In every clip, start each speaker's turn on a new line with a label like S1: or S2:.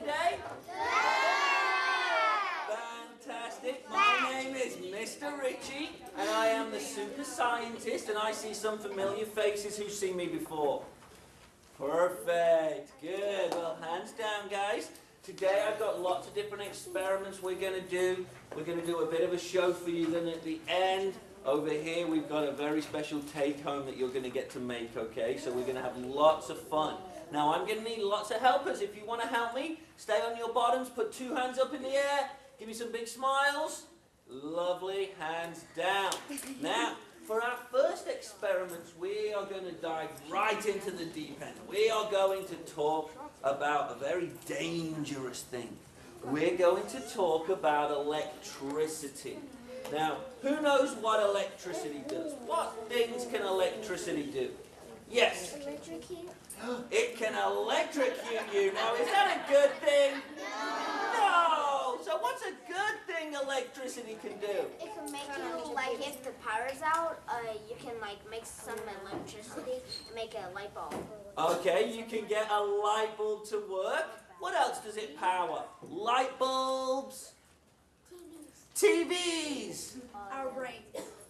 S1: today? Fantastic. My name is Mr. Richie, and I am the super scientist, and I see some familiar faces who've seen me before. Perfect. Good. Well, hands down, guys. Today I've got lots of different experiments we're going to do. We're going to do a bit of a show for you. Then at the end, over here, we've got a very special take-home that you're going to get to make, okay? So we're going to have lots of fun. Now, I'm going to need lots of helpers. If you want to help me, stay on your bottoms, put 2 hands up in the air, give me some big smiles. Lovely. Hands down. Now, for our first experiments, we are going to dive right into the deep end. We are going to talk about a very dangerous thing. We're going to talk about electricity. Now, who knows what electricity does? What things can electricity do? Yes?
S2: Electrocute?
S1: It can electrocute you. Now, is that a good thing? No! So what's a good thing electricity can do?
S2: It can make you, like, if the power's out, you can, like, make some electricity and make a light bulb.
S1: Okay, you can get a light bulb to work. What else does it power? Light bulbs? TVs?
S3: Our brain.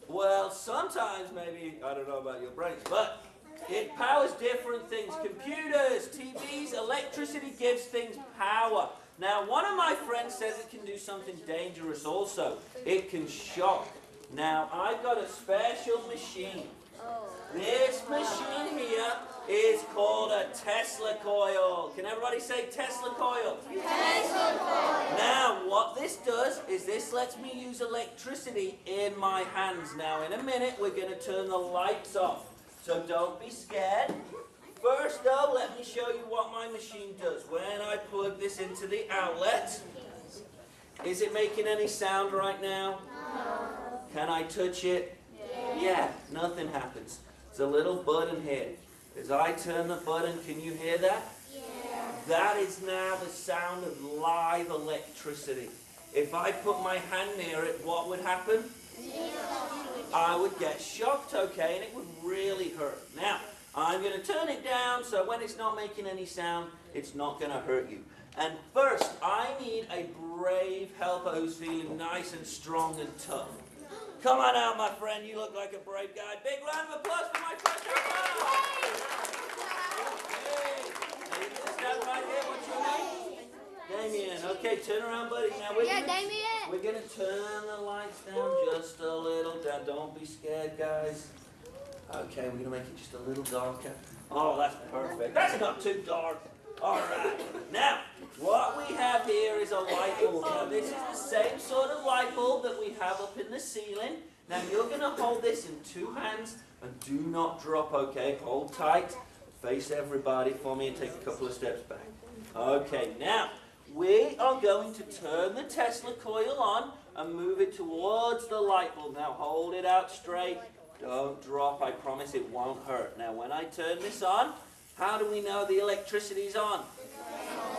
S1: Well, sometimes maybe, I don't know about your brains, but it powers different things. Computers, TVs, electricity gives things power. Now, one of my friends says it can do something dangerous also. It can shock. Now, I've got a special machine. This machine here is called a Tesla coil. Can everybody say Tesla coil?
S2: Tesla coil.
S1: Now, what this does is this lets me use electricity in my hands. Now, in a minute, we're going to turn the lights off. So don't be scared. First, though, let me show you what my machine does. When I plug this into the outlet, is it making any sound right now?
S2: No.
S1: Can I touch it? Yeah, nothing happens. There's a little button here. As I turn the button, can you hear that?
S2: Yeah.
S1: That is now the sound of live electricity. If I put my hand near it, what would happen? I would get shocked, okay, and it would really hurt. Now, I'm going to turn it down so when it's not making any sound, it's not going to hurt you. And first, I need a brave helper who's feeling nice and strong and tough. Come on out, my friend. You look like a brave guy. Big round of applause for my first helper. Okay. Now, you can stand right here. What's your name? Damien. Okay, turn around, buddy. Now, we're going to turn the lights down just a little. Down. Don't be scared, guys. Okay, we're going to make it just a little darker. Oh, that's perfect. That's not too dark. All right. Now, what we have here is a light bulb. Now, this is the same sort of light bulb that we have up in the ceiling. Now, you're going to hold this in 2 hands and do not drop, okay? Hold tight. Face everybody for me and take a couple of steps back. Okay, now, we are going to turn the Tesla coil on and move it towards the light bulb. Now, hold it out straight. Don't drop. I promise it won't hurt. Now, when I turn this on, how do we know the electricity's on?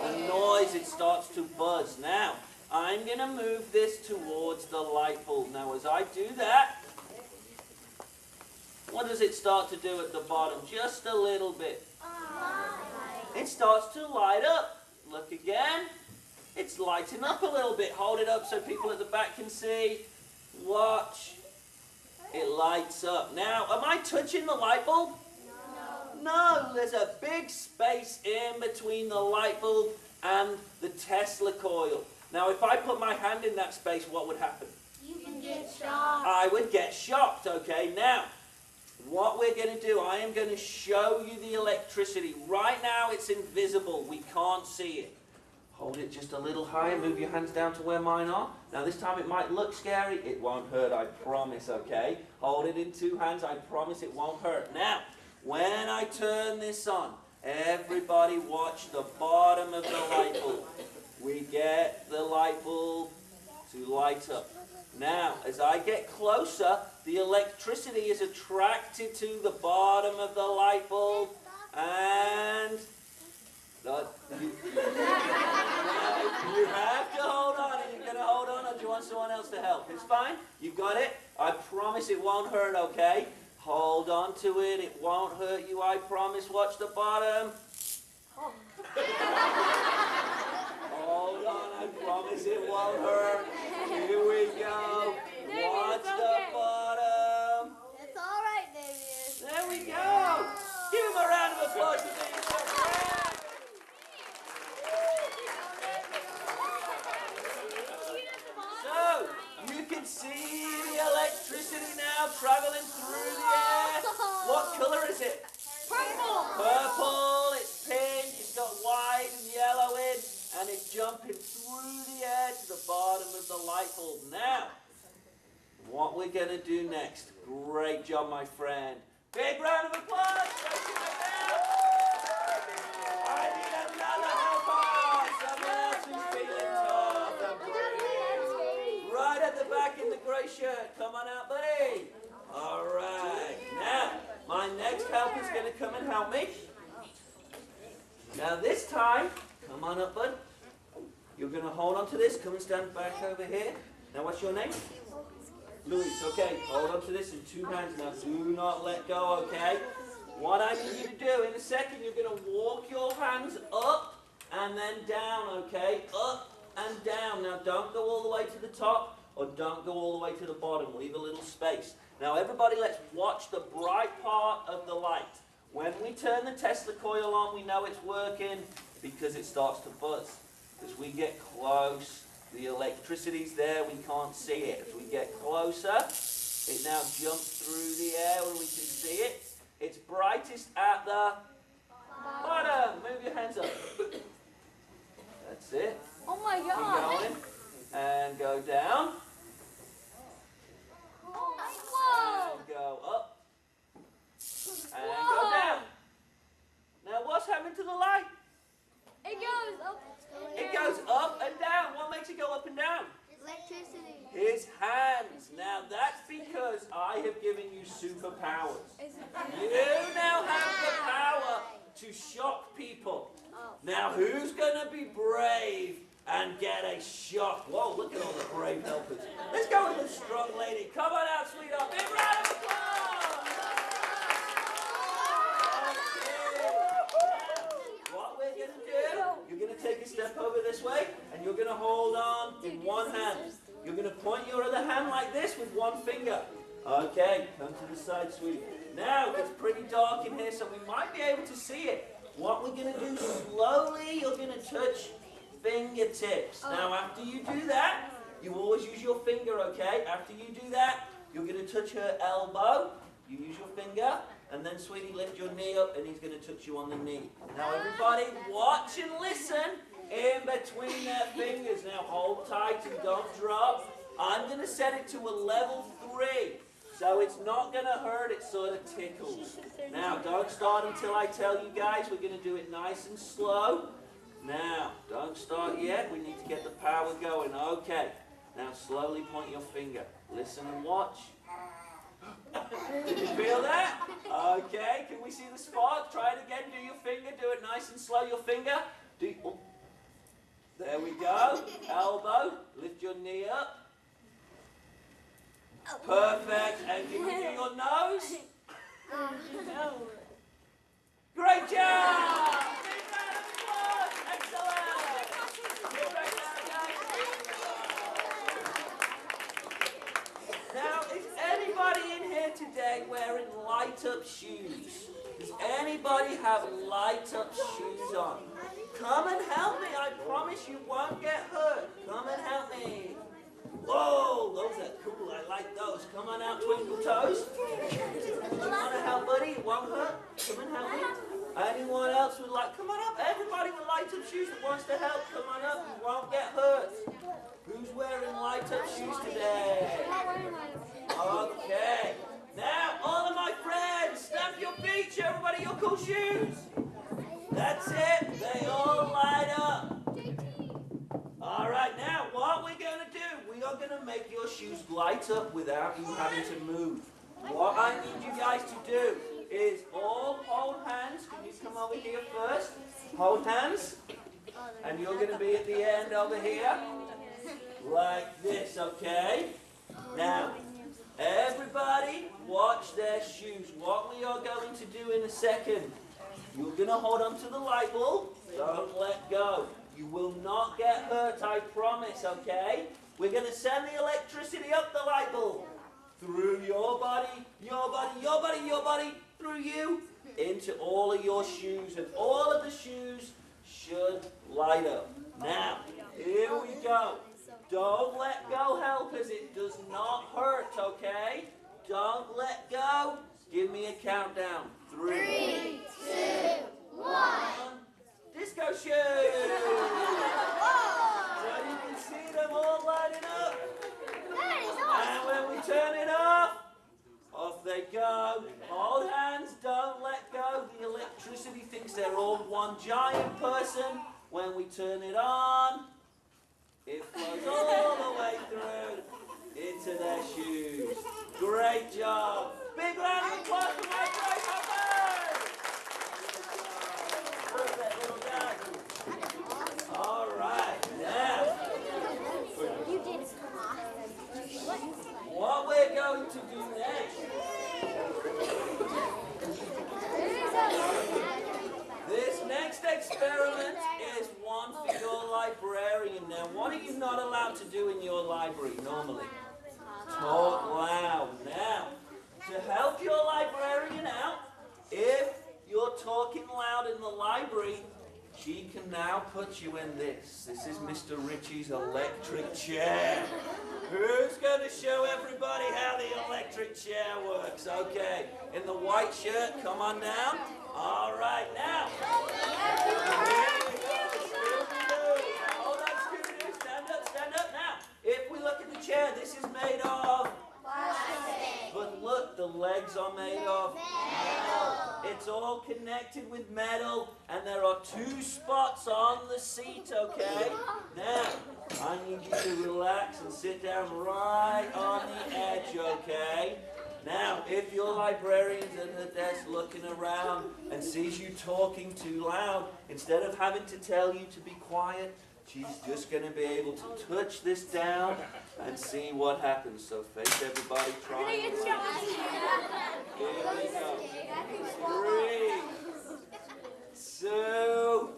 S1: The noise, it starts to buzz. Now, I'm going to move this towards the light bulb. Now, as I do that, what does it start to do at the bottom? Just a little bit. It starts to light up. Look again. It's lighting up a little bit. Hold it up so people at the back can see. Watch. It lights up. Now, am I touching the light bulb? No, there's a big space in between the light bulb and the Tesla coil. Now, if I put my hand in that space, what would happen?
S2: You can get shocked.
S1: I would get shocked, okay? Now, what we're going to do, I am going to show you the electricity. Right now, it's invisible. We can't see it. Hold it just a little higher. Move your hands down to where mine are. Now, this time it might look scary. It won't hurt, I promise, okay? Hold it in 2 hands. I promise it won't hurt. Now, when I turn this on, everybody watch the bottom of the light bulb. We get the light bulb to light up. Now, as I get closer, the electricity is attracted to the bottom of the light bulb, and you have to hold on. Are you going to hold on, or do you want someone else to help? It's fine. You got it? I promise it won't hurt, okay? Hold on to it. It won't hurt you, I promise. Watch the bottom. promise it won't hurt. Here we go. Watch the bottom.
S2: It's all right, David.
S1: There we go. Give him a round of applause for being so brave. So, you can see the electricity now traveling through the air. What color is it?
S2: Purple.
S1: Purple, it's pink, it's got white and yellow in, and it's jumping through the air to the bottom of the light bulb. Now, what we're going to do next. Great job, my friend. Big round of applause. I need another helper. Someone else who's feeling tough and brave. Right at the back in the grey shirt. Come on out, buddy. All right. Now, my next helper's going to come and help me. Now this time, come on up, bud. You're going to hold on to this. Come and stand back over here. Now, what's your name? Luis. Okay, hold on to this in two hands. Now, do not let go, okay? What I need you to do, in a second, you're going to walk your hands up and then down, okay? Up and down. Now, don't go all the way to the top or don't go all the way to the bottom. Leave a little space. Now, everybody, let's watch the bright part of the light. When we turn the Tesla coil on, we know it's working because it starts to buzz. As we get close, the electricity's there, we can't see it. As we get closer, it now jumps through the air and we can see it. It's brightest at the bottom. Move your hands up. That's it.
S2: Oh my
S1: Keep
S2: God.
S1: going. And go down.
S2: Whoa.
S1: And go up. And go down. Now what's happened to the light?
S2: It goes up.
S1: It goes up and down. What makes it go up and down?
S2: Electricity.
S1: His hands. Now that's because I have given you superpowers. You now have the power to shock people. Now who's going to be brave and get a shock? Whoa, look at all the brave helpers. Let's go with the strong lady. Come on out, sweetheart. Big round of applause. Okay. What we're going to do, you're going to take a step over this way and you're going to hold on in one hand. You're going to point your other hand like this with one finger. Okay, come to the side, sweetie. Now, it's pretty dark in here, so we might be able to see it. What we're going to do slowly, you're going to touch fingertips. Now, after you do that, you always use your finger, okay? After you do that, you're going to touch her elbow. You use your finger, and then, sweetie, lift your knee up, and he's going to touch you on the knee. Now, everybody, watch and listen in between their fingers. Now, hold tight and don't drop. I'm going to set it to a level 3. So it's not going to hurt, it sort of tickles. Now, don't start until I tell you guys. We're going to do it nice and slow. Now, don't start yet. We need to get the power going. Okay. Now, slowly point your finger. Listen and watch. Did you feel that? Okay. Can we see the spark? Try it again. Do your finger. Do it nice and slow. Your finger. Oh. There we go. Elbow. Lift your knee up. Perfect. And can you do your nose? Great job! Big round of applause! Excellent! Get right now, guys. Now, is anybody in here today wearing light-up shoes? Does anybody have light-up shoes on? Come and help me. I promise you won't get hurt. Come and help me. Whoa, those are cool. I like those. Come on out, Twinkle Toes. You want to help, buddy? It won't hurt. Come and help me. Anyone else would like? Come on up. Everybody with light-up shoes that wants to help, come on up. You won't get hurt. Who's wearing light-up shoes today? Okay. Now, all of my friends, stamp your feet. Show everybody your cool shoes. That's it. They all light up. All right, now what we're going to do, we are going to make your shoes light up without you having to move. What I need you guys to do is all hold hands. Can you come over here first? Hold hands. And you're going to be at the end over here. Like this, okay? Now, everybody watch their shoes. What we are going to do in a second, you're going to hold on to the light bulb. Don't let go. You will not get hurt, I promise, okay? We're going to send the electricity up the light bulb through your body, your body, your body, your body, through you, into all of your shoes, and all of the shoes should light up. Now, here we go. Don't let go, helpers. It does not hurt, okay? Don't let go. Give me a countdown. 3, 2, 1. Disco shoes! So you can see them all lighting up. And when we turn it off they go. Hold hands, don't let go. The electricity thinks they're all one giant person. When we turn it on, it flows all the way through into their shoes. Great job. Big round of applause for my great hoppers. Perfect little guy. All right, now. What we're going to do next. This next experiment is one for your librarian. Now, what are you not allowed to do in your library normally? Talk loud. Now, to help your librarian out, if you're talking loud in the library, she can now put you in this. This is Mr. Richie's electric chair. Who's going to show everybody how the electric chair works? Okay, in the white shirt, come on down. All right, now. Hold on, Scooby-Doo. Stand up now. If we look at the chair, this is made of plastic. But look, the legs are made of metal. It's all connected with metal, and there are 2 spots on the seat, okay? Now, I need you to relax and sit down right on the edge, okay? Now, if your librarian's at her desk looking around and sees you talking too loud, instead of having to tell you to be quiet, she's just going to be able to touch this down and see what happens. So face everybody, try. Here we go. 3, 2.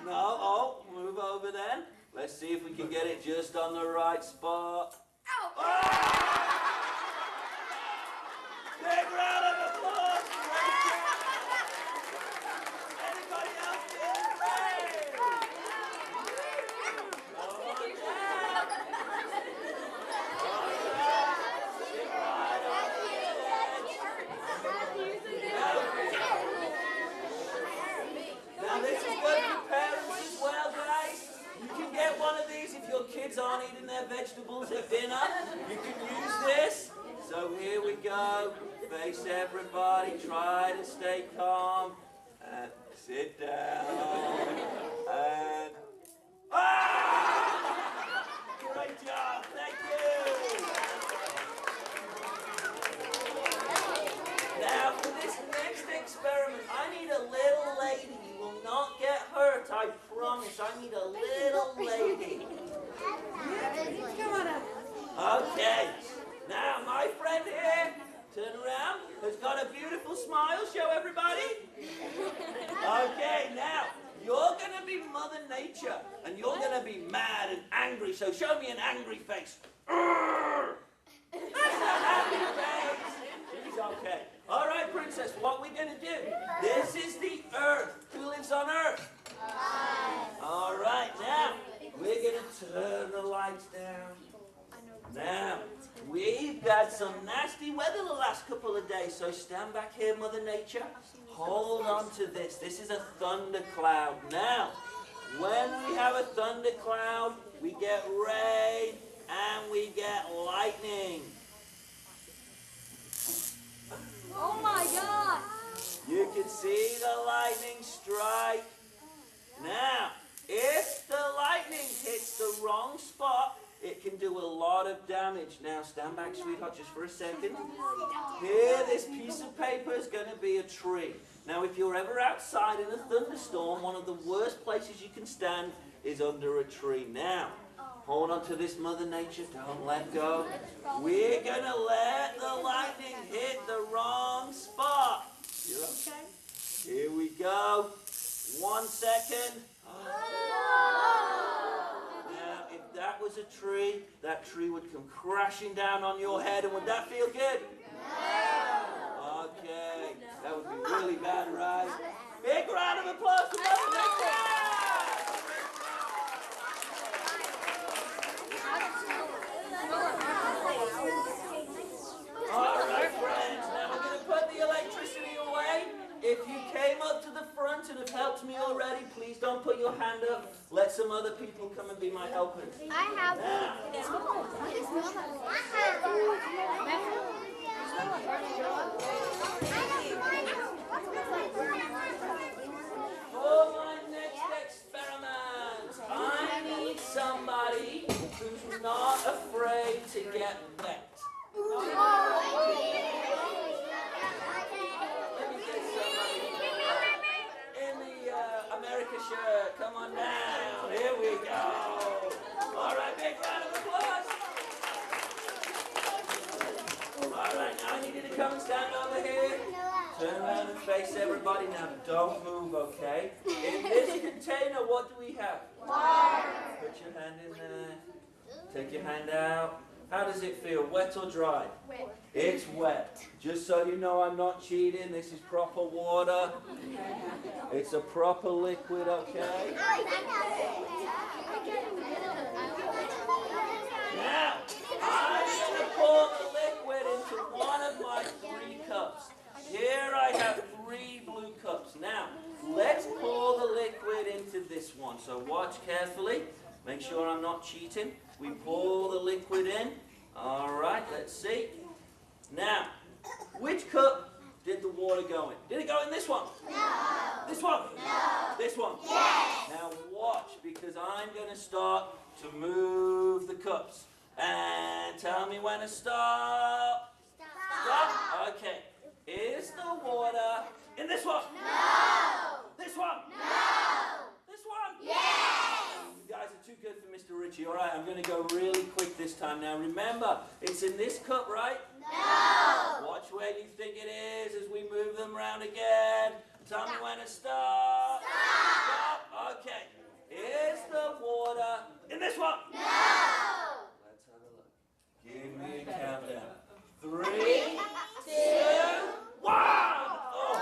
S1: No, oh, move over then. Let's see if we can get it just on the right spot. Oh! Big round of applause. Anybody else feeling brave? Come on down. All right. Sit right on the edge. Now this is good for parents as well, guys. You can get one of these if your kids aren't eating their vegetables at dinner. You can use this. So here we go. Face everybody. Try to stay calm. And sit down. And... Ah! Great job. Thank you. Now for this next experiment, I need a little lady. You will not get hurt, I promise. I need a little lady. Okay. Now, my friend here, turn around, has got a beautiful smile. Show everybody. Okay, now, you're going to be Mother Nature, and you're going to be mad and angry, so show me an angry face. That's a happy face. She's okay. All right, Princess, what we're going to do, this is the Earth. Who lives on Earth? All right, now, we're going to turn the lights down. Now, we've got some nasty weather the last couple of days, so stand back here, Mother Nature. Hold on to this. This is a thundercloud. Now, when we have a thundercloud, we get rain and we get lightning.
S3: Oh my God!
S1: You can see the lightning strike. Now, if the lightning hits the wrong spot, it can do a lot of damage. Now, stand back, sweetheart, just for a second. Here, this piece of paper is going to be a tree. Now, if you're ever outside in a thunderstorm, one of the worst places you can stand is under a tree. Now, hold on to this, Mother Nature. Don't let go. We're going to let the lightning hit the wrong spot. You're okay? Here we go. 1 second. Now, if that was a tree, that tree would come crashing down on your head, and would that feel good? Okay, that would be really bad, right? Big round of applause for Mother Nature! All right, friends, now we're going to put the electricity away. If you came up to the front and have helped me already, please don't put your hand up. Let some other people come and be my helpers.
S2: I have
S1: For my next experiment, I need somebody who's not afraid to get wet. Let me get somebody in the America shirt. Come on down. Here we go. All right, big round of applause. All right, now I need you to come and stand over here. Turn around and face everybody. Now, don't move, okay? In this container, what do we have? Water. Put your hand in there. Take your hand out. How does it feel? Wet or dry? Wet. It's wet. Just so you know, I'm not cheating. This is proper water. It's a proper liquid, okay? Now, I'm going to pour the liquid into one of my 3 cups. Here I have 3 blue cups. Now, let's pour the liquid into this one. So watch carefully. Make sure I'm not cheating. We pour the liquid in. All right, let's see. Now, which cup did the water go in? Did it go in this one? No. This one? No. This one? Yes. Now watch, because I'm going to start to move the cups. And tell me when to stop. Stop. Okay. Is the water in this one? No. This one? No. This one? Yes. You guys are too good for Mr. Ritchie. All right, I'm going to go really quick this time. Now remember, it's in this cup, right? No. Watch where you think it is as we move them around again. Tell me when to stop. Stop. Okay. Is the water in this one? No. Let's have a look. Give me a countdown. 3, 2, 1. Oh,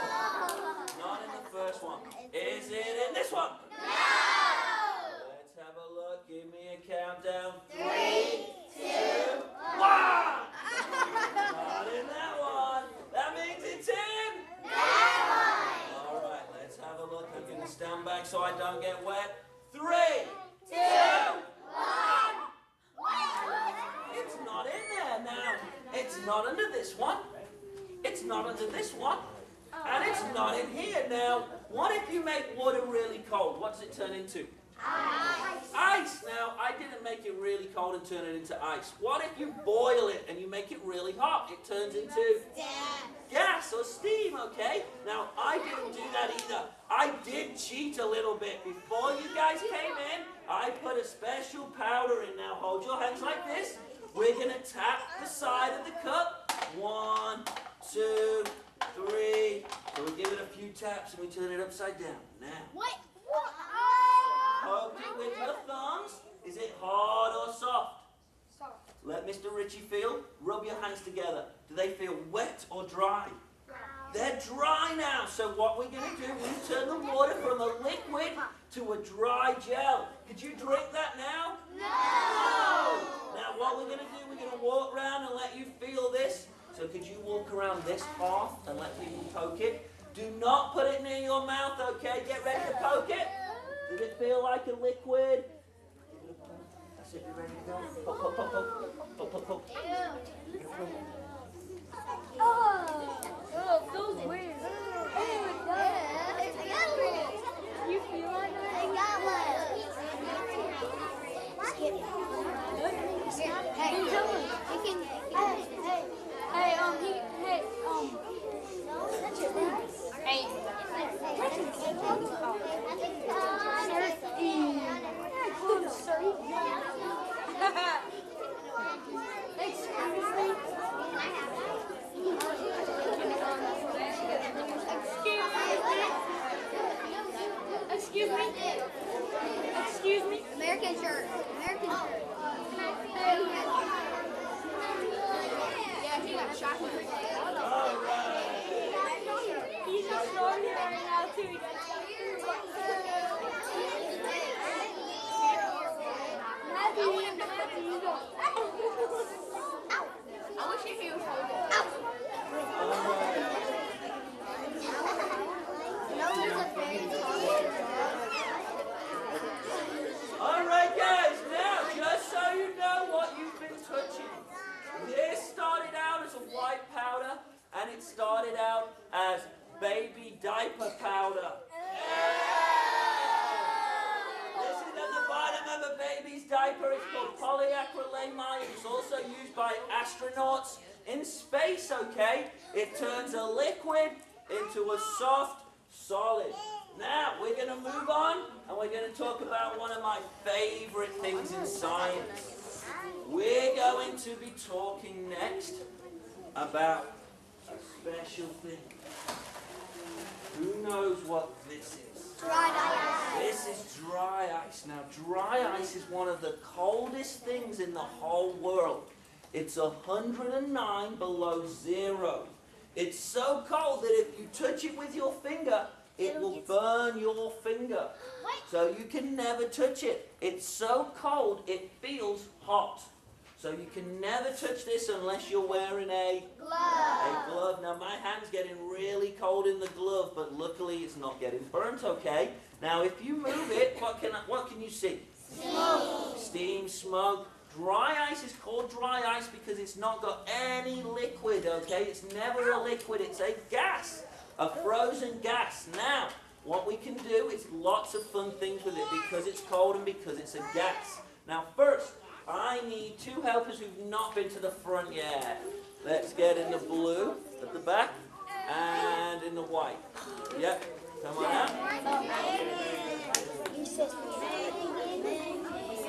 S1: not in the first one. Is it in this one? No. Let's have a look. Give me a countdown. 3, 2, 1. Not in that one. That means it's in that one. All right, let's have a look. I'm going to stand back so I don't get wet. 3, 2, 1. It's not in there now. It's not under this one. It's not under this one. And it's not in here. Now, what if you make water really cold? What does it turn into? Ice. Ice. Now, I didn't make it really cold and turn it into ice. What if you boil it and you make it really hot? It turns into gas or steam, okay? Now, I didn't do that either. I did cheat a little bit. Before you guys came in, I put a special powder in. Now, hold your hands like this. We're going to tap the side of the cup. 1, 2, 3. So we give it a few taps and we turn it upside down. Now.
S2: What?
S1: Hold it with your thumbs. Is it hard or soft?
S2: Soft.
S1: Let Mr. Ritchie feel. Rub your hands together. Do they feel wet or dry? They're dry now. So what we're going to do, we turn the water from a liquid to a dry gel. Could you drink that now? No! Now what we're going to do, we're going to walk around and let you feel this. So could you walk around this path and let people poke it? Do not put it near your mouth, okay? Get ready to poke it. Did it feel like a liquid? That's it, you ready to go? Poke, poke, poke, poke, poke, poke, poke.
S3: Oh, it feels weird. You feel like it?
S2: I got one. Hey, you can.
S3: Hey, excuse me. Excuse me.
S2: American shirt. American shirt. Yeah, he got shot.
S1: All right.
S3: He's just throwing it right now too. He got
S2: I wish he was
S1: All right, guys, now, just so you know what you've been touching. This started out as a white powder, and it started out as baby diaper powder. This is at the bottom of a baby's diaper. It's called polyacrylamide. It's also used by astronauts in space, okay? It turns a liquid into a soft solid. Now, we're going to move on, and we're going to talk about one of my favorite things in science. We're going to be talking next about a special thing. Who knows what this is?
S2: dry ice.
S1: This is dry ice. Now, dry ice is one of the coldest things in the whole world. It's 109 below zero. It's so cold that if you touch it with your finger, it will burn your finger. So you can never touch it. It's so cold, it feels hot. So you can never touch this unless you're wearing a glove. Now my hand's getting really cold in the glove, but luckily it's not getting burnt, okay? Now if you move it, what can you see? Steam, smoke. Dry ice is called dry ice because it's not got any liquid, okay? It's never a liquid, it's a gas, a frozen gas. Now, what we can do is lots of fun things with it because it's cold and because it's a gas. Now first, I need two helpers who've not been to the front yet. Let's get in the blue at the back and in the white. Yep, come on out.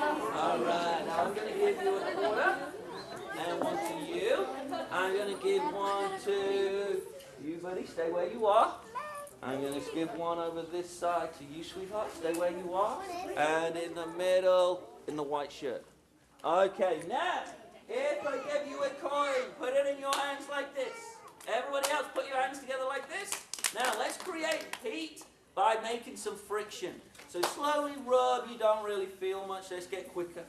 S1: All right, now I'm going to give you a quarter and one to you. I'm going to give one to you, buddy. Stay where you are. I'm going to give one over this side to you, sweetheart. Stay where you are. And in the middle, in the white shirt. Okay, now, if I give you a coin, put it in your hands like this. Everybody else, put your hands together like this. Now, let's create heat by making some friction. So slowly rub, you don't really feel much. Let's get quicker.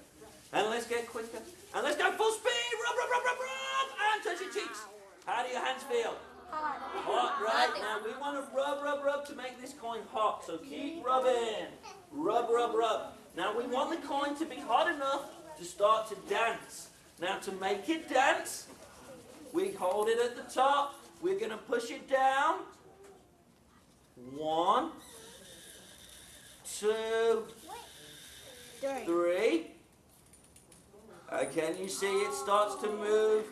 S1: And let's get quicker. And let's go full speed. Rub, rub, rub, rub, rub. And touch your cheeks. How do your hands feel? Hot, right? Now we want to rub, rub, rub to make this coin hot. So keep rubbing. Rub, rub, rub. Now we want the coin to be hot enough to start to dance. Now to make it dance, we hold it at the top. We're going to push it down. 1, 2, 3. Can you see it starts to move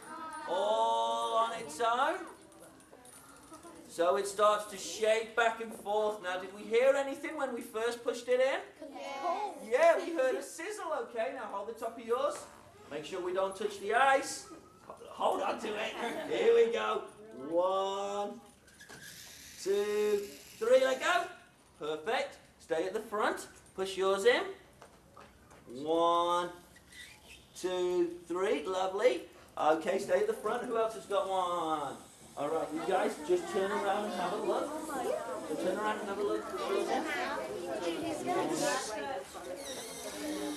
S1: all on its own? So it starts to shake back and forth. Now, did we hear anything when we first pushed it in? Yeah, we heard a sizzle, okay? Now hold the top of yours. Make sure we don't touch the ice. Hold on to it. Here we go. 1, 2, 3, let go. Perfect. Stay at the front. Push yours in. 1, 2, 3. Lovely. Okay, stay at the front. Who else has got one? All right, you guys, just turn around and have a look. So turn around and have a look. Push yours in. 1,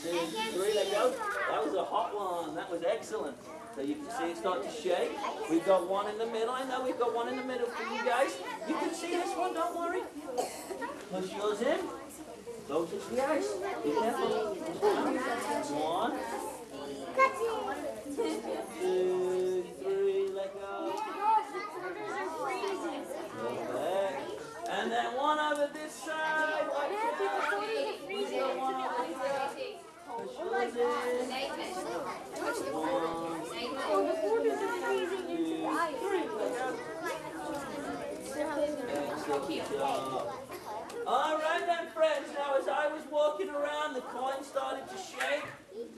S1: 2, 3, let go. That was a hot one. That was excellent. So you can see it start to shake. We've got one in the middle. I know we've got one in the middle for you guys. You can see this one, don't worry. Push yours in. Don't touch the ice. Be careful. 1, 2, 3, let go. Perfect. And then one over this side. Watch out. We've got one over here. Push yours in. 1, 2, 3, let go. All right then, friends. Now, as I was walking around, the coin started to shake.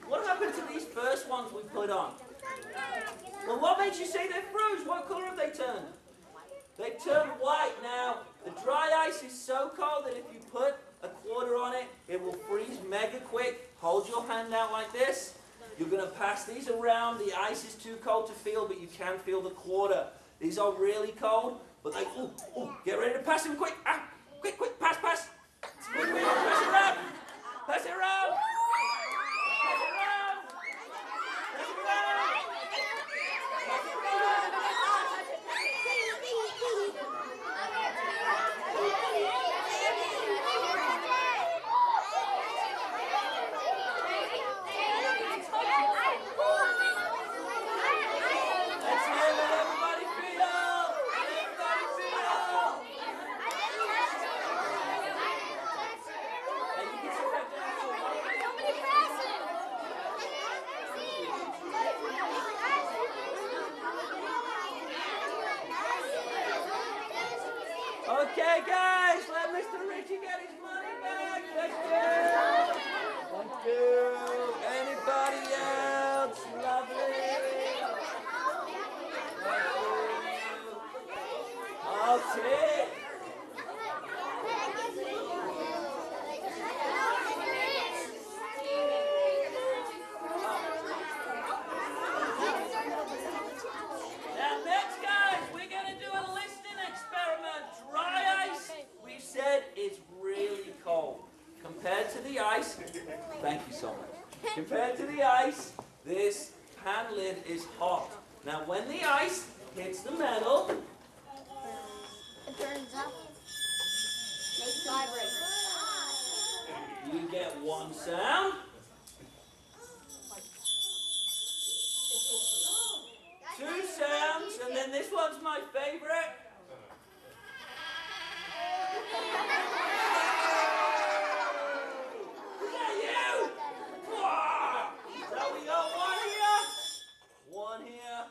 S1: What happened to these first ones we put on? Well, what makes you say they froze? What color have they turned? They turned white. Now, the dry ice is so cold that if you put a quarter on it, it will freeze mega quick. Hold your hand out like this. You're going to pass these around. The ice is too cold to feel, but you can feel the quarter. These are really cold, but they, get ready to pass them quick. Ah, quick, quick, pass, pass. Quick, quick, pass it around. Pass it around. Pass it around. Pass it around. Pass it around. Okay, guys, let Mr. Richie get his money back. Thank you. Thank you. Anybody else? Lovely. Okay. Now, next, guys, we're going to do a listening experiment. Dry ice, we've said, is really cold. Compared to the ice, thank you so much. Compared to the ice, this pan lid is hot. Now, when the ice hits the metal,
S2: It turns up. Makes vibrate.
S1: you get one sound. Two sounds, and then this one's my favorite. Is that you? Wow. So we got one here,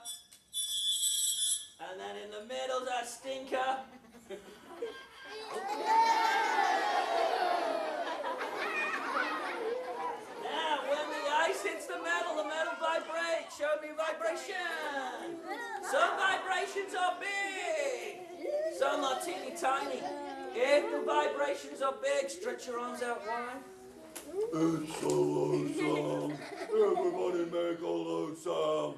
S1: and then in the middle's that stinker. Now, when the ice hits the metal vibrates. Show me vibration. Some vibrations are big. Some are teeny tiny. If the vibrations are big, stretch your arms out wide. It's so awesome. Everybody make a loud sound.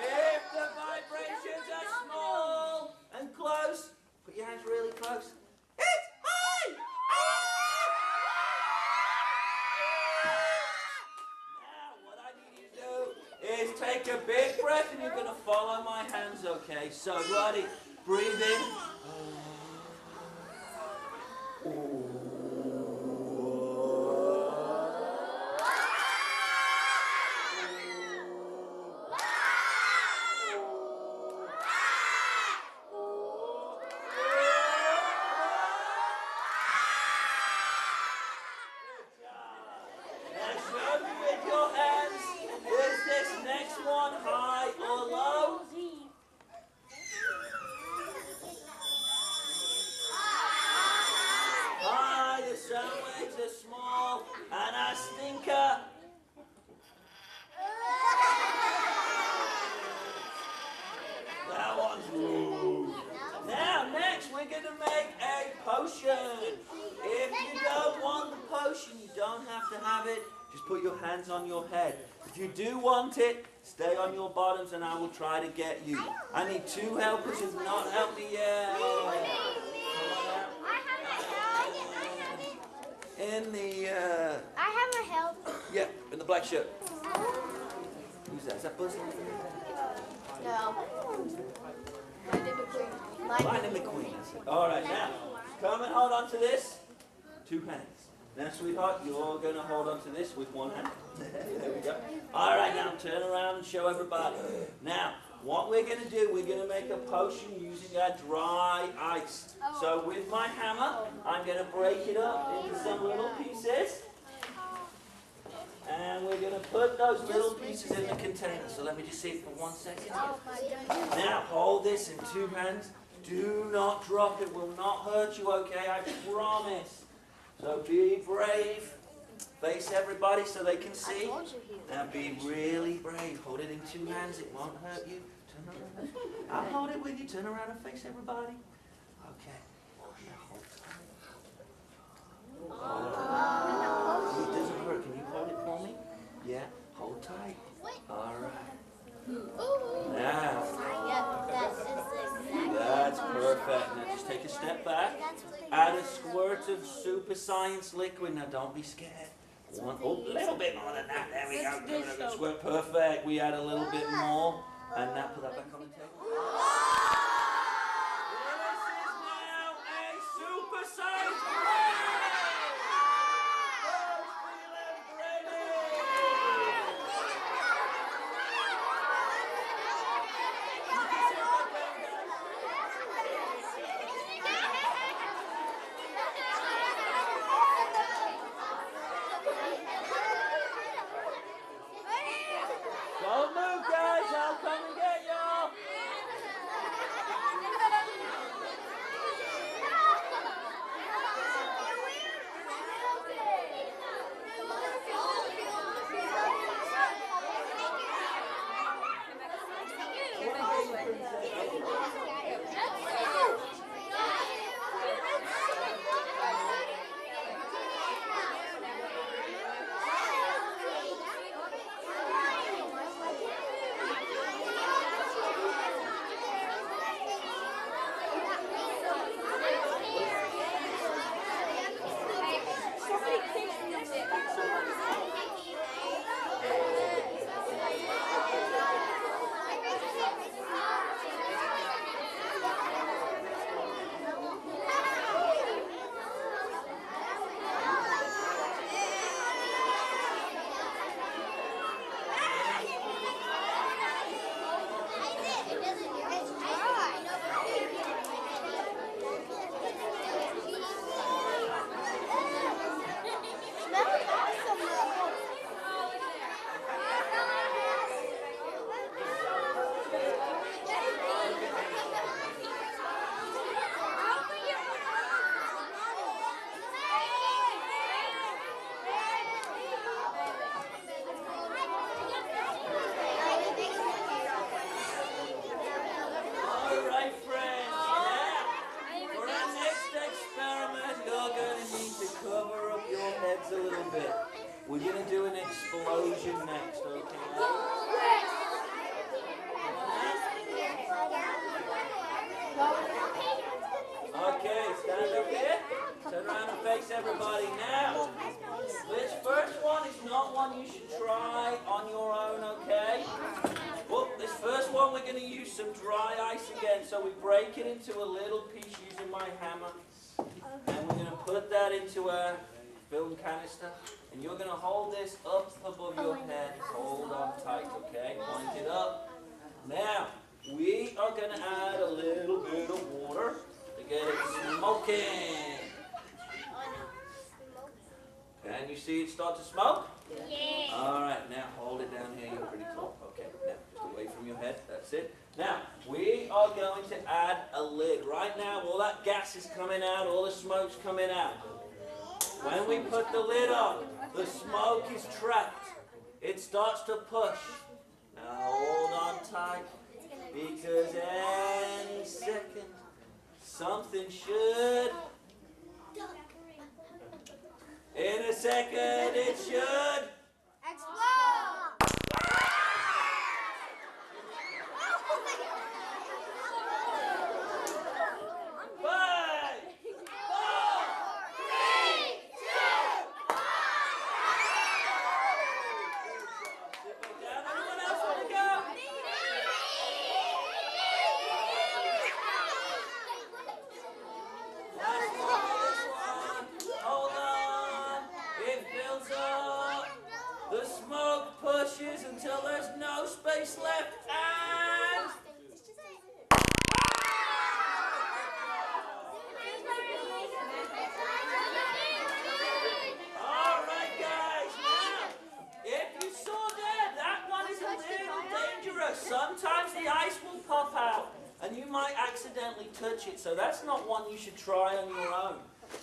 S1: If the vibrations are small and close, put your hands really close. It's high! Now, what I need you to do is take a big breath and you're going to follow my hands, okay? So, ready? Breathe in. Put your hands on your head. If you do want it, stay on your bottoms and I will try to get you. I need two helpers who've not helped me yet. In the,
S2: I have a help.
S1: yeah, in the black shirt. Who's that? Is that Buzz?
S2: No.
S1: Lightning McQueen. All right, now, come and hold on to this. Two hands. Now, sweetheart, you're going to hold on to this with one hand. There we go. All right, now turn around and show everybody. Now, what we're going to do, we're going to make a potion using our dry ice. So with my hammer, I'm going to break it up into some little pieces. And we're going to put those little pieces in the container. So let me just see it for 1 second. Now, hold this in two hands. Do not drop it. Will not hurt you, okay? I promise. So be brave. Face everybody so they can see. Now be really brave. Hold it in two hands. It won't hurt you. Turn around. I'll hold it with you. Turn around and face everybody. Okay. add a squirt of super science liquid. Now don't be scared. A little bit more than that. There we go. Give it a squirt. Perfect. We add a little bit more. And now put that back on the table. This is now a super science Don't move, guys. I'll come and get y'all. A little bit. We're going to do an explosion next, okay? Okay, stand up here. Turn around and face everybody. Now, this first one is not one you should try on your own, okay? Well, this first one we're going to use some dry ice again. So we break it into a little piece using my hammer. And we're going to put that into a film canister, and you're going to hold this up above your head. Hold on tight, okay? Point it up. Now, we are going to add a little bit of water to get it smoking. Can you see it start to smoke?
S2: Yeah.
S1: All right, now hold it down here. You're pretty tall. Okay, now just away from your head. That's it. Now, we are going to add a lid. Right now, all that gas is coming out, all the smoke's coming out. When we put the lid on, the smoke is trapped. It starts to push. Now hold on tight, because any second, something should. In a second, it should.
S2: Explode!
S1: Until there's no space left, and all right, guys. Now, if you saw there, that one is a little dangerous. Sometimes the ice will pop out, and you might accidentally touch it. So that's not one you should try on your own.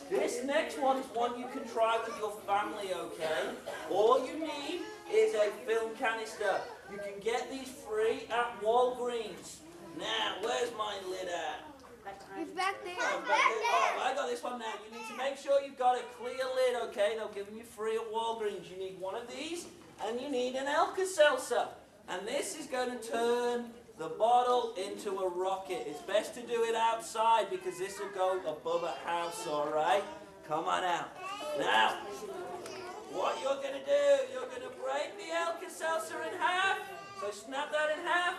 S1: This next one is one you can try with your family, okay? All you need is a film canister. You can get these free at Walgreens. Now, where's my lid at?
S2: It's back there.
S1: Oh, I got this one now. You need to make sure you've got a clear lid, okay? They'll give them you free at Walgreens. You need one of these, and you need an Alka-Seltzer. And this is going to turn the bottle into a rocket. It's best to do it outside because this will go above a house, all right? Come on out. Now, what you're going to do, you're going to break the Alka-Seltzer in half. So snap that in half.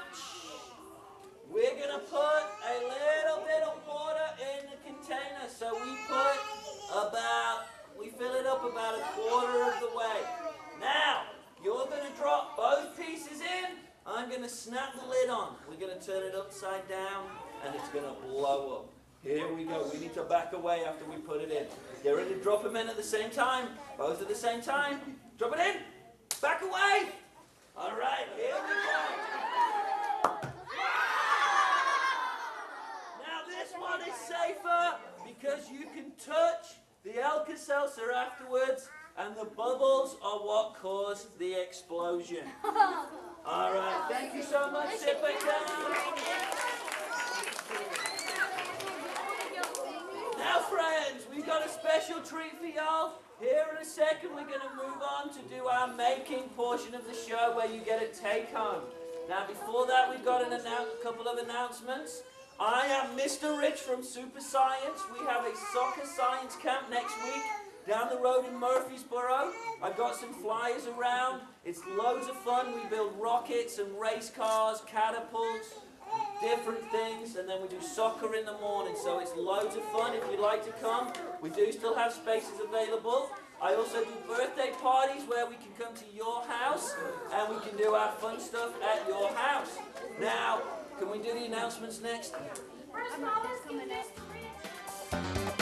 S1: We're going to put a little bit of water in the container. So we fill it up about a quarter of the way. Now, you're going to drop both pieces in. I'm going to snap the lid on. We're going to turn it upside down, and it's going to blow up. Here we go. We need to back away after we put it in. Get ready to drop them in at the same time. Both at the same time. Drop it in. Back away. All right, here we go. Now this one is safer because you can touch the Alka-Seltzer afterwards, and the bubbles are what caused the explosion. All right, thank you so much. Sit back down. Now, friends, we've got a special treat for y'all. Here in a second, we're going to move on to do our making portion of the show where you get a take-home. Now, before that, we've got a couple of announcements. I am Mr. Rich from Super Science. We have a soccer science camp next week down the road in Murfreesboro. I've got some flyers around. It's loads of fun. We build rockets and race cars, catapults, different things, and then we do soccer in the morning. So it's loads of fun. If you'd like to come, we do still have spaces available. I also do birthday parties where we can come to your house and we can do our fun stuff at your house. Now, can we do the announcements next?
S3: First of all, let's give this to Rich.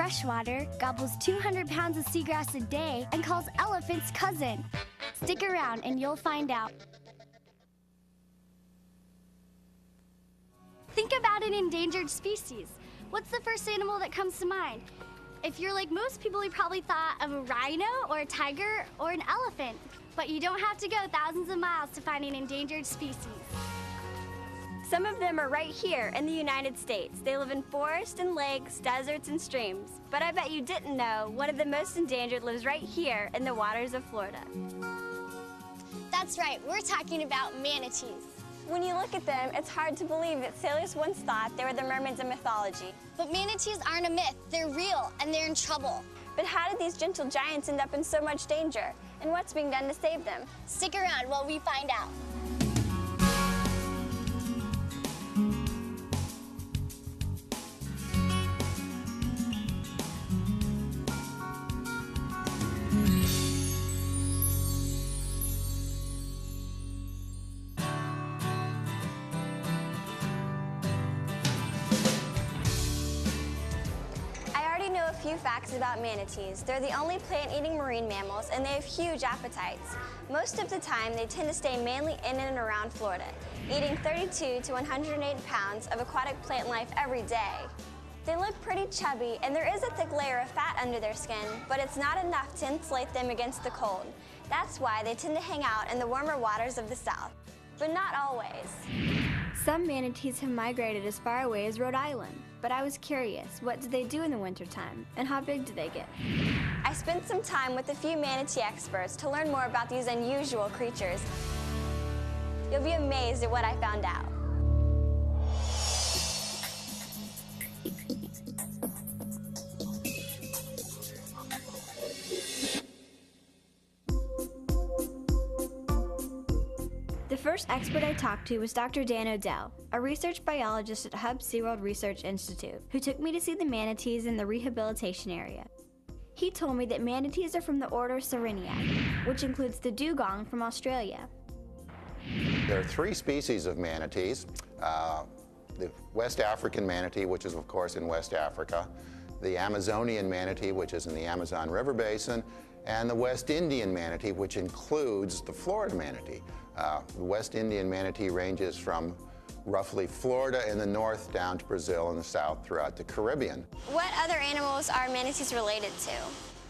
S3: freshwater, gobbles 200 pounds of seagrass a day, and calls elephants cousin. Stick around and you'll find out. Think about an endangered species. What's the first animal that comes to mind? If you're like most people, you probably thought of a rhino or a tiger or an elephant. But you don't have to go thousands of miles to find an endangered species.
S4: Some of them are right here in the United States. They live in forests and lakes, deserts and streams. But I bet you didn't know one of the most endangered lives right here in the waters of Florida.
S3: That's right, we're talking about manatees.
S4: When you look at them, it's hard to believe that sailors once thought they were the mermaids of mythology.
S3: But manatees aren't a myth, they're real and they're in trouble.
S4: But how did these gentle giants end up in so much danger? And what's being done to save them?
S3: Stick around while we find out.
S4: A few facts about manatees. They're the only plant-eating marine mammals, and they have huge appetites. Most of the time, they tend to stay mainly in and around Florida, eating 32 to 108 pounds of aquatic plant life every day. They look pretty chubby, and there is a thick layer of fat under their skin, but it's not enough to insulate them against the cold. That's why they tend to hang out in the warmer waters of the South, but not always.
S5: Some manatees have migrated as far away as Rhode Island. But I was curious, what do they do in the wintertime, and how big do they get?
S4: I spent some time with a few manatee experts to learn more about these unusual creatures. You'll be amazed at what I found out.
S5: The first expert I talked to was Dr. Dan Odell, a research biologist at Hub SeaWorld Research Institute, who took me to see the manatees in the rehabilitation area. He told me that manatees are from the order Sirenia, which includes the dugong from Australia.
S6: There are 3 species of manatees. The West African manatee, which is of course in West Africa, the Amazonian manatee, which is in the Amazon River Basin, and the West Indian manatee, which includes the Florida manatee. The West Indian manatee ranges from roughly Florida in the north down to Brazil in the south throughout the Caribbean.
S4: What other animals are manatees related to?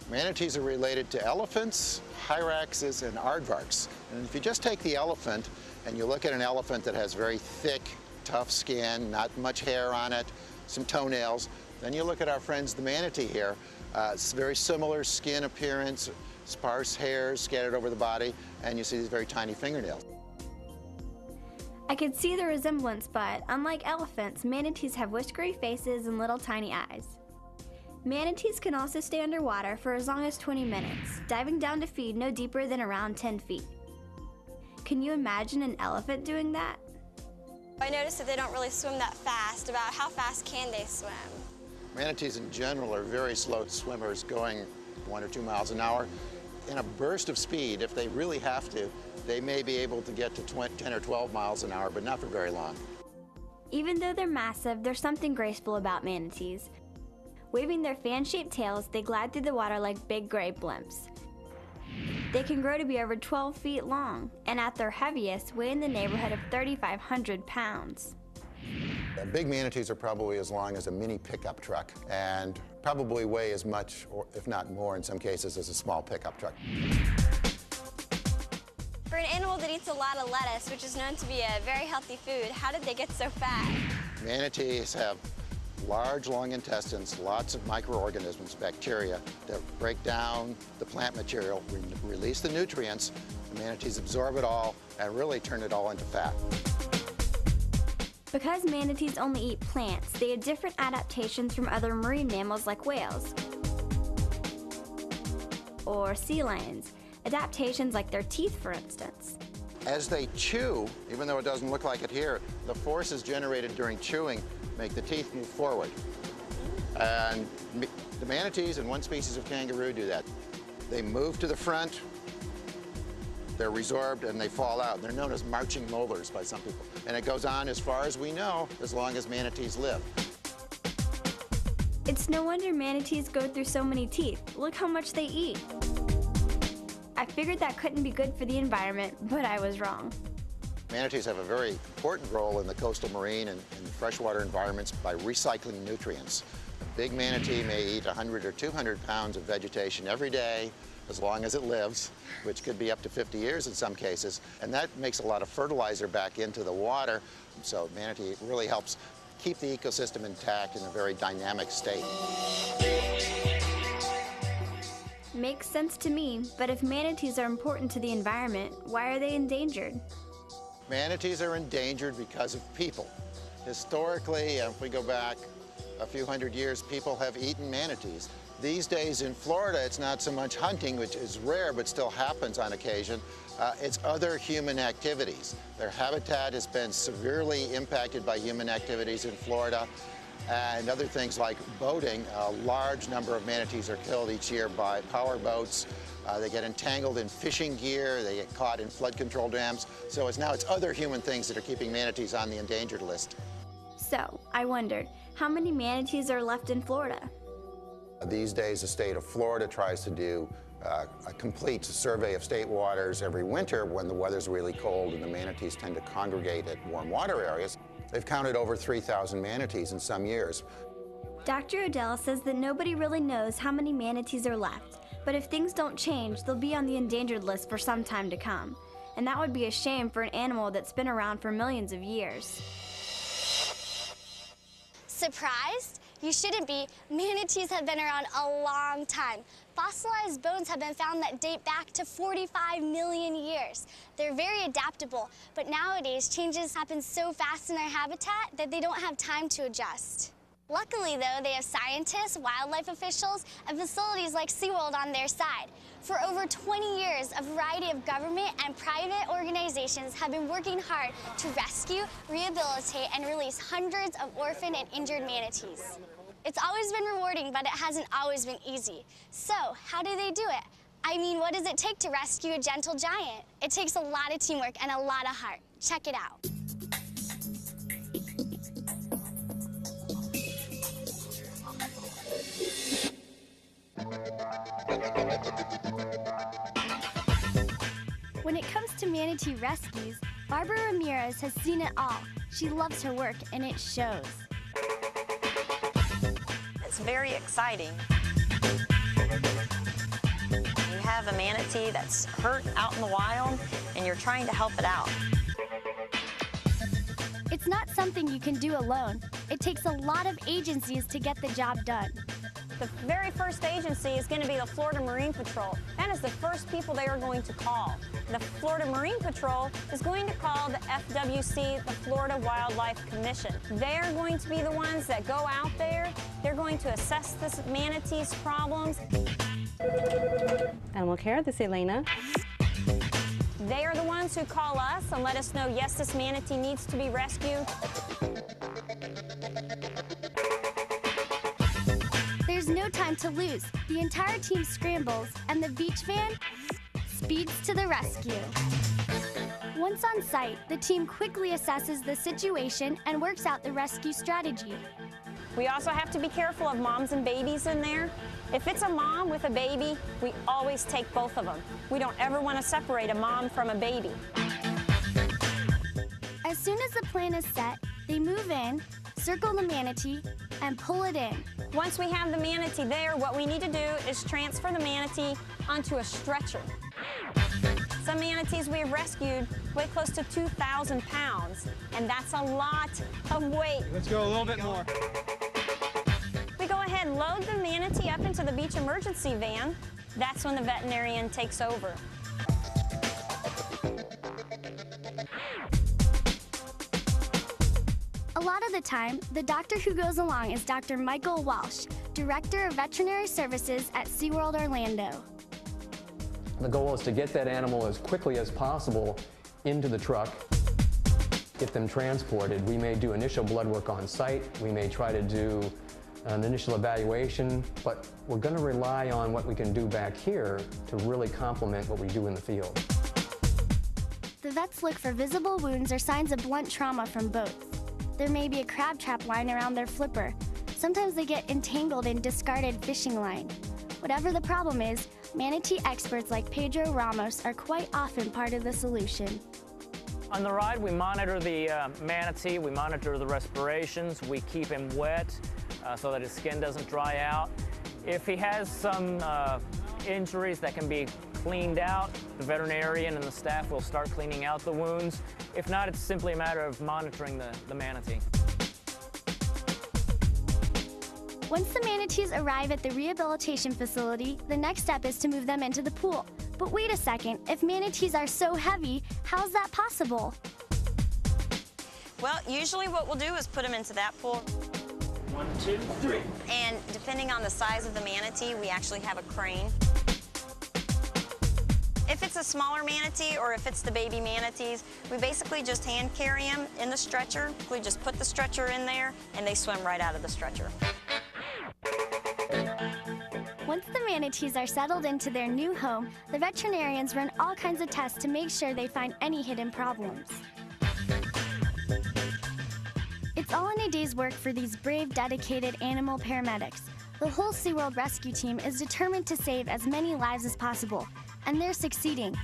S6: Manatees are related to elephants, hyraxes, and aardvarks. And if you just take the elephant and you look at an elephant that has very thick, tough skin, not much hair on it, some toenails, then you look at our friends the manatee here. It's very similar skin appearance, sparse hairs scattered over the body, and you see these very tiny fingernails.
S5: I could see the resemblance, but unlike elephants, manatees have whiskery faces and little tiny eyes. Manatees can also stay underwater for as long as 20 minutes, diving down to feed no deeper than around 10 feet. Can you imagine an elephant doing that?
S4: I noticed that they don't really swim that fast. About how fast can they swim?
S6: Manatees in general are very slow swimmers, going 1 or 2 miles an hour. In a burst of speed, if they really have to, they may be able to get to 10 or 12 miles an hour, but not for very long.
S5: Even though they're massive, there's something graceful about manatees. Waving their fan-shaped tails, they glide through the water like big gray blimps. They can grow to be over 12 feet long, and at their heaviest, weigh in the neighborhood of 3,500 pounds.
S6: Big manatees are probably as long as a mini pickup truck and probably weigh as much, or if not more in some cases, as a small pickup truck.
S4: For an animal that eats a lot of lettuce, which is known to be a very healthy food, how did they get so fat?
S6: Manatees have large, long intestines, lots of microorganisms, bacteria, that break down the plant material, release the nutrients. The manatees absorb it all and really turn it all into fat.
S5: Because manatees only eat plants, they have different adaptations from other marine mammals like whales or sea lions. Adaptations like their teeth, for instance.
S6: As they chew, even though it doesn't look like it here, the forces generated during chewing make the teeth move forward. And the manatees and one species of kangaroo do that. They move to the front, they're resorbed, and they fall out. They're known as marching molars by some people. And it goes on, as far as we know, as long as manatees live.
S5: It's no wonder manatees go through so many teeth. Look how much they eat. I figured that couldn't be good for the environment, but I was wrong.
S6: Manatees have a very important role in the coastal marine and freshwater environments by recycling nutrients. A big manatee may eat 100 or 200 pounds of vegetation every day, as long as it lives, which could be up to 50 years in some cases, and that makes a lot of fertilizer back into the water. So manatee really helps keep the ecosystem intact in a very dynamic state.
S5: Makes sense to me, but if manatees are important to the environment, why are they endangered?
S6: Manatees are endangered because of people. Historically, if we go back a few hundred years, people have eaten manatees. These days in Florida, it's not so much hunting, which is rare but still happens on occasion. It's other human activities. Their habitat has been severely impacted by human activities in Florida. And other things like boating. A large number of manatees are killed each year by power boats. They get entangled in fishing gear. They get caught in flood control dams. So it's other human things that are keeping manatees on the endangered list.
S5: So, I wondered, how many manatees are left in Florida?
S6: These days, the state of Florida tries to do a complete survey of state waters every winter when the weather's really cold and the manatees tend to congregate at warm water areas. They've counted over 3,000 manatees in some years.
S5: Dr. Odell says that nobody really knows how many manatees are left, but if things don't change, they'll be on the endangered list for some time to come. And that would be a shame for an animal that's been around for millions of years.
S3: Surprised? You shouldn't be. Manatees have been around a long time. Fossilized bones have been found that date back to 45 million years. They're very adaptable, but nowadays changes happen so fast in their habitat that they don't have time to adjust. Luckily, though, they have scientists, wildlife officials, and facilities like SeaWorld on their side. For over 20 years, a variety of government and private organizations have been working hard to rescue, rehabilitate, and release hundreds of orphaned and injured manatees. It's always been rewarding, but it hasn't always been easy. So, how do they do it? I mean, what does it take to rescue a gentle giant? It takes a lot of teamwork and a lot of heart. Check it out. When it comes to manatee rescues, Barbara Ramirez has seen it all. She loves her work, and it shows.
S7: It's very exciting. You have a manatee that's hurt out in the wild, and you're trying to help it out.
S3: It's not something you can do alone. It takes a lot of agencies to get the job done.
S4: The very first agency is going to be the Florida Marine Patrol. That is the first people they are going to call. The Florida Marine Patrol is going to call the FWC, the Florida Wildlife Commission. They're going to be the ones that go out there. They're going to assess this manatee's problems.
S8: Animal Care, this is Elena.
S4: They are the ones who call us and let us know, yes, this manatee needs to be rescued.
S3: There's no time to lose. The entire team scrambles, and the beach van speeds to the rescue. Once on site, the team quickly assesses the situation and works out the rescue strategy.
S4: We also have to be careful of moms and babies in there. If it's a mom with a baby, we always take both of them. We don't ever want to separate a mom from a baby.
S3: As soon as the plan is set, they move in, circle the manatee, and pull it in.
S4: Once we have the manatee there, what we need to do is transfer the manatee onto a stretcher. Some manatees we have rescued weigh close to 2,000 pounds, and that's a lot of weight.
S9: Let's go a little bit more.
S4: We go ahead and load the manatee up into the beach emergency van. That's when the veterinarian takes over.
S3: A lot of the time, the doctor who goes along is Dr. Michael Walsh, Director of Veterinary Services at SeaWorld Orlando.
S10: The goal is to get that animal as quickly as possible into the truck, get them transported. We may do initial blood work on site. We may try to do an initial evaluation, but we're going to rely on what we can do back here to really complement what we do in the field.
S3: The vets look for visible wounds or signs of blunt trauma from boats. There may be a crab trap lying around their flipper, Sometimes they get entangled in discarded fishing line. Whatever the problem is, manatee experts like Pedro Ramos are quite often part of the solution.
S8: On the ride, we monitor the manatee, we monitor the respirations, we keep him wet so that his skin doesn't dry out. If he has some injuries that can be cleaned out, the veterinarian and the staff will start cleaning out the wounds. If not, it's simply a matter of monitoring the manatee.
S3: Once the manatees arrive at the rehabilitation facility, the next step is to move them into the pool. But wait a second, if manatees are so heavy, how is that possible?
S7: Well, usually what we'll do is put them into that pool.
S1: 1, 2, 3.
S7: And depending on the size of the manatee, we actually have a crane. If it's a smaller manatee or if it's the baby manatees, we basically just hand carry them in the stretcher. We just put the stretcher in there and they swim right out of the stretcher.
S3: Once the manatees are settled into their new home, the veterinarians run all kinds of tests to make sure they find any hidden problems. It's all in a day's work for these brave, dedicated animal paramedics. The whole SeaWorld rescue team is determined to save as many lives as possible, and they're succeeding.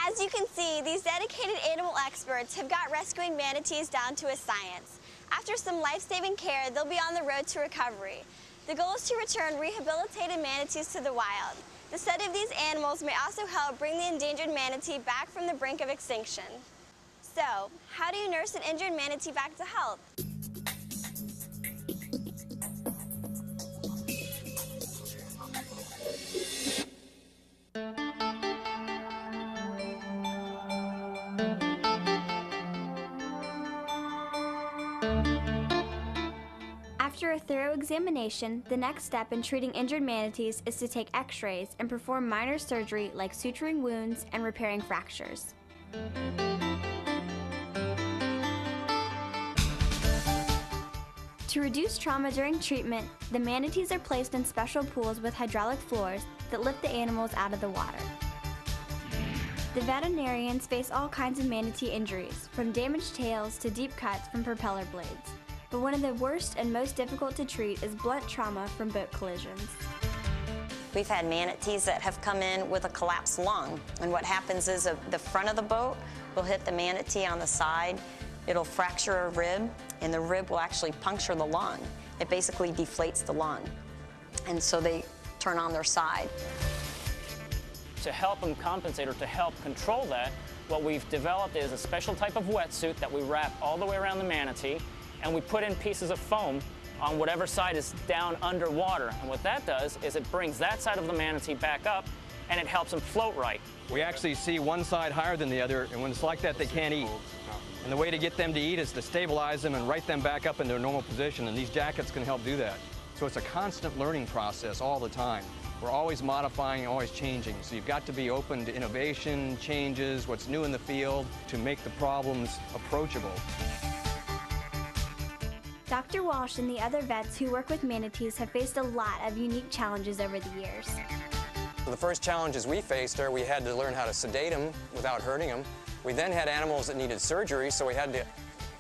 S4: As you can see, these dedicated animal experts have got rescuing manatees down to a science. After some life-saving care, they'll be on the road to recovery. The goal is to return rehabilitated manatees to the wild. The study of these animals may also help bring the endangered manatee back from the brink of extinction. So, how do you nurse an injured manatee back to health?
S5: After a thorough examination, the next step in treating injured manatees is to take x-rays and perform minor surgery like suturing wounds and repairing fractures. To reduce trauma during treatment, the manatees are placed in special pools with hydraulic floors that lift the animals out of the water. The veterinarians face all kinds of manatee injuries, from damaged tails to deep cuts from propeller blades. But one of the worst and most difficult to treat is blunt trauma from boat collisions.
S7: We've had manatees that have come in with a collapsed lung, and what happens is the front of the boat will hit the manatee on the side. It'll fracture a rib, and the rib will actually puncture the lung. It basically deflates the lung, and so they turn on their side.
S8: To help them compensate or to help control that, what we've developed is a special type of wetsuit that we wrap all the way around the manatee, and we put in pieces of foam on whatever side is down underwater. And what that does is it brings that side of the manatee back up, and it helps them float right.
S10: We actually see one side higher than the other, and when it's like that, they can't eat. And the way to get them to eat is to stabilize them and right them back up in their normal position, and these jackets can help do that. So it's a constant learning process all the time. We're always modifying, always changing. So you've got to be open to innovation, changes, what's new in the field, to make the problems approachable.
S5: Dr. Walsh and the other vets who work with manatees have faced a lot of unique challenges over the years.
S9: The first challenges we faced are we had to learn how to sedate them without hurting them. We then had animals that needed surgery, so we had to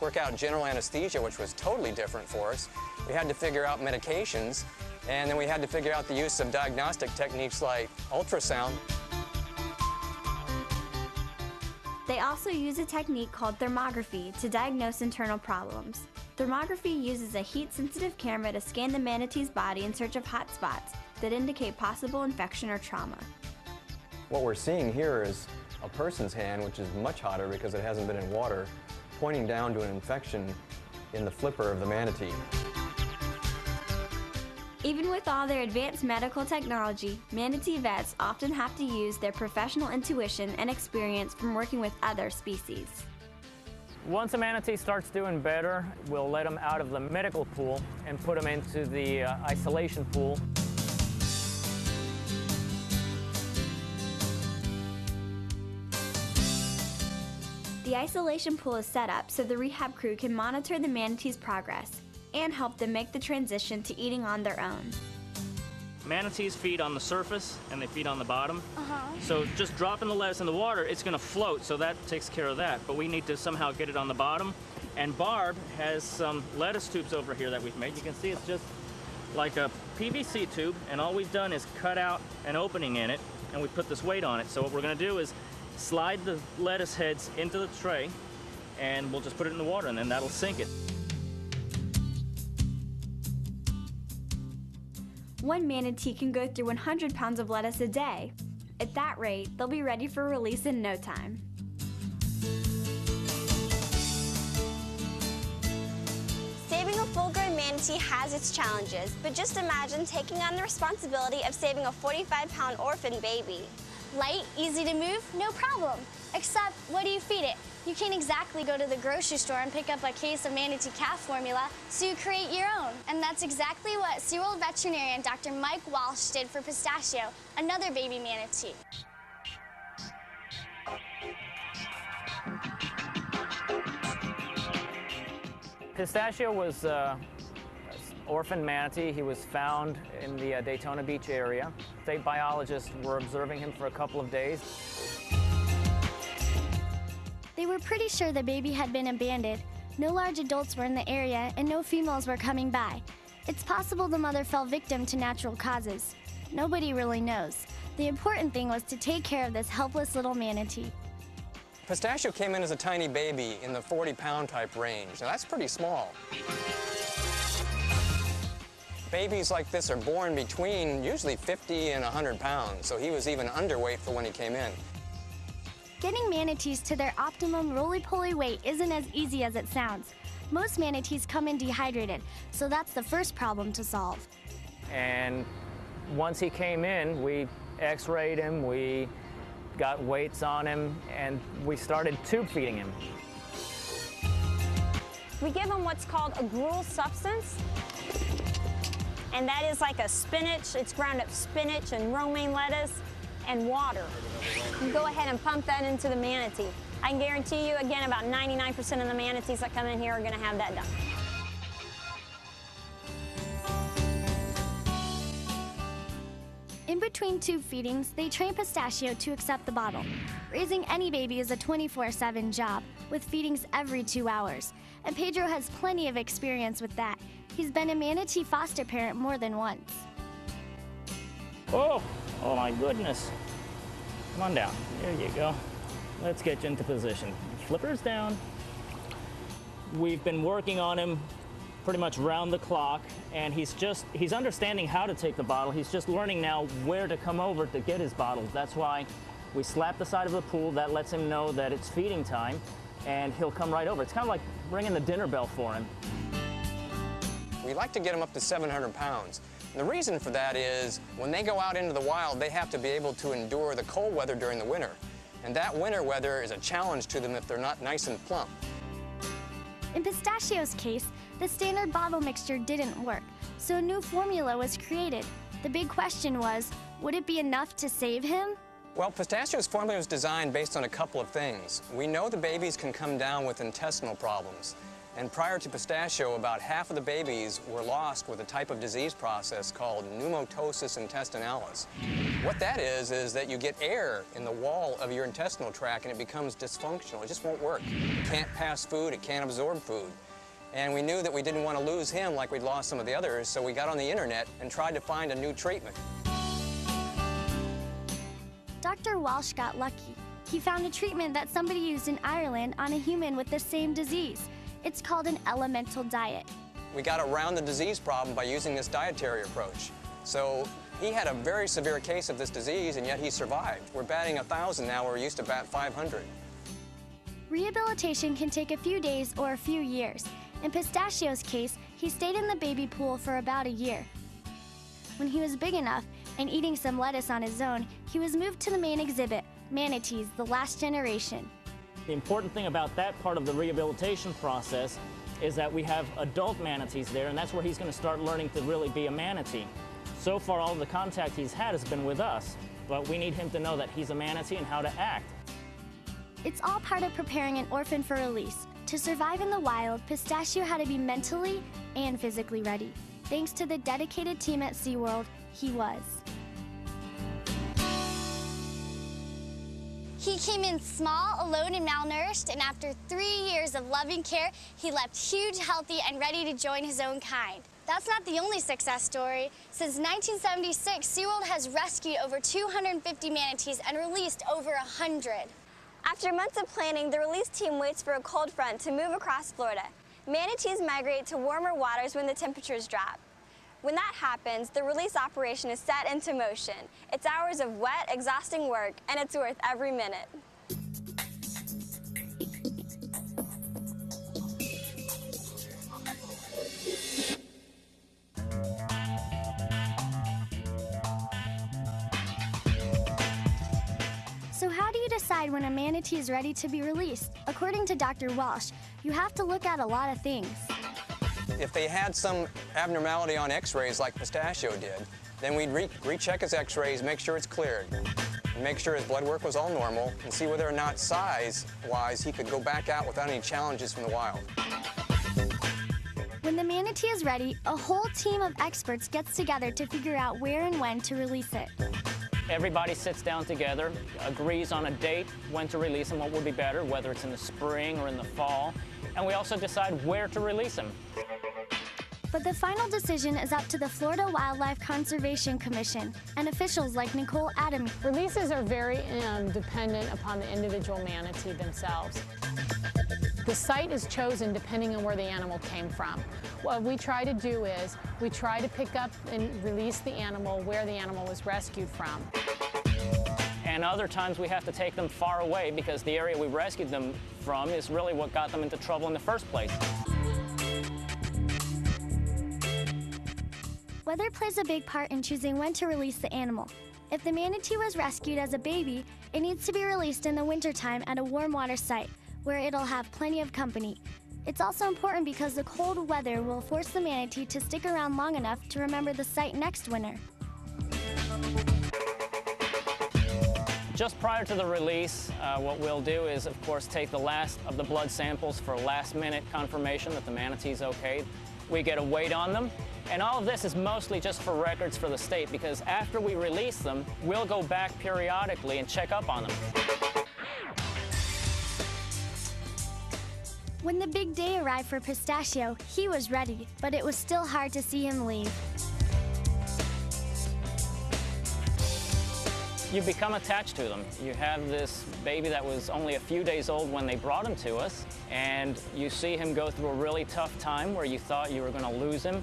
S9: work out general anesthesia, which was totally different for us. We had to figure out medications, and then we had to figure out the use of diagnostic techniques like ultrasound.
S5: They also use a technique called thermography to diagnose internal problems. Thermography uses a heat-sensitive camera to scan the manatee's body in search of hot spots that indicate possible infection or trauma.
S10: What we're seeing here is a person's hand, which is much hotter because it hasn't been in water, pointing down to an infection in the flipper of the manatee.
S5: Even with all their advanced medical technology, manatee vets often have to use their professional intuition and experience from working with other species.
S8: Once a manatee starts doing better, we'll let them out of the medical pool and put them into the isolation pool.
S5: The isolation pool is set up so the rehab crew can monitor the manatee's progress and help them make the transition to eating on their own.
S8: Manatees feed on the surface and they feed on the bottom. So just dropping the lettuce in the water, it's going to float, so that takes care of that. But we need to somehow get it on the bottom. And Barb has some lettuce tubes over here that we've made. You can see it's just like a PVC tube, and all we've done is cut out an opening in it, and we put this weight on it. So what we're going to do is slide the lettuce heads into the tray, and we'll just put it in the water, and then that'll sink it.
S5: One manatee can go through 100 pounds of lettuce a day. At that rate, they'll be ready for release in no time.
S4: Saving a full-grown manatee has its challenges, but just imagine taking on the responsibility of saving a 45-pound orphan baby.
S3: Light, easy to move, no problem. Except, what do you feed it? You can't exactly go to the grocery store and pick up a case of manatee calf formula, so you create your own. And that's exactly what SeaWorld veterinarian Dr. Mike Walsh did for Pistachio, another baby manatee.
S8: Pistachio was an orphan manatee. He was found in the Daytona Beach area. State biologists were observing him for a couple of days.
S3: They were pretty sure the baby had been abandoned. No large adults were in the area, and no females were coming by. It's possible the mother fell victim to natural causes. Nobody really knows. The important thing was to take care of this helpless little manatee.
S9: Pistachio came in as a tiny baby in the 40-pound type range. Now that's pretty small. Babies like this are born between usually 50 and 100 pounds, so he was even underweight for when he came in.
S3: Getting manatees to their optimum roly-poly weight isn't as easy as it sounds. Most manatees come in dehydrated, so that's the first problem to solve.
S8: And once he came in, we x-rayed him, we got weights on him, and we started tube feeding him.
S4: We give him what's called a gruel substance, and that is like a spinach. It's ground up spinach and romaine lettuce and water. You go ahead and pump that into the manatee. I can guarantee you, again, about 99% of the manatees that come in here are going to have that done.
S3: In between tube feedings, they train Pistachio to accept the bottle. Raising any baby is a 24/7 job, with feedings every 2 hours. And Pedro has plenty of experience with that. He's been a manatee foster parent more than once.
S8: Oh my goodness. Come on down. There you go. Let's get you into position. Flippers down. We've been working on him pretty much round the clock, and he's understanding how to take the bottle. He's just learning now where to come over to get his bottles. That's why we slap the side of the pool. That lets him know that it's feeding time, and he'll come right over. It's kind of like ringing the dinner bell for him.
S9: We like to get him up to 700 pounds. And the reason for that is when they go out into the wild, they have to be able to endure the cold weather during the winter. And that winter weather is a challenge to them if they're not nice and plump.
S3: In Pistachio's case, the standard bottle mixture didn't work, so a new formula was created. The big question was, would it be enough to save him?
S9: Well, Pistachio's formula was designed based on a couple of things. We know the babies can come down with intestinal problems. And prior to Pistachio, about half of the babies were lost with a type of disease process called pneumatosis intestinalis. What that is that you get air in the wall of your intestinal tract and it becomes dysfunctional. It just won't work. It can't pass food, it can't absorb food. And we knew that we didn't want to lose him like we'd lost some of the others, so we got on the internet and tried to find a new treatment.
S3: Dr. Walsh got lucky. He found a treatment that somebody used in Ireland on a human with the same disease. It's called an elemental diet.
S9: We got around the disease problem by using this dietary approach. So he had a very severe case of this disease, and yet he survived. We're batting 1,000 now, where we used to bat 500.
S3: Rehabilitation can take a few days or a few years. In Pistachio's case, he stayed in the baby pool for about a year. When he was big enough and eating some lettuce on his own, he was moved to the main exhibit, Manatees, the Last Generation.
S8: The important thing about that part of the rehabilitation process is that we have adult manatees there, and that's where he's going to start learning to really be a manatee. So far, all of the contact he's had has been with us, but we need him to know that he's a manatee and how to act.
S3: It's all part of preparing an orphan for release. To survive in the wild, Pistachio had to be mentally and physically ready. Thanks to the dedicated team at SeaWorld, he was.
S11: He came in small, alone, and malnourished, and after 3 years of loving care, he left huge, healthy, and ready to join his own kind. That's not the only success story. Since 1976, SeaWorld has rescued over 250 manatees and released over 100.
S4: After months of planning, the release team waits for a cold front to move across Florida. Manatees migrate to warmer waters when the temperatures drop. When that happens, the release operation is set into motion. It's hours of wet, exhausting work, and it's worth every minute.
S3: So how do you decide when a manatee is ready to be released? According to Dr. Walsh, you have to look at a lot of things.
S9: If they had some abnormality on x-rays like Pistachio did, then we'd recheck his x-rays, make sure it's cleared, make sure his blood work was all normal, and see whether or not size-wise he could go back out without any challenges from the wild.
S3: When the manatee is ready, a whole team of experts gets together to figure out where and when to release it.
S8: Everybody sits down together, agrees on a date, when to release him, what would be better, whether it's in the spring or in the fall, and we also decide where to release him.
S3: But the final decision is up to the Florida Wildlife Conservation Commission and officials like Nicole Adamy.
S12: Releases are very dependent upon the individual manatee themselves. The site is chosen depending on where the animal came from. What we try to do is we try to pick up and release the animal where the animal was rescued from.
S8: And other times we have to take them far away because the area we rescued them from is really what got them into trouble in the first place.
S3: Weather plays a big part in choosing when to release the animal. If the manatee was rescued as a baby, it needs to be released in the wintertime at a warm water site, where it'll have plenty of company. It's also important because the cold weather will force the manatee to stick around long enough to remember the site next winter.
S8: Just prior to the release, what we'll do is, of course, take the last of the blood samples for last-minute confirmation that the manatee's okay. We get a weight on them, and all of this is mostly just for records for the state because after we release them, we'll go back periodically and check up on them.
S3: When the big day arrived for Pistachio, he was ready, but it was still hard to see him leave.
S8: You become attached to them. You have this baby that was only a few days old when they brought him to us, and you see him go through a really tough time where you thought you were going to lose him,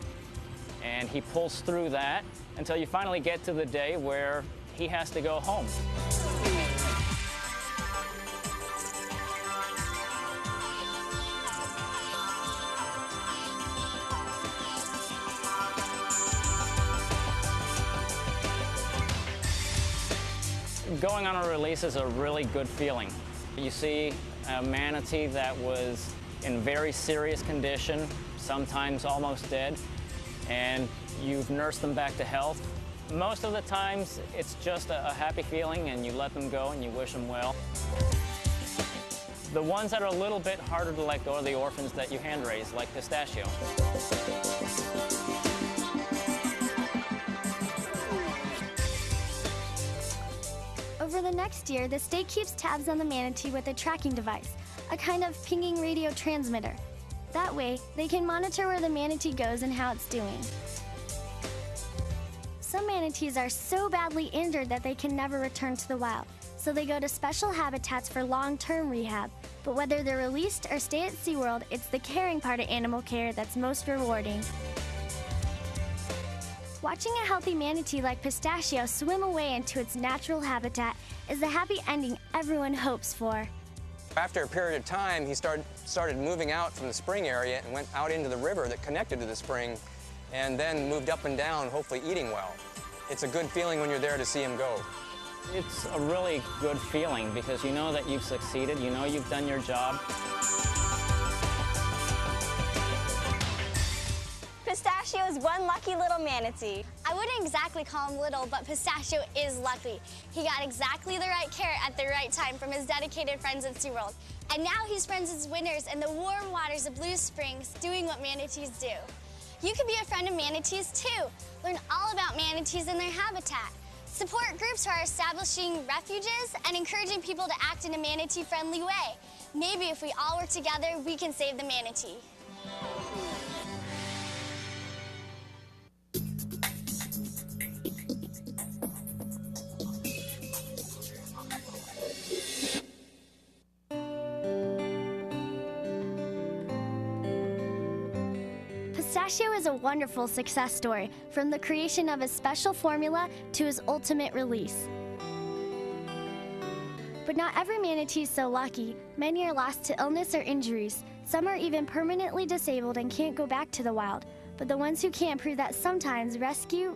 S8: and he pulls through that until you finally get to the day where he has to go home. Going on a release is a really good feeling. You see a manatee that was in very serious condition, sometimes almost dead, and you've nursed them back to health. Most of the times, it's just a happy feeling, and you let them go and you wish them well. The ones that are a little bit harder to let go are the orphans that you hand raise, like Pistachio.
S3: Over the next year, the state keeps tabs on the manatee with a tracking device, a kind of pinging radio transmitter. That way, they can monitor where the manatee goes and how it's doing. Some manatees are so badly injured that they can never return to the wild, so they go to special habitats for long-term rehab. But whether they're released or stay at SeaWorld, it's the caring part of animal care that's most rewarding. Watching a healthy manatee like Pistachio swim away into its natural habitat is the happy ending everyone hopes for.
S9: After a period of time, he started moving out from the spring area and went out into the river that connected to the spring, and then moved up and down, hopefully eating well. It's a good feeling when you're there to see him go.
S8: It's a really good feeling because you know that you've succeeded, you know you've done your job.
S4: Pistachio is one lucky little manatee.
S11: I wouldn't exactly call him little, but Pistachio is lucky. He got exactly the right care at the right time from his dedicated friends at SeaWorld. And now he spends his winters in the warm waters of Blue Springs doing what manatees do. You can be a friend of manatees too. Learn all about manatees and their habitat. Support groups who are establishing refuges and encouraging people to act in a manatee-friendly way. Maybe if we all work together, we can save the manatee.
S3: Pistachio is a wonderful success story, from the creation of his special formula to his ultimate release. But not every manatee is so lucky. Many are lost to illness or injuries. Some are even permanently disabled and can't go back to the wild. But the ones who can prove that sometimes rescue,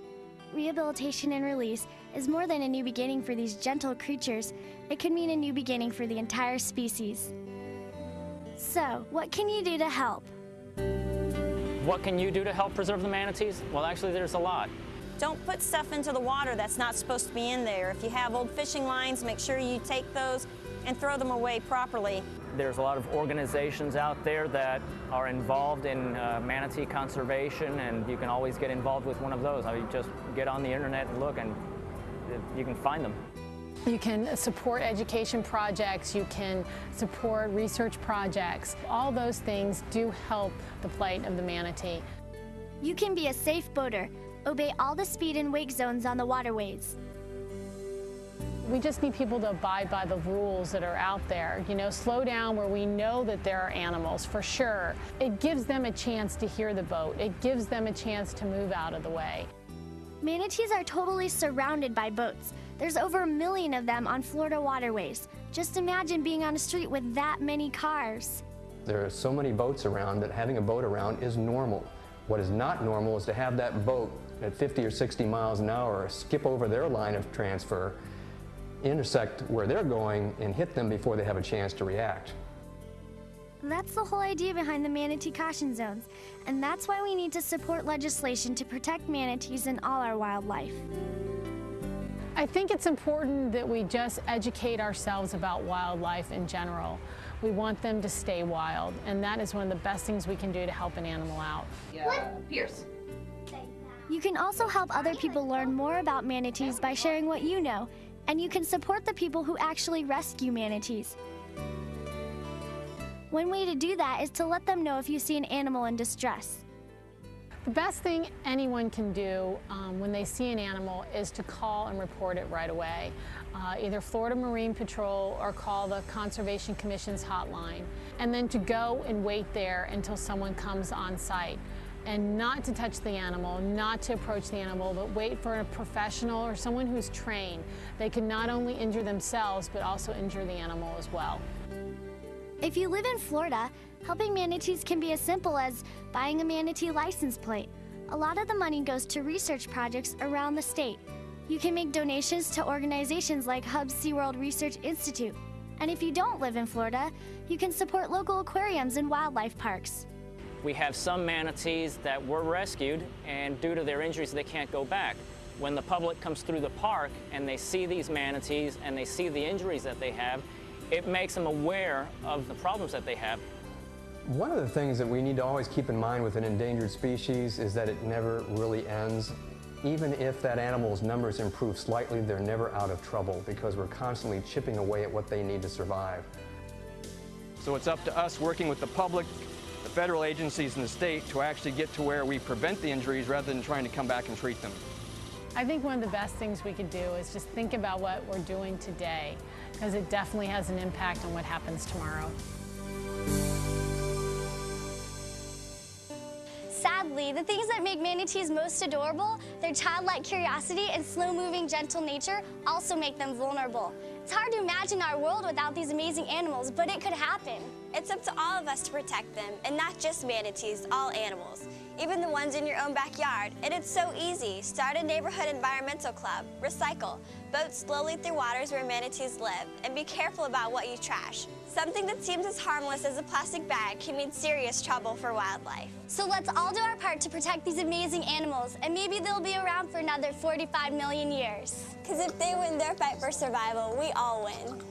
S3: rehabilitation, and release is more than a new beginning for these gentle creatures. It could mean a new beginning for the entire species. So, what can you do to help?
S8: What can you do to help preserve the manatees? Well, actually, there's a lot.
S7: Don't put stuff into the water that's not supposed to be in there. If you have old fishing lines, make sure you take those and throw them away properly.
S8: There's a lot of organizations out there that are involved in manatee conservation, and you can always get involved with one of those. You just get on the internet and look, and you can find them.
S12: You can support education projects, you can support research projects. All those things do help the plight of the manatee.
S3: You can be a safe boater. Obey all the speed and wake zones on the waterways.
S12: We just need people to abide by the rules that are out there. You know, slow down where we know that there are animals, for sure. It gives them a chance to hear the boat. It gives them a chance to move out of the way.
S3: Manatees are totally surrounded by boats. There's over 1 million of them on Florida waterways. Just imagine being on a street with that many cars.
S10: There are so many boats around that having a boat around is normal. What is not normal is to have that boat at 50 or 60 miles an hour skip over their line of transfer, intersect where they're going, and hit them before they have a chance to react.
S3: That's the whole idea behind the manatee caution zones, and that's why we need to support legislation to protect manatees and all our wildlife.
S12: I think it's important that we just educate ourselves about wildlife in general. We want them to stay wild, and that is one of the best things we can do to help an animal out.
S13: Pierce.
S3: You can also help other people learn more about manatees by sharing what you know, and you can support the people who actually rescue manatees. One way to do that is to let them know if you see an animal in distress.
S12: The best thing anyone can do when they see an animal is to call and report it right away. Either Florida Marine Patrol or call the Conservation Commission's hotline. And then to go and wait there until someone comes on site. And not to touch the animal, not to approach the animal, but wait for a professional or someone who's trained. They can not only injure themselves, but also injure the animal as well.
S3: If you live in Florida, helping manatees can be as simple as buying a manatee license plate. A lot of the money goes to research projects around the state. You can make donations to organizations like Hub SeaWorld Research Institute. And if you don't live in Florida, you can support local aquariums and wildlife parks.
S8: We have some manatees that were rescued, and due to their injuries, they can't go back. When the public comes through the park and they see these manatees and they see the injuries that they have, it makes them aware of the problems that they have.
S10: One of the things that we need to always keep in mind with an endangered species is that it never really ends. Even if that animal's numbers improve slightly, they're never out of trouble because we're constantly chipping away at what they need to survive.
S9: So it's up to us working with the public, the federal agencies, and the state to actually get to where we prevent the injuries rather than trying to come back and treat them.
S12: I think one of the best things we could do is just think about what we're doing today, because it definitely has an impact on what happens tomorrow.
S11: Sadly, the things that make manatees most adorable, their childlike curiosity and slow-moving, gentle nature, also make them vulnerable. It's hard to imagine our world without these amazing animals, but it could happen.
S4: It's up to all of us to protect them, and not just manatees, all animals. Even the ones in your own backyard. And it's so easy. Start a neighborhood environmental club. Recycle. Boat slowly through waters where manatees live. And be careful about what you trash. Something that seems as harmless as a plastic bag can mean serious trouble for wildlife.
S11: So let's all do our part to protect these amazing animals, and maybe they'll be around for another 45 million years.
S4: Because if they win their fight for survival, we all win.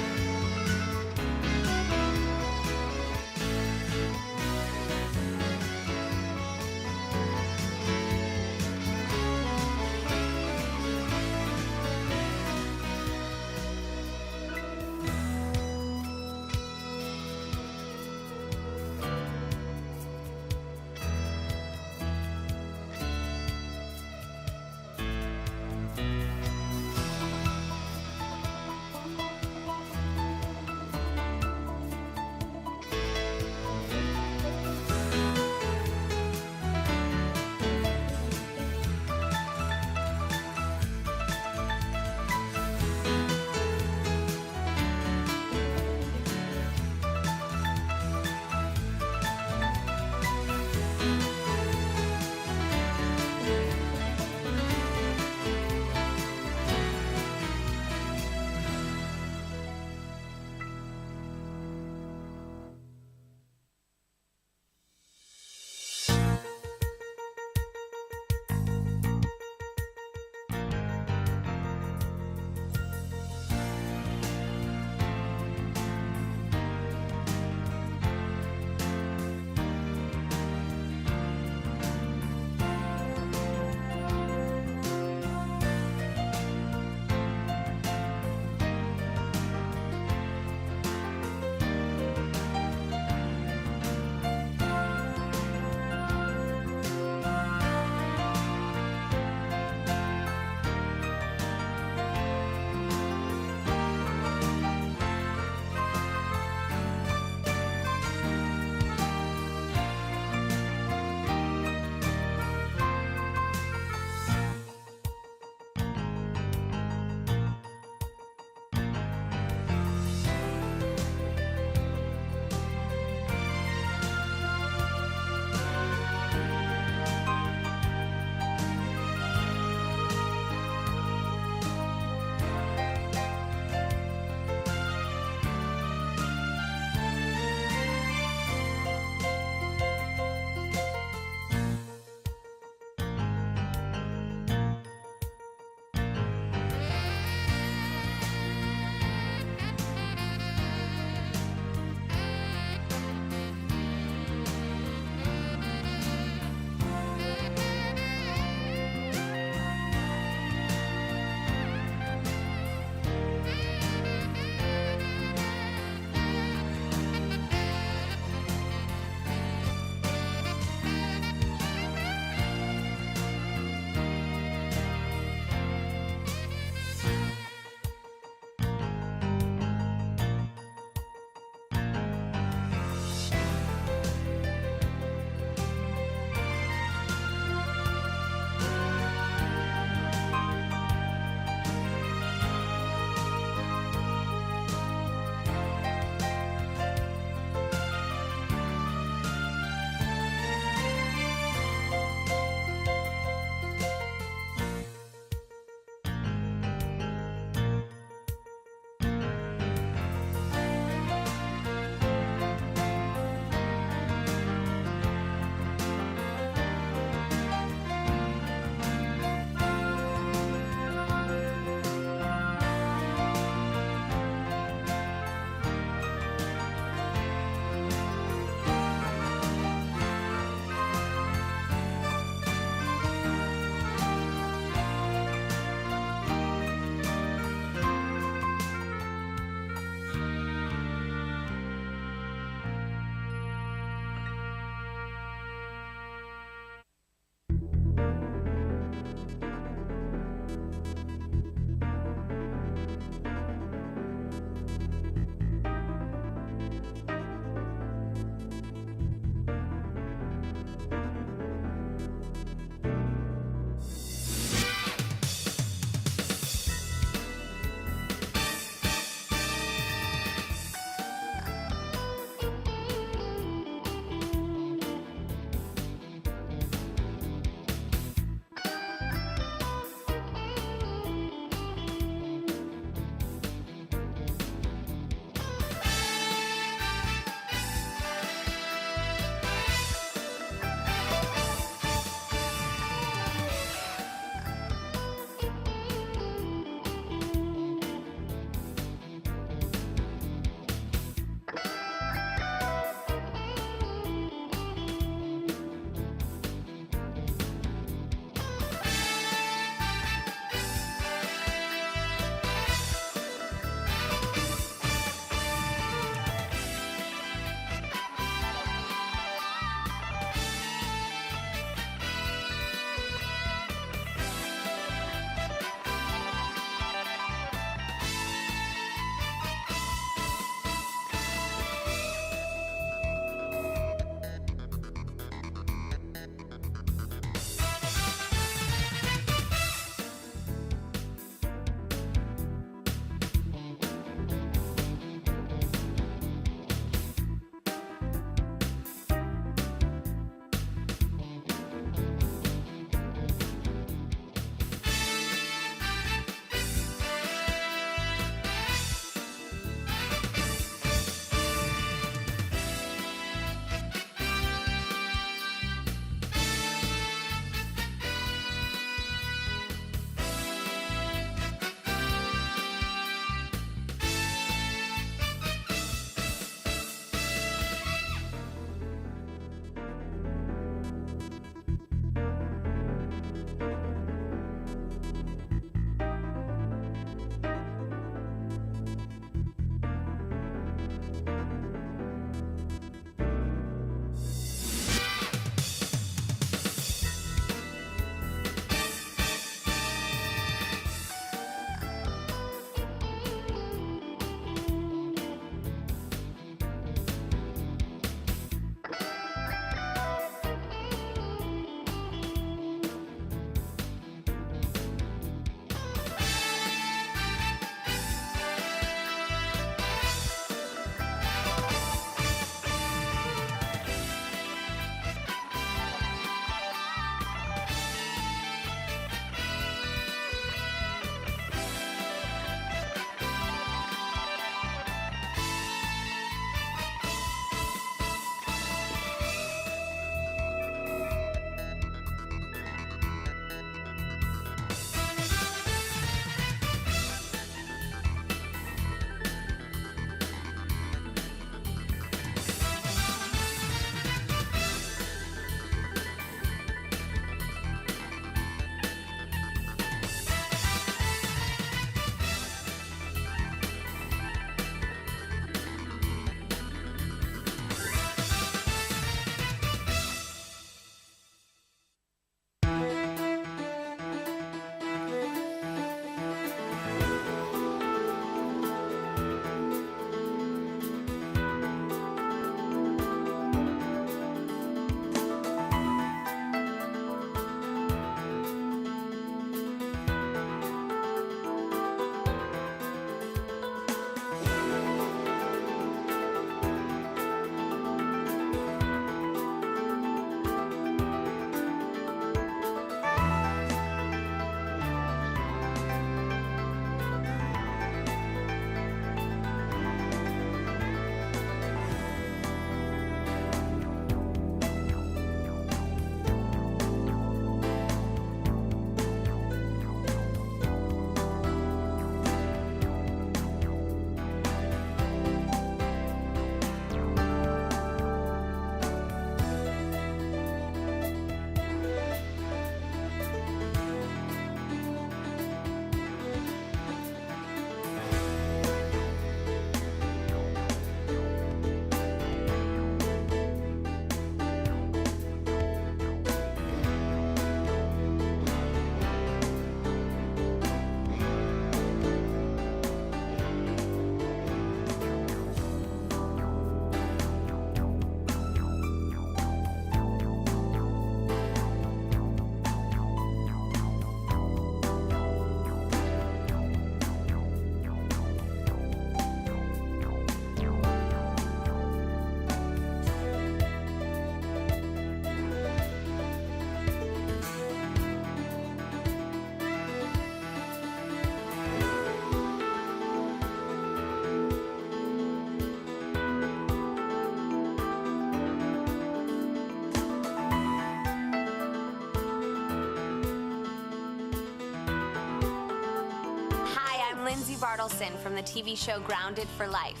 S13: Adelson from the TV show Grounded for Life.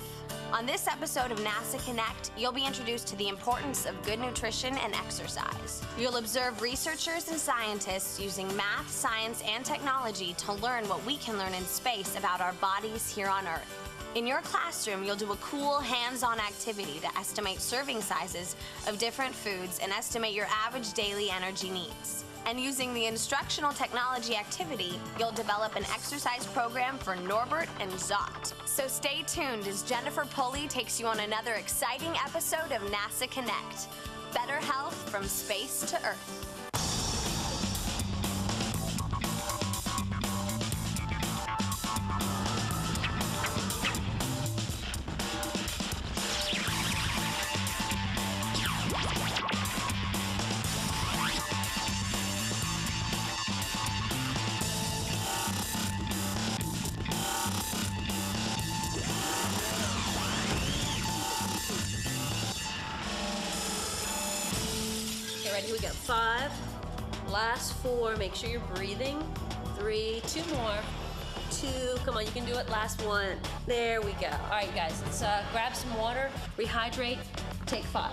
S13: On this episode of NASA Connect, you'll be introduced to the importance of good nutrition and exercise. You'll observe researchers and scientists using math, science, and technology to learn what we can learn in space about our bodies here on Earth. In your classroom, you'll do a cool hands-on activity to estimate serving sizes of different foods and estimate your average daily energy needs. And using the instructional technology activity, you'll develop an exercise program for Norbert and Zot. So stay tuned as Jennifer Pulley takes you on another exciting episode of NASA Connect. Better health from space to Earth.
S14: Ready? We got 5. Last 4. Make sure you're breathing. 3. 2 more. 2. Come on, you can do it. Last 1. There we go. All right, guys, let's grab some water, rehydrate, take 5.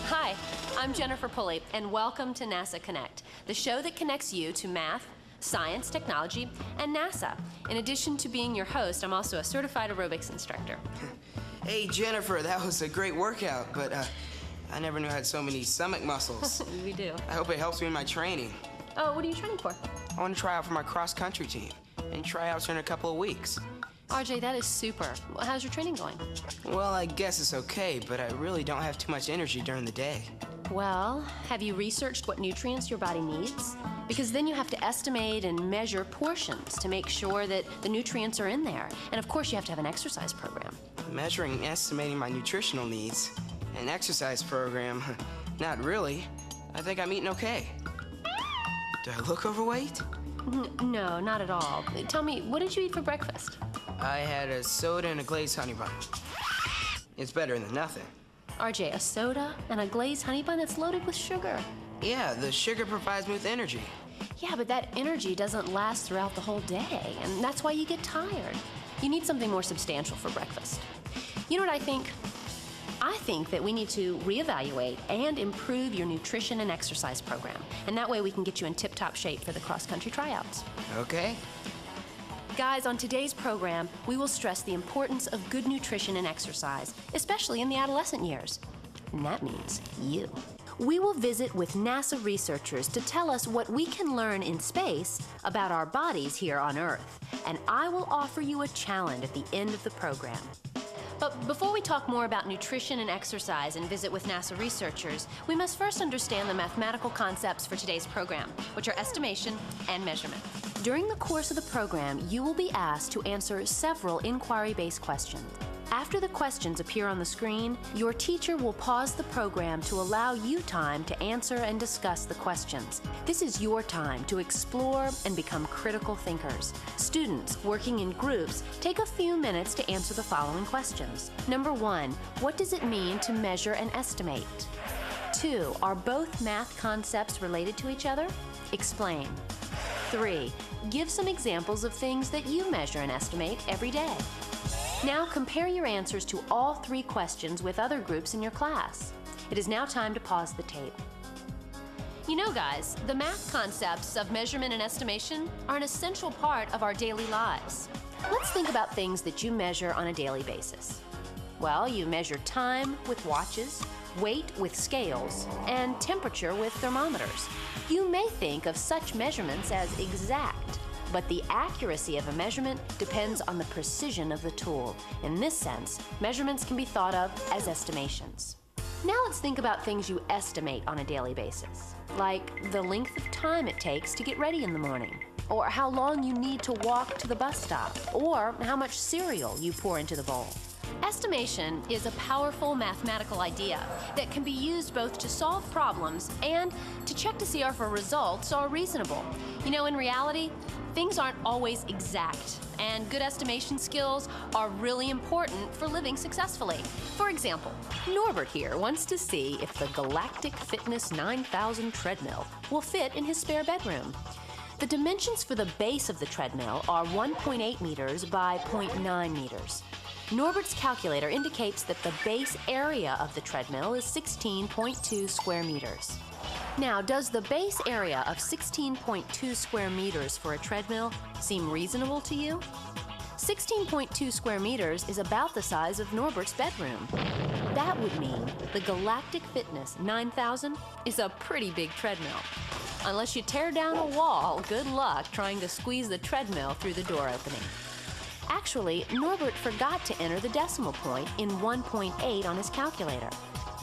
S14: Hi, I'm Jennifer Pulley, and welcome to NASA Connect, the show that connects you to math, science, technology, and NASA. In addition to being your host, I'm also a certified aerobics instructor.
S15: Hey, Jennifer, that was a great workout, but I never knew I had so many stomach muscles.
S14: We do.
S15: I hope it helps me in my training.
S14: Oh, what are you training for?
S15: I want to try out for my cross-country team, and tryouts are in a couple of weeks.
S14: RJ, that is super. Well, how's your training going?
S15: Well, I guess it's okay, but I really don't have too much energy during the day.
S14: Well, have you researched what nutrients your body needs? Because then you have to estimate and measure portions to make sure that the nutrients are in there. And of course, you have to have an exercise program.
S15: Measuring and estimating my nutritional needs. An exercise program? Not really. I think I'm eating okay. Do I look overweight?
S14: No, not at all. Tell me, what did you eat for breakfast?
S15: I had a soda and a glazed honey bun. It's better than nothing.
S14: RJ, a soda and a glazed honey bun that's loaded with sugar.
S15: Yeah, the sugar provides me with energy.
S14: Yeah, but that energy doesn't last throughout the whole day, and that's why you get tired. You need something more substantial for breakfast. You know what I think? I think that we need to reevaluate and improve your nutrition and exercise program. And that way we can get you in tip-top shape for the cross-country tryouts.
S15: Okay.
S14: Guys, on today's program, we will stress the importance of good nutrition and exercise, especially in the adolescent years. And that means you. We will visit with NASA researchers to tell us what we can learn in space about our bodies here on Earth. And I will offer you a challenge at the end of the program. But before we talk more about nutrition and exercise and visit with NASA researchers, we must first understand the mathematical concepts for today's program, which are estimation and measurement. During the course of the program, you will be asked to answer several inquiry-based questions. After the questions appear on the screen, your teacher will pause the program to allow you time to answer and discuss the questions. This is your time to explore and become critical thinkers. Students working in groups, take a few minutes to answer the following questions. Number 1, what does it mean to measure and estimate? 2, are both math concepts related to each other? Explain. 3, give some examples of things that you measure and estimate every day. Now compare your answers to all 3 questions with other groups in your class. It is now time to pause the tape. You know, guys, the math concepts of measurement and estimation are an essential part of our daily lives. Let's think about things that you measure on a daily basis. Well, you measure time with watches, weight with scales, and temperature with thermometers. You may think of such measurements as exact, but the accuracy of a measurement depends on the precision of the tool. In this sense, measurements can be thought of as estimations. Now let's think about things you estimate on a daily basis, like the length of time it takes to get ready in the morning, or how long you need to walk to the bus stop, or how much cereal you pour into the bowl. Estimation is a powerful mathematical idea that can be used both to solve problems and to check to see if our results are reasonable. You know, in reality, things aren't always exact, and good estimation skills are really important for living successfully. For example, Norbert here wants to see if the Galactic Fitness 9000 treadmill will fit in his spare bedroom. The dimensions for the base of the treadmill are 1.8 meters by 0.9 meters. Norbert's calculator indicates that the base area of the treadmill is 16.2 square meters. Now, does the base area of 16.2 square meters for a treadmill seem reasonable to you? 16.2 square meters is about the size of Norbert's bedroom. That would mean the Galactic Fitness 9000 is a pretty big treadmill. Unless you tear down a wall, good luck trying to squeeze the treadmill through the door opening. Actually, Norbert forgot to enter the decimal point in 1.8 on his calculator.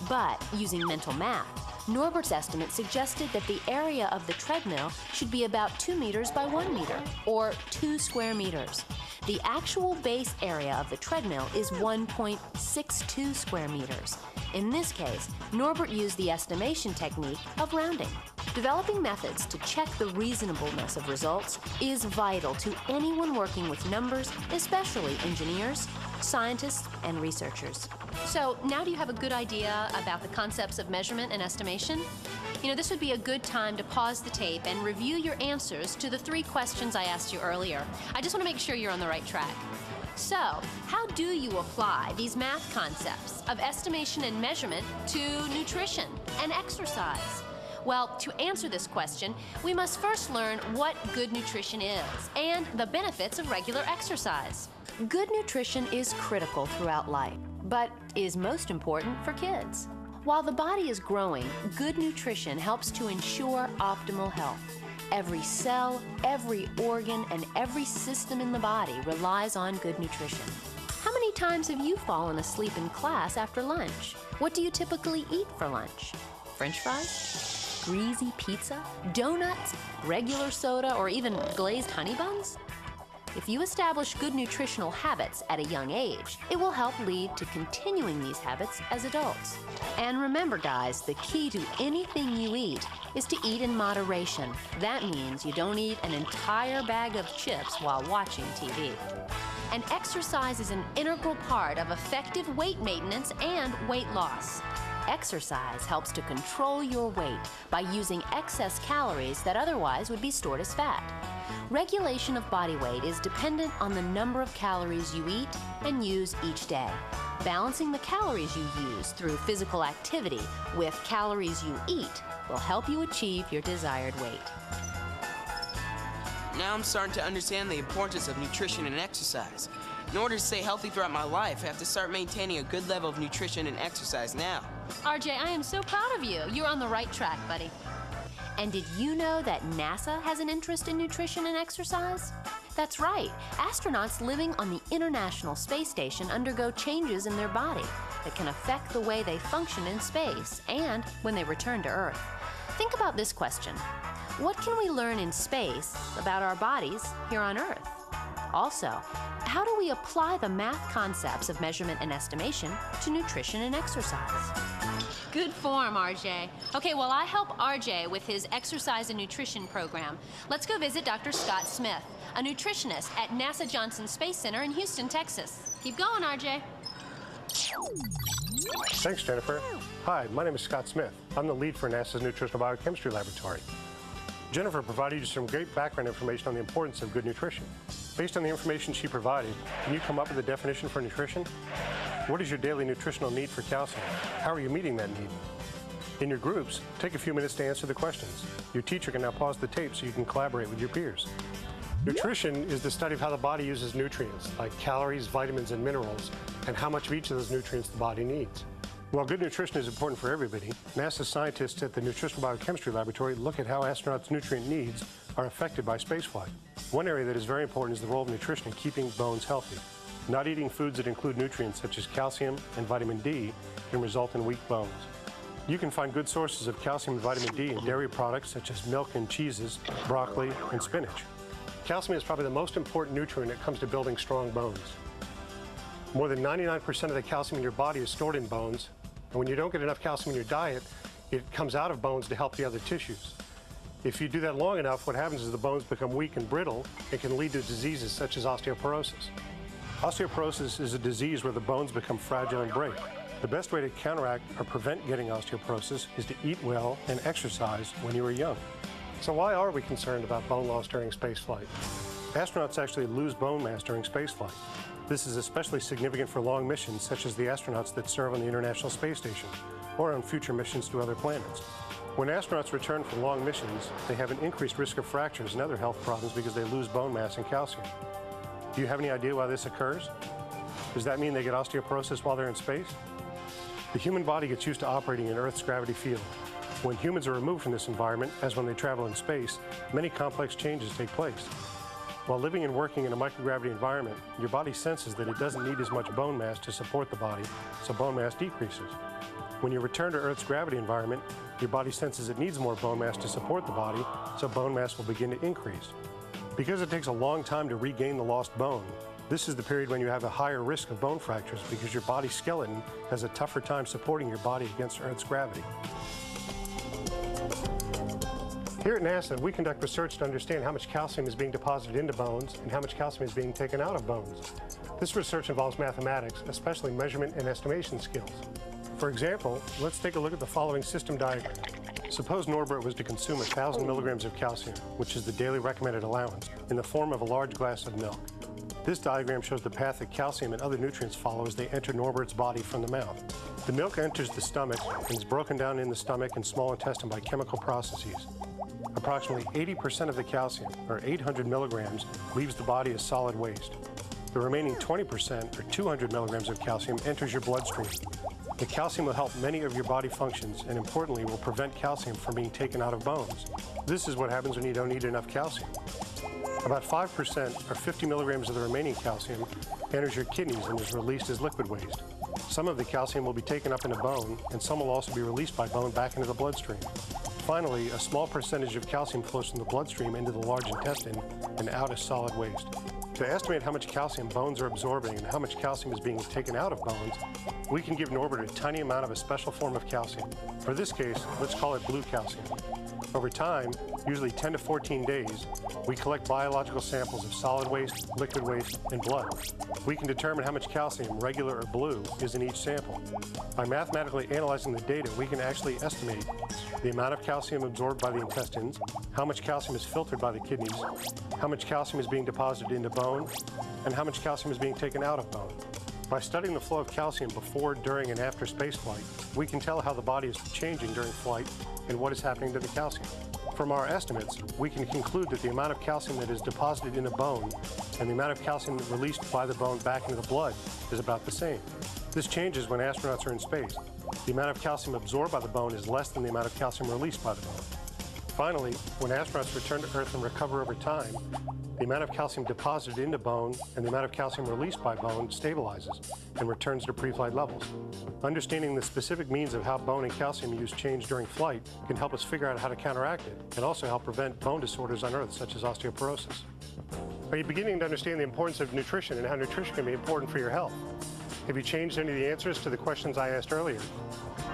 S14: But using mental math, Norbert's estimate suggested that the area of the treadmill should be about 2 meters by 1 meter, or 2 square meters. The actual base area of the treadmill is 1.62 square meters. In this case, Norbert used the estimation technique of rounding. Developing methods to check the reasonableness of results is vital to anyone working with numbers, especially engineers, scientists, and researchers. So now do you have a good idea about the concepts of measurement and estimation? You know, this would be a good time to pause the tape and review your answers to the 3 questions I asked you earlier. I just want to make sure you're on the right track. So, how do you apply these math concepts of estimation and measurement to nutrition and exercise? Well, to answer this question, we must first learn what good nutrition is and the benefits of regular exercise. Good nutrition is critical throughout life, but is most important for kids. While the body is growing, good nutrition helps to ensure optimal health. Every cell, every organ, and every system in the body relies on good nutrition. How many times have you fallen asleep in class after lunch? What do you typically eat for lunch? French fries? Greasy pizza? Donuts? Regular soda? Or even glazed honey buns? If you establish good nutritional habits at a young age, it will help lead to continuing these habits as adults. And remember, guys, the key to anything you eat is to eat in moderation. That means you don't eat an entire bag of chips while watching TV. And exercise is an integral part of effective weight maintenance and weight loss. Exercise helps to control your weight by using excess calories that otherwise would be stored as fat. Regulation of body weight is dependent on the number of calories you eat and use each day. Balancing the calories you use through physical activity with calories you eat will help you achieve your desired weight.
S15: Now I'm starting to understand the importance of nutrition and exercise. In order to stay healthy throughout my life, I have to start maintaining a good level of nutrition and exercise now.
S14: RJ, I am so proud of you. You're on the right track, buddy. And did you know that NASA has an interest in nutrition and exercise? That's right. Astronauts living on the International Space Station undergo changes in their body that can affect the way they function in space and when they return to Earth. Think about this question. What can we learn in space about our bodies here on Earth? Also, how do we apply the math concepts of measurement and estimation to nutrition and exercise? Good form, RJ. Okay, well, I help RJ with his exercise and nutrition program. Let's go visit Dr. Scott Smith, a nutritionist at NASA Johnson Space Center in Houston, Texas. Keep going, RJ.
S16: Thanks, Jennifer. Hi, my name is Scott Smith. I'm the lead for NASA's Nutritional Biochemistry Laboratory. Jennifer provided you some great background information on the importance of good nutrition. Based on the information she provided, can you come up with a definition for nutrition? What is your daily nutritional need for calcium? How are you meeting that need? In your groups, take a few minutes to answer the questions. Your teacher can now pause the tape so you can collaborate with your peers. Nutrition is the study of how the body uses nutrients, like calories, vitamins, and minerals, and how much of each of those nutrients the body needs. While good nutrition is important for everybody, NASA scientists at the Nutritional Biochemistry Laboratory look at how astronauts' nutrient needs are affected by spaceflight. One area that is very important is the role of nutrition in keeping bones healthy. Not eating foods that include nutrients such as calcium and vitamin D can result in weak bones. You can find good sources of calcium and vitamin D in dairy products such as milk and cheeses, broccoli, and spinach. Calcium is probably the most important nutrient when it comes to building strong bones. More than 99% of the calcium in your body is stored in bones, and when you don't get enough calcium in your diet, it comes out of bones to help the other tissues. If you do that long enough, what happens is the bones become weak and brittle and can lead to diseases such as osteoporosis. Osteoporosis is a disease where the bones become fragile and break. The best way to counteract or prevent getting osteoporosis is to eat well and exercise when you are young. So why are we concerned about bone loss during spaceflight? Astronauts actually lose bone mass during spaceflight. This is especially significant for long missions, such as the astronauts that serve on the International Space Station or on future missions to other planets. When astronauts return from long missions, they have an increased risk of fractures and other health problems because they lose bone mass and calcium. Do you have any idea why this occurs? Does that mean they get osteoporosis while they're in space? The human body gets used to operating in Earth's gravity field. When humans are removed from this environment, as when they travel in space, many complex changes take place. While living and working in a microgravity environment, your body senses that it doesn't need as much bone mass to support the body, so bone mass decreases. When you return to Earth's gravity environment, your body senses it needs more bone mass to support the body, so bone mass will begin to increase. Because it takes a long time to regain the lost bone, this is the period when you have a higher risk of bone fractures because your body's skeleton has a tougher time supporting your body against Earth's gravity. Here at NASA, we conduct research to understand how much calcium is being deposited into bones and how much calcium is being taken out of bones. This research involves mathematics, especially measurement and estimation skills. For example, let's take a look at the following system diagram. Suppose Norbert was to consume 1,000 milligrams of calcium, which is the daily recommended allowance, in the form of a large glass of milk. This diagram shows the path that calcium and other nutrients follow as they enter Norbert's body from the mouth. The milk enters the stomach and is broken down in the stomach and small intestine by chemical processes. Approximately 80% of the calcium, or 800 milligrams, leaves the body as solid waste. The remaining 20%, or 200 milligrams of calcium, enters your bloodstream. The calcium will help many of your body functions and, importantly, will prevent calcium from being taken out of bones. This is what happens when you don't need enough calcium. About 5%, or 50 milligrams of the remaining calcium, enters your kidneys and is released as liquid waste. Some of the calcium will be taken up into bone, and some will also be released by bone back into the bloodstream. Finally, a small percentage of calcium flows from the bloodstream into the large intestine and out as solid waste. To estimate how much calcium bones are absorbing and how much calcium is being taken out of bones, we can give Norbert a tiny amount of a special form of calcium. For this case, let's call it blue calcium. Over time, usually 10 to 14 days, we collect biological samples of solid waste, liquid waste, and blood. We can determine how much calcium, regular or blue, is in each sample. By mathematically analyzing the data, we can actually estimate the amount of calcium absorbed by the intestines, how much calcium is filtered by the kidneys, how much calcium is being deposited into bone, and how much calcium is being taken out of bone. By studying the flow of calcium before, during, and after spaceflight, we can tell how the body is changing during flight and what is happening to the calcium. From our estimates, we can conclude that the amount of calcium that is deposited in a bone and the amount of calcium released by the bone back into the blood is about the same. This changes when astronauts are in space. The amount of calcium absorbed by the bone is less than the amount of calcium released by the bone. Finally, when astronauts return to Earth and recover over time, the amount of calcium deposited into bone and the amount of calcium released by bone stabilizes and returns to pre-flight levels. Understanding the specific means of how bone and calcium use change during flight can help us figure out how to counteract it and also help prevent bone disorders on Earth, such as osteoporosis. Are you beginning to understand the importance of nutrition and how nutrition can be important for your health? Have you changed any of the answers to the questions I asked earlier?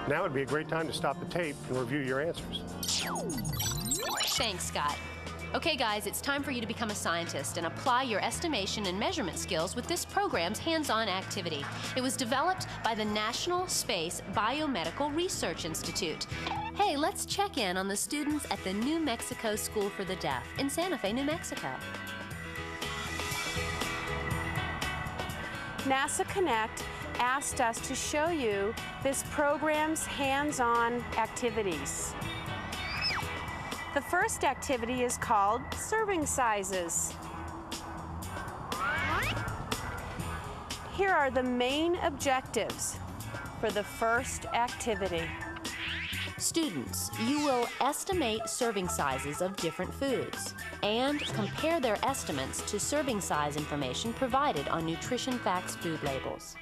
S16: Now would be a great time to stop the tape and review your answers.
S14: Thanks, Scott. Okay, guys, it's time for you to become a scientist and apply your estimation and measurement skills with this program's hands-on activity. It was developed by the National Space Biomedical Research Institute. Hey, let's check in on the students at the New Mexico School for the Deaf in Santa Fe, New Mexico.
S17: NASA Connect asked us to show you this program's hands-on activities. The first activity is called serving sizes. Here are the main objectives for the first activity.
S14: Students, you will estimate serving sizes of different foods and compare their estimates to serving size information provided on Nutrition Facts food labels.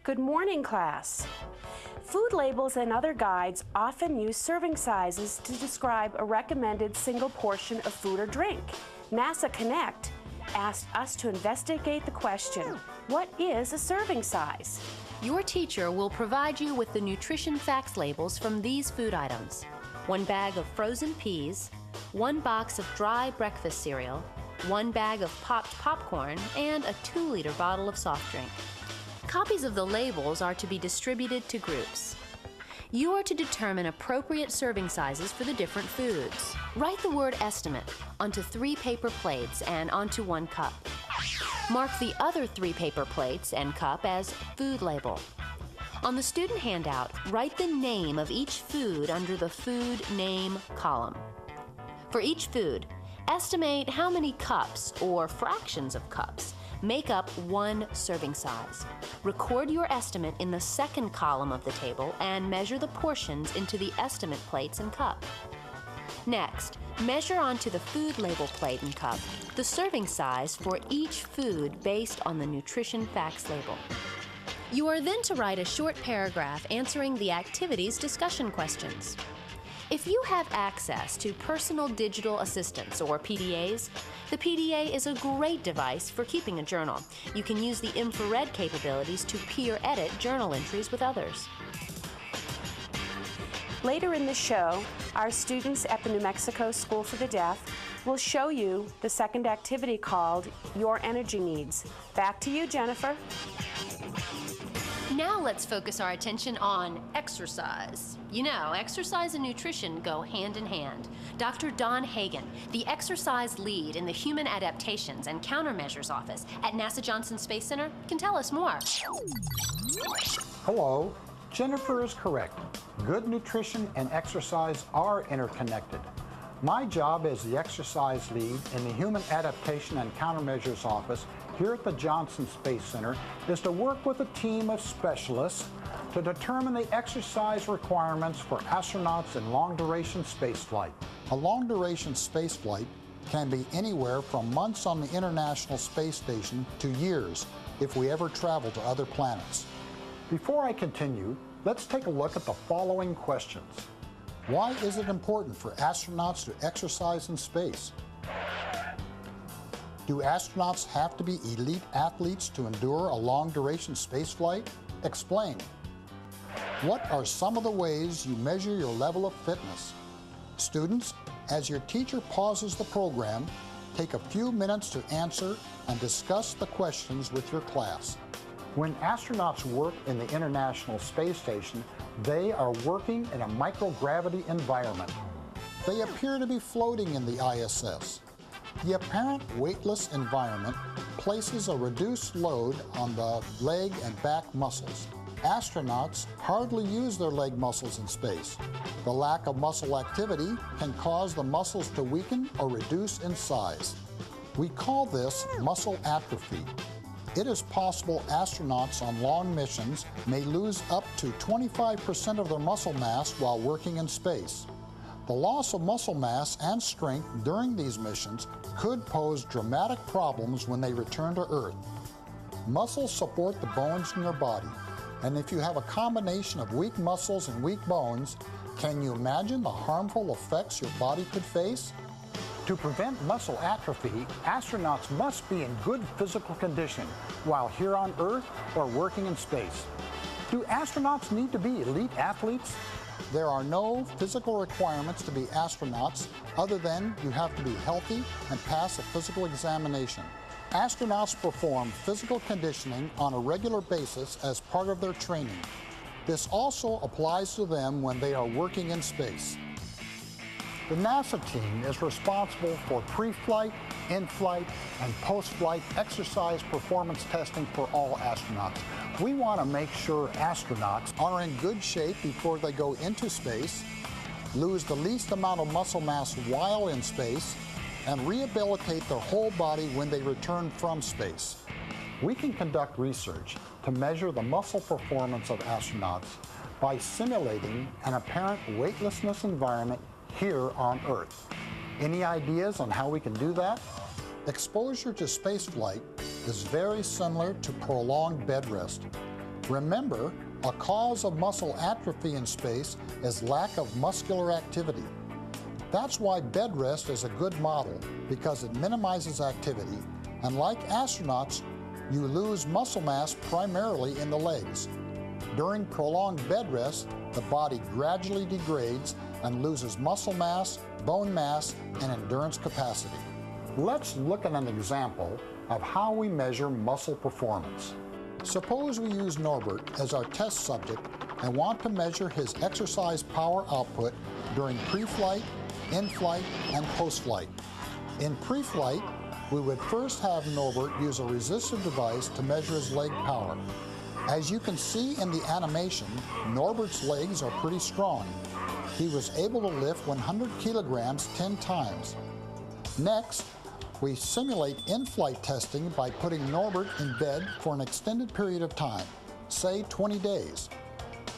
S17: Good morning, class. Food labels and other guides often use serving sizes to describe a recommended single portion of food or drink. NASA Connect asked us to investigate the question, what is a serving size?
S14: Your teacher will provide you with the Nutrition Facts labels from these food items: 1 bag of frozen peas, 1 box of dry breakfast cereal, 1 bag of popped popcorn, and a 2-liter bottle of soft drink. Copies of the labels are to be distributed to groups. You are to determine appropriate serving sizes for the different foods. Write the word estimate onto 3 paper plates and onto 1 cup. Mark the other 3 paper plates and cup as food label. On the student handout, write the name of each food under the food name column. For each food, estimate how many cups or fractions of cups make up 1 serving size. Record your estimate in the second column of the table and measure the portions into the estimate plates and cup. Next, measure onto the food label plate and cup the serving size for each food based on the nutrition facts label. You are then to write a short paragraph answering the activity's discussion questions. If you have access to personal digital assistants or PDAs, the PDA is a great device for keeping a journal. You can use the infrared capabilities to peer edit journal entries with others.
S17: Later in the show, our students at the New Mexico School for the Deaf will show you the second activity called Your Energy Needs. Back to you, Jennifer.
S14: Now let's focus our attention on exercise. You know, exercise and nutrition go hand in hand. Dr. Don Hagen, the exercise lead in the Human Adaptations and Countermeasures Office at NASA Johnson Space Center, can tell us more.
S18: Hello, Jennifer is correct. Good nutrition and exercise are interconnected. My job as the exercise lead in the Human Adaptation and Countermeasures Office here at the Johnson Space Center is to work with a team of specialists to determine the exercise requirements for astronauts in long-duration spaceflight. A long-duration spaceflight can be anywhere from months on the International Space Station to years if we ever travel to other planets. Before I continue, let's take a look at the following questions. Why is it important for astronauts to exercise in space? Do astronauts have to be elite athletes to endure a long-duration spaceflight? Explain. What are some of the ways you measure your level of fitness? Students, as your teacher pauses the program, take a few minutes to answer and discuss the questions with your class. When astronauts work in the International Space Station, they are working in a microgravity environment. They appear to be floating in the ISS. The apparent weightless environment places a reduced load on the leg and back muscles. Astronauts hardly use their leg muscles in space. The lack of muscle activity can cause the muscles to weaken or reduce in size. We call this muscle atrophy. It is possible astronauts on long missions may lose up to 25% of their muscle mass while working in space. The loss of muscle mass and strength during these missions could pose dramatic problems when they return to Earth. Muscles support the bones in your body, and if you have a combination of weak muscles and weak bones, can you imagine the harmful effects your body could face? To prevent muscle atrophy, astronauts must be in good physical condition while here on Earth or working in space. Do astronauts need to be elite athletes? There are no physical requirements to be astronauts other than you have to be healthy and pass a physical examination. Astronauts perform physical conditioning on a regular basis as part of their training. This also applies to them when they are working in space. The NASA team is responsible for pre-flight, in-flight, and post-flight exercise performance testing for all astronauts. We want to make sure astronauts are in good shape before they go into space, lose the least amount of muscle mass while in space, and rehabilitate their whole body when they return from space. We can conduct research to measure the muscle performance of astronauts by simulating an apparent weightlessness environment here on Earth. Any ideas on how we can do that? Exposure to spaceflight is very similar to prolonged bed rest. Remember, a cause of muscle atrophy in space is lack of muscular activity. That's why bed rest is a good model, because it minimizes activity, and like astronauts, you lose muscle mass primarily in the legs. During prolonged bed rest, the body gradually degrades and loses muscle mass, bone mass, and endurance capacity. Let's look at an example of how we measure muscle performance. Suppose we use Norbert as our test subject and want to measure his exercise power output during pre-flight, in-flight, and post-flight. In pre-flight, we would first have Norbert use a resistive device to measure his leg power. As you can see in the animation, Norbert's legs are pretty strong. He was able to lift 100 kilograms 10 times. Next, we simulate in-flight testing by putting Norbert in bed for an extended period of time, say 20 days.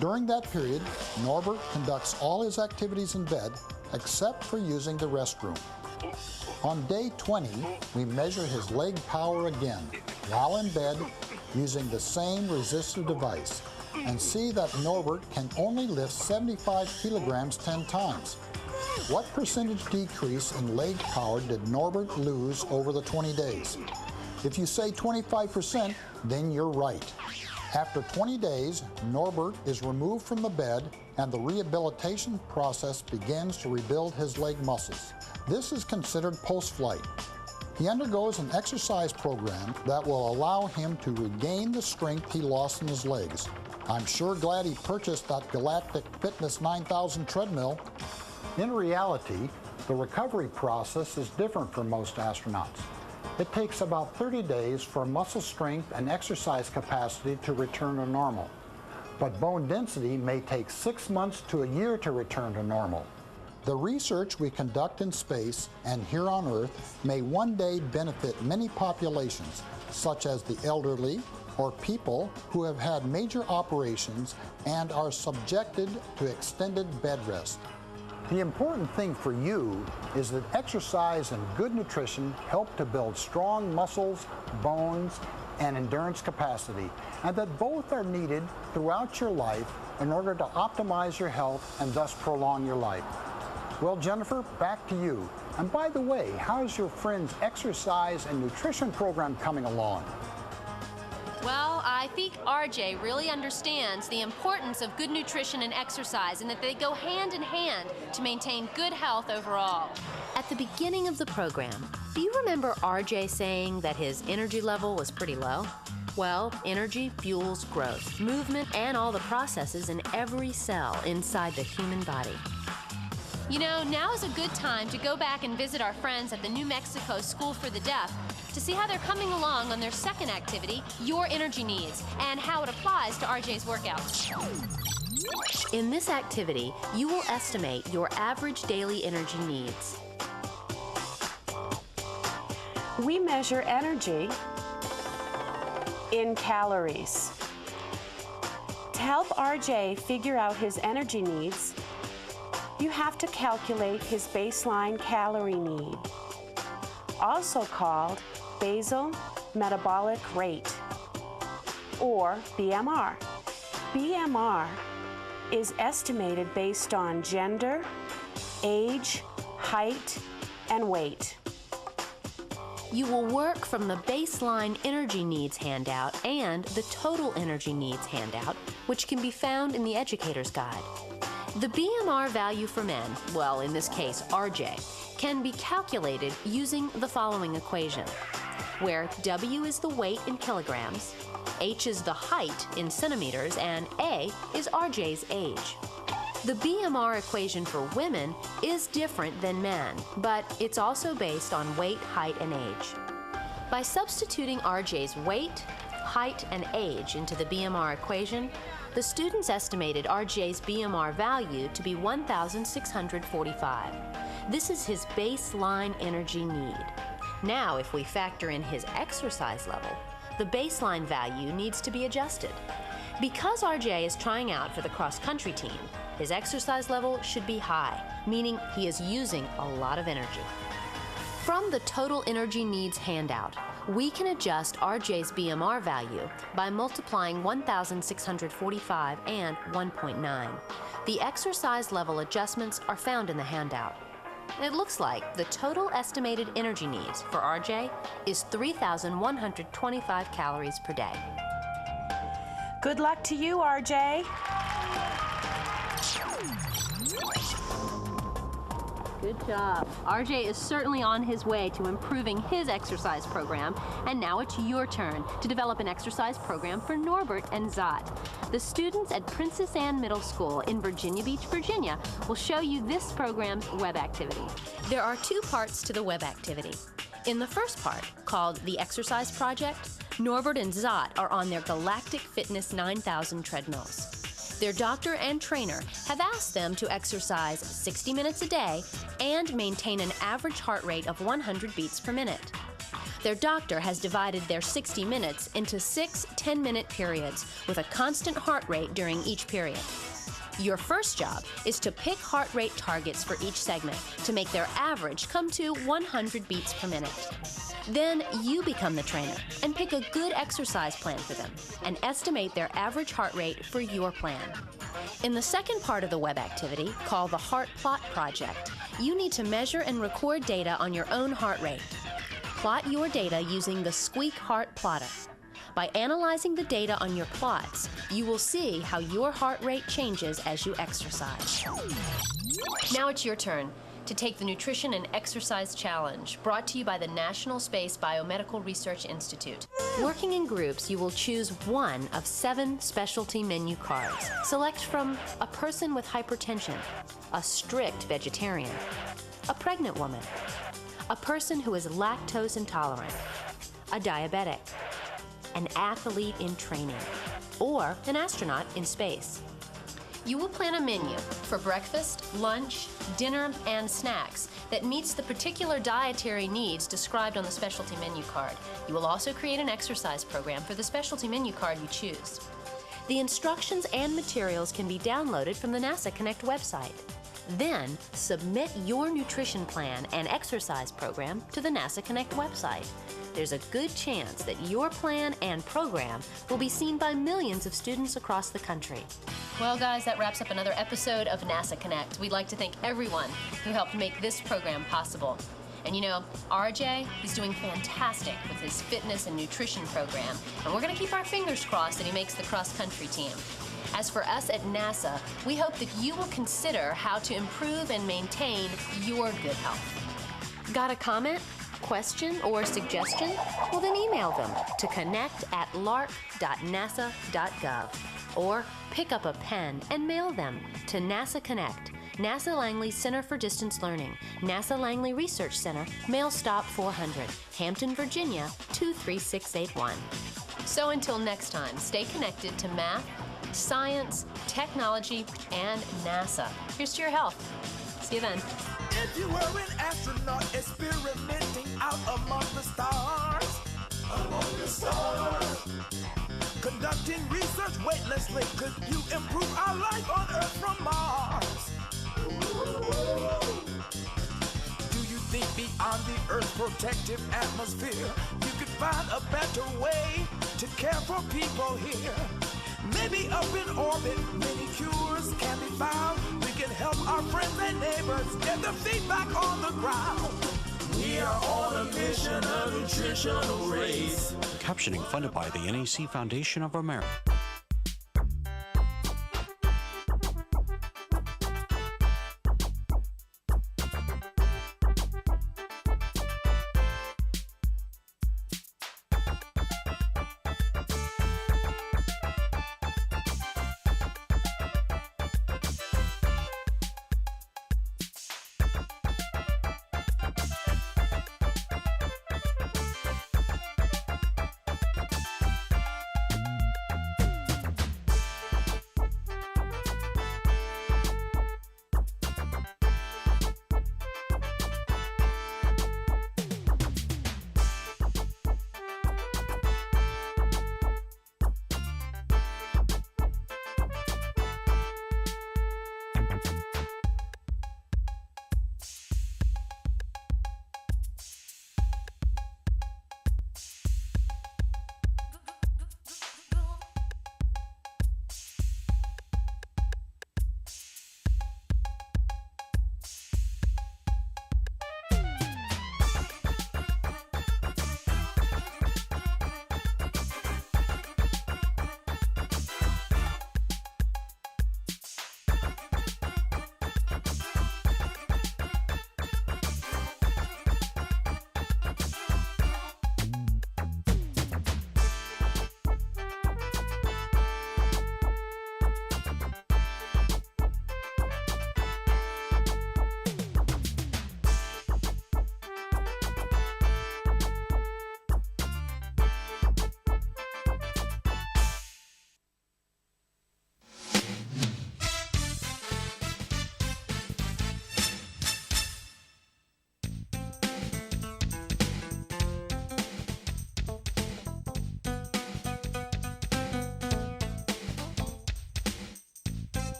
S18: During that period, Norbert conducts all his activities in bed except for using the restroom. On day 20, we measure his leg power again, while in bed, using the same resistive device, and see that Norbert can only lift 75 kilograms 10 times. What percentage decrease in leg power did Norbert lose over the 20 days? If you say 25%, then you're right. After 20 days, Norbert is removed from the bed and the rehabilitation process begins to rebuild his leg muscles. This is considered post-flight. He undergoes an exercise program that will allow him to regain the strength he lost in his legs. I'm sure glad he purchased that Galactic Fitness 9000 treadmill. In reality, the recovery process is different for most astronauts. It takes about 30 days for muscle strength and exercise capacity to return to normal. But bone density may take 6 months to a year to return to normal. The research we conduct in space and here on Earth may one day benefit many populations, such as the elderly or people who have had major operations and are subjected to extended bed rest. The important thing for you is that exercise and good nutrition help to build strong muscles, bones, and endurance capacity, and that both are needed throughout your life in order to optimize your health and thus prolong your life. Well, Jennifer, back to you. And by the way, how's your friend's exercise and nutrition program coming along?
S14: Well, I think RJ really understands the importance of good nutrition and exercise and that they go hand in hand to maintain good health overall. At the beginning of the program, do you remember RJ saying that his energy level was pretty low? Well, energy fuels growth, movement, and all the processes in every cell inside the human body. You know, now is a good time to go back and visit our friends at the New Mexico School for the Deaf to see how they're coming along on their second activity, Your Energy Needs, and how it applies to RJ's workouts. In this activity, you will estimate your average daily energy needs.
S17: We measure energy in calories. To help RJ figure out his energy needs, you have to calculate his baseline calorie need, also called basal metabolic rate, or BMR. BMR is estimated based on gender, age, height, and weight.
S14: You will work from the baseline energy needs handout and the total energy needs handout, which can be found in the Educator's Guide. The BMR value for men, well, in this case, RJ, can be calculated using the following equation, where W is the weight in kilograms, H is the height in centimeters, and A is RJ's age. The BMR equation for women is different than men, but it's also based on weight, height, and age. By substituting RJ's weight, height, and age into the BMR equation, the students estimated RJ's BMR value to be 1,645. This is his baseline energy need. Now, if we factor in his exercise level, the baseline value needs to be adjusted. Because RJ is trying out for the cross-country team, his exercise level should be high, meaning he is using a lot of energy. From the total energy needs handout, we can adjust RJ's BMR value by multiplying 1,645 and 1.9. The exercise level adjustments are found in the handout. It looks like the total estimated energy needs for RJ is 3,125 calories per day.
S17: Good luck to you, RJ.
S14: Good job. RJ is certainly on his way to improving his exercise program, and now it's your turn to develop an exercise program for Norbert and Zot. The students at Princess Anne Middle School in Virginia Beach, Virginia, will show you this program's web activity. There are 2 parts to the web activity. In the first part, called the Exercise Project, Norbert and Zot are on their Galactic Fitness 9000 treadmills. Their doctor and trainer have asked them to exercise 60 minutes a day and maintain an average heart rate of 100 beats per minute. Their doctor has divided their 60 minutes into 6 10-minute periods with a constant heart rate during each period. Your first job is to pick heart rate targets for each segment to make their average come to 100 beats per minute. Then you become the trainer and pick a good exercise plan for them and estimate their average heart rate for your plan. In the second part of the web activity, called the Heart Plot Project, you need to measure and record data on your own heart rate. Plot your data using the Squeak Heart Plotter. By analyzing the data on your plots, you will see how your heart rate changes as you exercise. Now it's your turn to take the Nutrition and Exercise Challenge, brought to you by the National Space Biomedical Research Institute. Working in groups, you will choose one of 7 specialty menu cards. Select from a person with hypertension, a strict vegetarian, a pregnant woman, a person who is lactose intolerant, a diabetic, an athlete in training, or an astronaut in space. You will plan a menu for breakfast, lunch, dinner, and snacks that meets the particular dietary needs described on the specialty menu card. You will also create an exercise program for the specialty menu card you choose. The instructions and materials can be downloaded from the NASA Connect website. Then, submit your nutrition plan and exercise program to the NASA Connect website. There's a good chance that your plan and program will be seen by millions of students across the country. Well, guys, that wraps up another episode of NASA Connect. We'd like to thank everyone who helped make this program possible. And you know, RJ, he's doing fantastic with his fitness and nutrition program, and we're going to keep our fingers crossed that he makes the cross-country team. As for us at NASA, we hope that you will consider how to improve and maintain your good health. Got a comment, question, or suggestion? Well, then email them to connect@lark.nasa.gov or pick up a pen and mail them to NASA Connect, NASA Langley Center for Distance Learning, NASA Langley Research Center, Mail Stop 400, Hampton, Virginia 23681. So until next time, stay connected to math, science, technology, and NASA. Here's to your health. See you then.
S19: If you were an astronaut experimenting out among the stars, conducting research weightlessly, could you improve our life on Earth from Mars? Do you think beyond the Earth's protective atmosphere, you could find a better way to care for people here? Maybe up in orbit, many cures can be found. We can help our friends and neighbors get their feet back on the ground. We are on a mission, a nutritional race.
S20: Captioning funded by the NAC Foundation of America.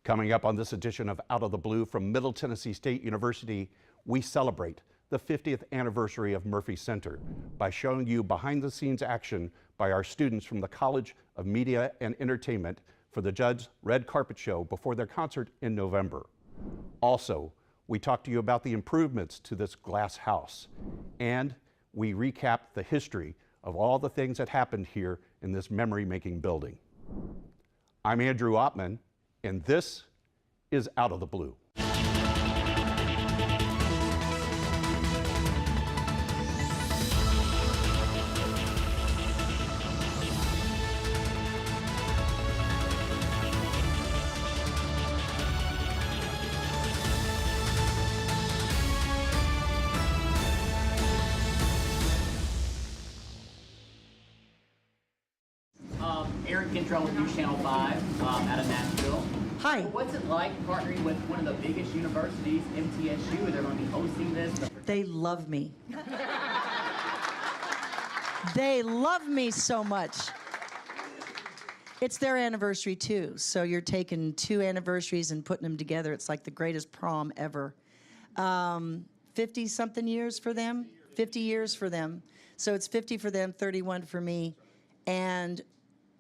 S21: Coming up on this edition of Out of the Blue from Middle Tennessee State University, we celebrate the 50th anniversary of Murphy Center by showing you behind-the-scenes action by our students from the College of Media and Entertainment for the Judd's Red Carpet Show before their concert in November. Also, we talk to you about the improvements to this glass house, and we recap the history of all the things that happened here in this memory-making building. I'm Andrew Ottman, and this is Out of the Blue.
S22: With News Channel 5 out of Nashville.
S23: Hi.
S22: So what's it like partnering with one of the biggest universities, MTSU? They're going to be hosting this.
S23: They love me. They love me so much. It's their anniversary too, so you're taking 2 anniversaries and putting them together. It's like the greatest prom ever. 50-something years for them, 50 years for them. So it's 50 for them, 31 for me. And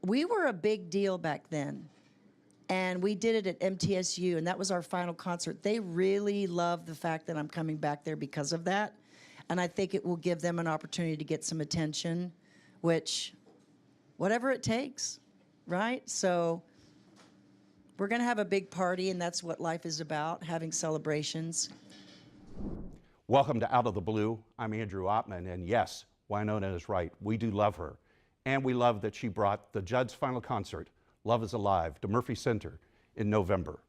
S23: we were a big deal back then, and we did it at MTSU, and that was our final concert. They really love the fact that I'm coming back there because of that, and I think it will give them an opportunity to get some attention, which, whatever it takes, right? So we're going to have a big party, and that's what life is about, having celebrations.
S21: Welcome to Out of the Blue. I'm Andrew Ottman, and yes, Winona is right. We do love her. And we love that she brought the Judd's final concert, Love is Alive, to Murphy Center in November.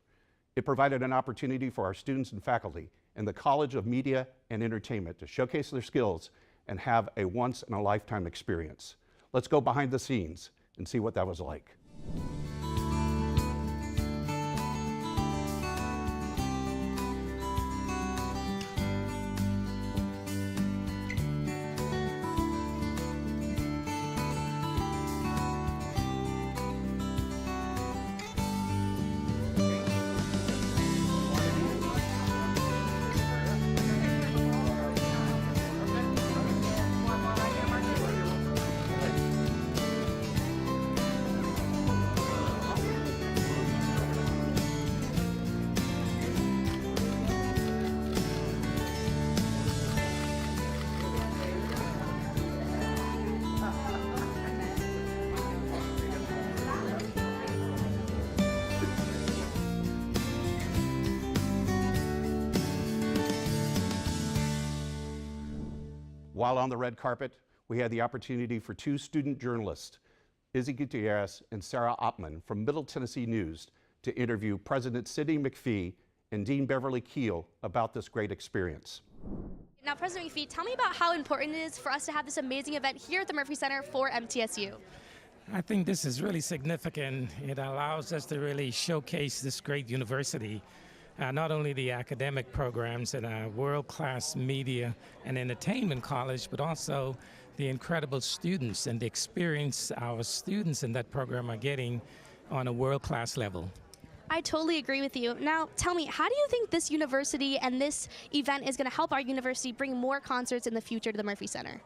S21: It provided an opportunity for our students and faculty in the College of Media and Entertainment to showcase their skills and have a once-in-a-lifetime experience. Let's go behind the scenes and see what that was like. While on the red carpet, we had the opportunity for 2 student journalists, Izzy Gutierrez and Sarah Ottman from Middle Tennessee News, to interview President Sidney McPhee and Dean Beverly Keel about this great experience.
S24: Now, President McPhee, tell me about how important it is for us to have this amazing event here at the Murphy Center for MTSU.
S25: I think this is really significant. It allows us to really showcase this great university. Not only the academic programs at a world-class media and entertainment college, but also the incredible students and the experience our students in that program are getting on a world-class level.
S24: I totally agree with you. Now, tell me, how do you think this university and this event is going to help our university bring more concerts in the future to the Murphy Center?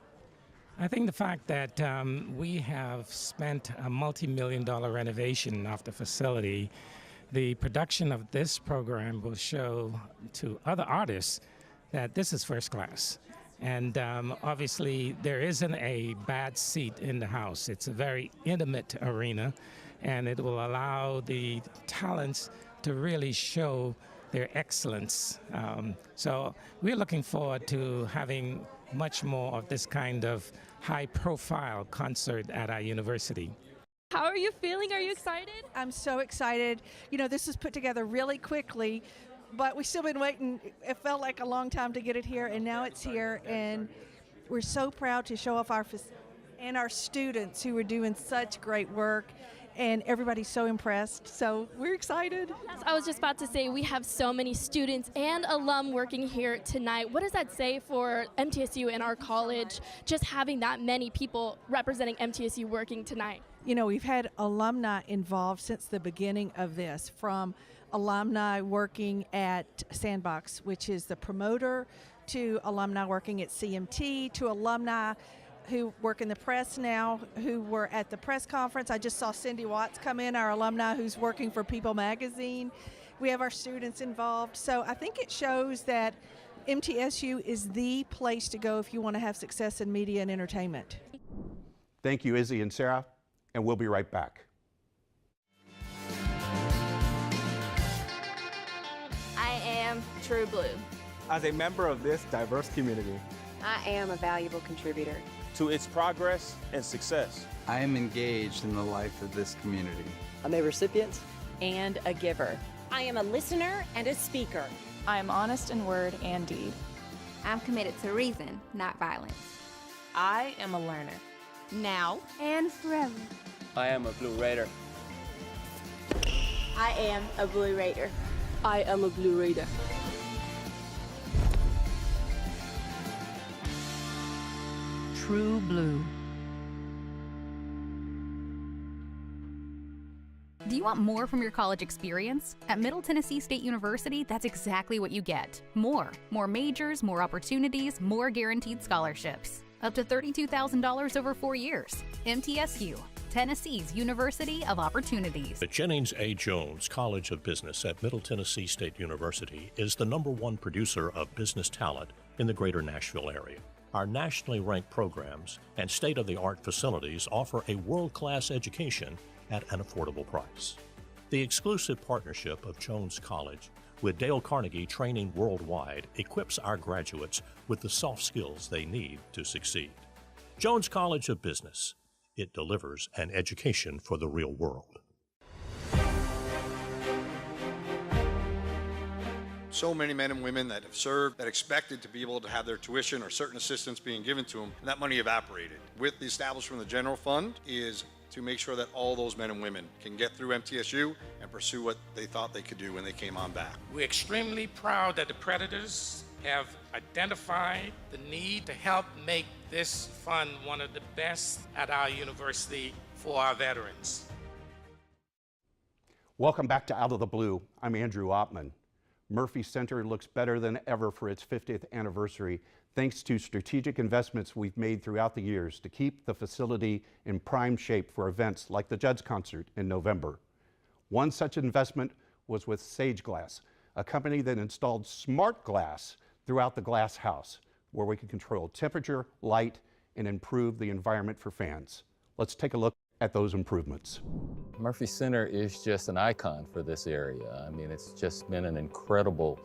S25: I think the fact that we have spent a multi-million-dollar renovation of the facility, the production of this program will show to other artists that this is first class. And obviously, there isn't a bad seat in the house. It's a very intimate arena, and it will allow the talents to really show their excellence. So we're looking forward to having much more of this kind of high-profile concert at our university.
S24: How are you feeling? Are you excited?
S26: I'm so excited. You know, this was put together really quickly, but we've still been waiting. It felt like a long time to get it here, and now it's here, and we're so proud to show off our students who are doing such great work, and everybody's so impressed, so we're excited.
S24: Yes, I was just about to say, we have so many students and alum working here tonight. What does that say for MTSU and our college, just having that many people representing MTSU working tonight?
S26: You know, we've had alumni involved since the beginning of this, from alumni working at Sandbox, which is the promoter, to alumni working at CMT, to alumni who work in the press now, who were at the press conference. I just saw Cindy Watts come in, our alumni who's working for People magazine. We have our students involved. So I think it shows that MTSU is the place to go if you want to have success in media and entertainment.
S21: Thank you, Izzy and Sarah, and we'll be right back.
S1: I am True Blue.
S2: As a member of this diverse community,
S3: I am a valuable contributor
S2: to its progress and success.
S5: I am engaged in the life of this community.
S6: I'm a recipient
S3: and a giver.
S7: I am a listener and a speaker.
S27: I am honest in word and deed.
S28: I'm committed to reason, not violence.
S3: I am a learner.
S7: Now and forever.
S2: I am a Blue Raider.
S3: I am a Blue Raider.
S6: I am a Blue Raider.
S29: True Blue.
S30: Do you want more from your college experience? At Middle Tennessee State University, that's exactly what you get. More majors, more opportunities, more guaranteed scholarships. Up to $32,000 over 4 years. MTSU, Tennessee's University of Opportunities.
S31: The Jennings A. Jones College of Business at Middle Tennessee State University is the #1 producer of business talent in the greater Nashville area. Our nationally ranked programs and state-of-the-art facilities offer a world-class education at an affordable price. The exclusive partnership of Jones College with Dale Carnegie Training Worldwide equips our graduates with the soft skills they need to succeed. Jones College of Business. It delivers an education for the real world.
S32: So many men and women that have served that expected to be able to have their tuition or certain assistance being given to them, and that money evaporated. With the establishment of the general fund is to make sure that all those men and women can get through MTSU and pursue what they thought they could do when they came on back.
S25: We're extremely proud that the Predators have identified the need to help make this fund one of the best at our university for our veterans.
S21: Welcome back to Out of the Blue. I'm Andrew Oppman. Murphy Center looks better than ever for its 50th anniversary, thanks to strategic investments we've made throughout the years to keep the facility in prime shape for events like the Judd's Concert in November. One such investment was with Sage Glass, a company that installed smart glass throughout the glass house, where we can control temperature, light, and improve the environment for fans. Let's take a look at those improvements.
S33: Murphy Center is just an icon for this area. I mean, it's just been an incredible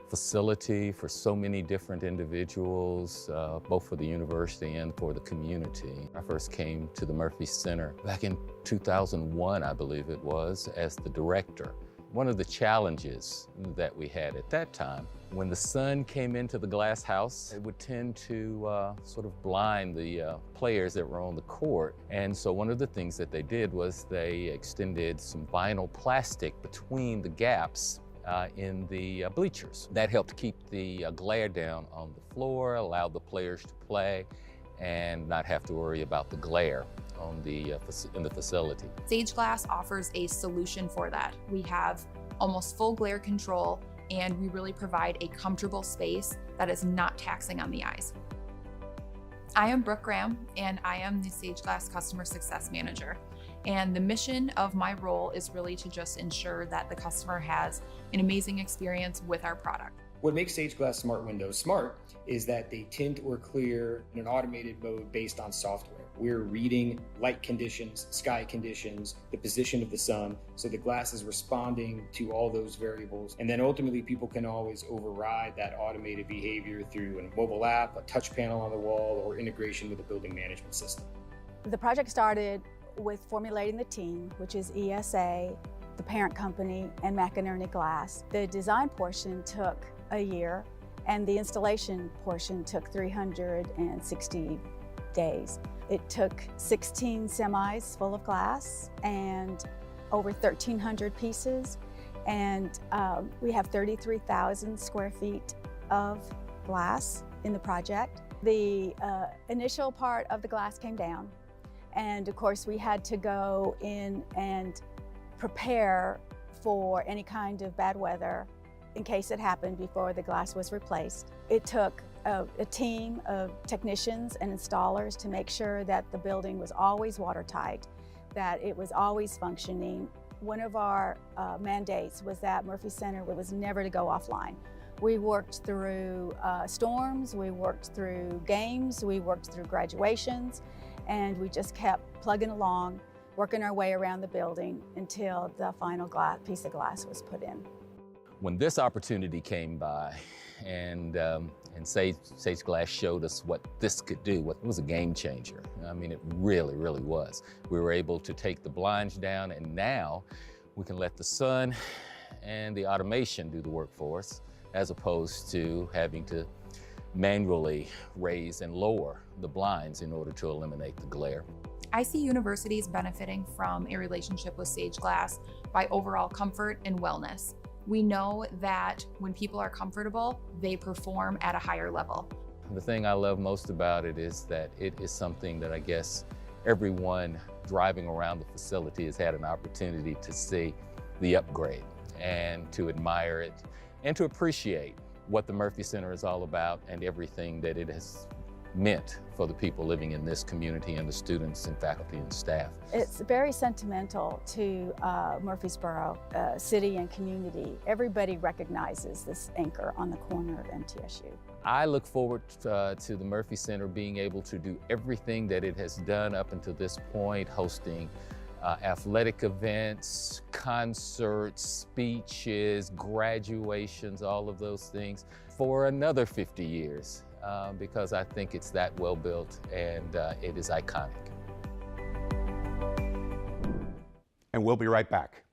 S33: facility for so many different individuals, both for the university and for the community. I first came to the Murphy Center back in 2001, I believe it was, as the director. One of the challenges that we had at that time, when the sun came into the glass house, it would tend to sort of blind the players that were on the court. And so one of the things that they did was they extended some vinyl plastic between the gaps in the bleachers. That helped keep the glare down on the floor, allowed the players to play and not have to worry about the glare on in the facility.
S34: Sage Glass offers a solution for that. We have almost full glare control, and we really provide a comfortable space that is not taxing on the eyes. I am Brooke Graham, and I am the Sage Glass Customer Success Manager. And the mission of my role is really to just ensure that the customer has an amazing experience with our product.
S35: What makes Sage Glass Smart Windows smart is that they tint or clear in an automated mode based on software. We're reading light conditions, sky conditions, the position of the sun, so the glass is responding to all those variables. And then ultimately people can always override that automated behavior through a mobile app, a touch panel on the wall, or integration with a building management system.
S36: The project started with formulating the team, which is ESA, the parent company, and McInerney Glass. The design portion took a year, and the installation portion took 360 days. It took 16 semis full of glass and over 1,300 pieces, and we have 33,000 square feet of glass in the project. The initial part of the glass came down, and of course we had to go in and prepare for any kind of bad weather in case it happened before the glass was replaced. It took a team of technicians and installers to make sure that the building was always watertight, that it was always functioning. One of our mandates was that Murphy Center was never to go offline. We worked through storms, we worked through games, we worked through graduations, and we just kept plugging along, working our way around the building until the final piece of glass was put in.
S33: When this opportunity came by and Sage Glass showed us what this could do, it was a game changer. I mean, it really, really was. We were able to take the blinds down, and now we can let the sun and the automation do the work for us, as opposed to having to manually raise and lower the blinds in order to eliminate the glare.
S34: I see universities benefiting from a relationship with Sage Glass by overall comfort and wellness. We know that when people are comfortable, they perform at a higher level.
S33: The thing I love most about it is that it is something that I guess everyone driving around the facility has had an opportunity to see the upgrade and to admire it and to appreciate what the Murphy Center is all about and everything that it has meant for the people living in this community and the students and faculty and staff.
S36: It's very sentimental to Murfreesboro, city and community. Everybody recognizes this anchor on the corner of MTSU.
S33: I look forward to the Murphy Center being able to do everything that it has done up until this point, hosting athletic events, concerts, speeches, graduations, all of those things for another 50 years. Because I think it's that well built and it is iconic.
S21: And we'll be right back.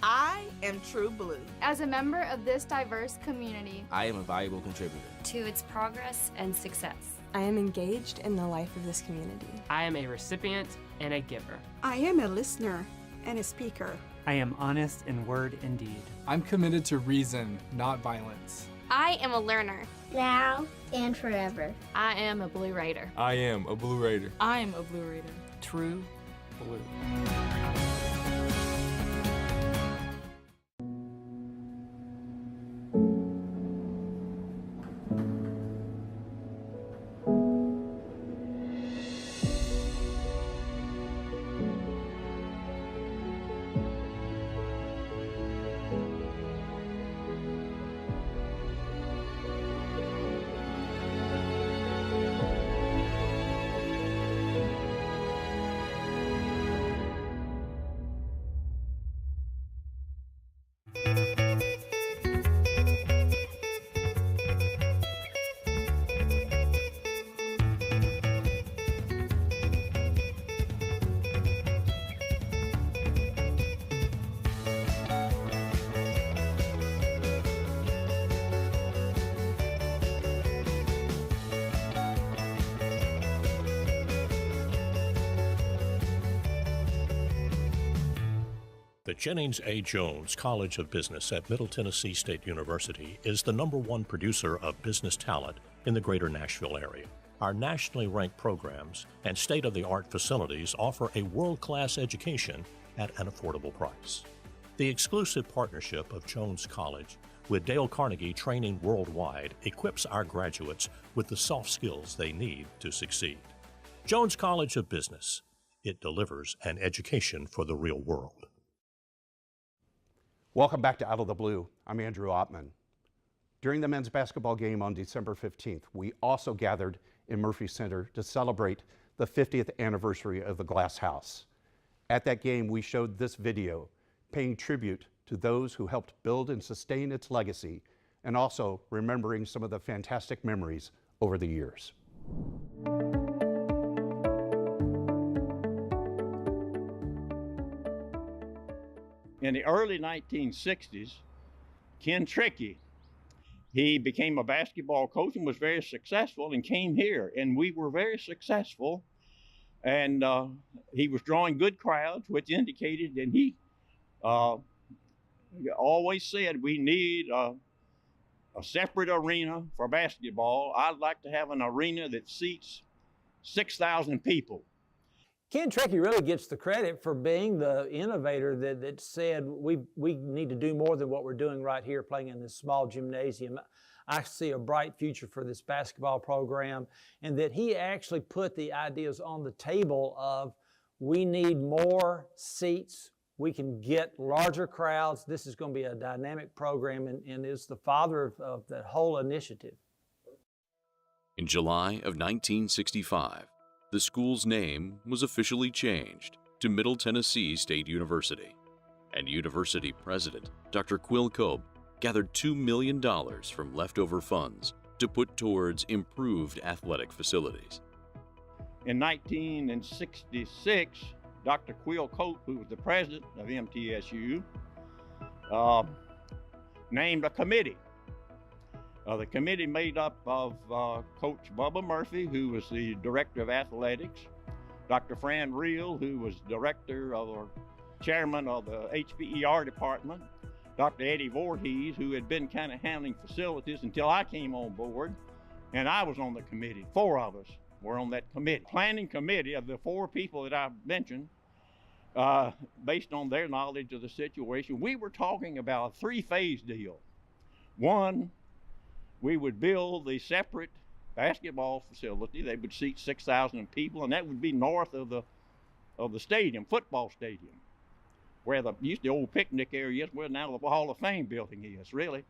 S4: I am True Blue.
S1: As a member of this diverse community,
S8: I am a valuable contributor
S30: to its progress and success.
S9: I am engaged in the life of this community.
S10: I am a recipient and a giver.
S11: I am a listener and a speaker.
S12: I am honest in word and deed.
S13: I'm committed to reason, not violence.
S1: I am a learner.
S14: Now and forever.
S3: I am a Blue Raider.
S13: I am a Blue Raider.
S27: I am a Blue Raider.
S12: True Blue.
S31: The Jennings A. Jones College of Business at Middle Tennessee State University is the #1 producer of business talent in the greater Nashville area. Our nationally ranked programs and state-of-the-art facilities offer a world-class education at an affordable price. The exclusive partnership of Jones College with Dale Carnegie Training Worldwide equips our graduates with the soft skills they need to succeed. Jones College of Business. It delivers an education for the real world.
S21: Welcome back to Out of the Blue. I'm Andrew Ottman. During the men's basketball game on December 15th, we also gathered in Murphy Center to celebrate the 50th anniversary of the Glass House. At that game, we showed this video paying tribute to those who helped build and sustain its legacy, and also remembering some of the fantastic memories over the years.
S15: In the early 1960s, Ken Trickey, he became a basketball coach and was very successful and came here, and we were very successful. And he was drawing good crowds, which indicated, and he always said, we need a separate arena for basketball. I'd like to have an arena that seats 6,000 people.
S2: Ken Trickey really gets the credit for being the innovator that said we need to do more than what we're doing right here, playing in this small gymnasium. I see a bright future for this basketball program, and that he actually put the ideas on the table of we need more seats, we can get larger crowds, this is going to be a dynamic program, and is the father of that whole initiative.
S5: In July of 1965, the school's name was officially changed to Middle Tennessee State University, and University President Dr. Quill Cope gathered $2 million from leftover funds to put towards improved athletic facilities.
S15: In 1966, Dr. Quill Cope, who was the president of MTSU, named a committee. The committee made up of Coach Bubba Murphy, who was the director of athletics, Dr. Fran Reel, who was director or chairman of the HPER department, Dr. Eddie Voorhees, who had been kind of handling facilities until I came on board, and I was on the committee. 4 of us were on that committee. Planning committee of the 4 people that I've mentioned, based on their knowledge of the situation, we were talking about a 3-phase deal. One, we would build the separate basketball facility. They would seat 6,000 people, and that would be north of the stadium, football stadium, where the old picnic area is, where now the Hall of Fame building is, really.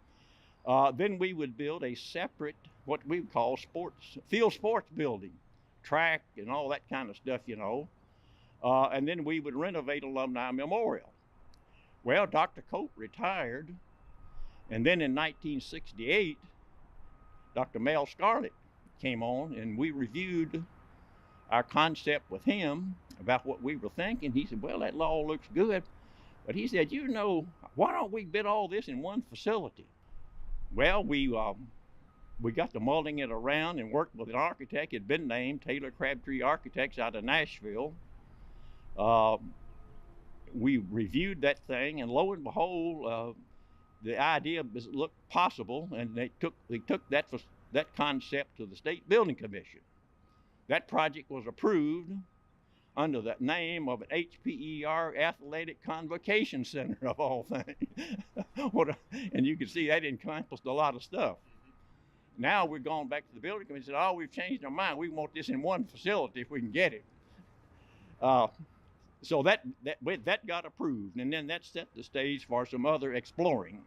S15: Then we would build a separate, what we would call field sports building, track and all that kind of stuff, you know. And then we would renovate Alumni Memorial. Well, Dr. Cope retired, and then in 1968, Dr. Mel Scarlett came on, and we reviewed our concept with him about what we were thinking. He said, well, that all looks good. But he said, you know, why don't we bid all this in one facility? Well, we got to mulling it around and worked with an architect. It had been named Taylor Crabtree Architects out of Nashville. We reviewed that thing, and lo and behold, the idea looked possible, and they took that concept to the State Building Commission. That project was approved under the name of an HPER Athletic Convocation Center, of all things. And you can see that encompassed a lot of stuff. Now we're going back to the building committee and said, oh, we've changed our mind. We want this in one facility if we can get it. So that got approved, and then that set the stage for some other exploring.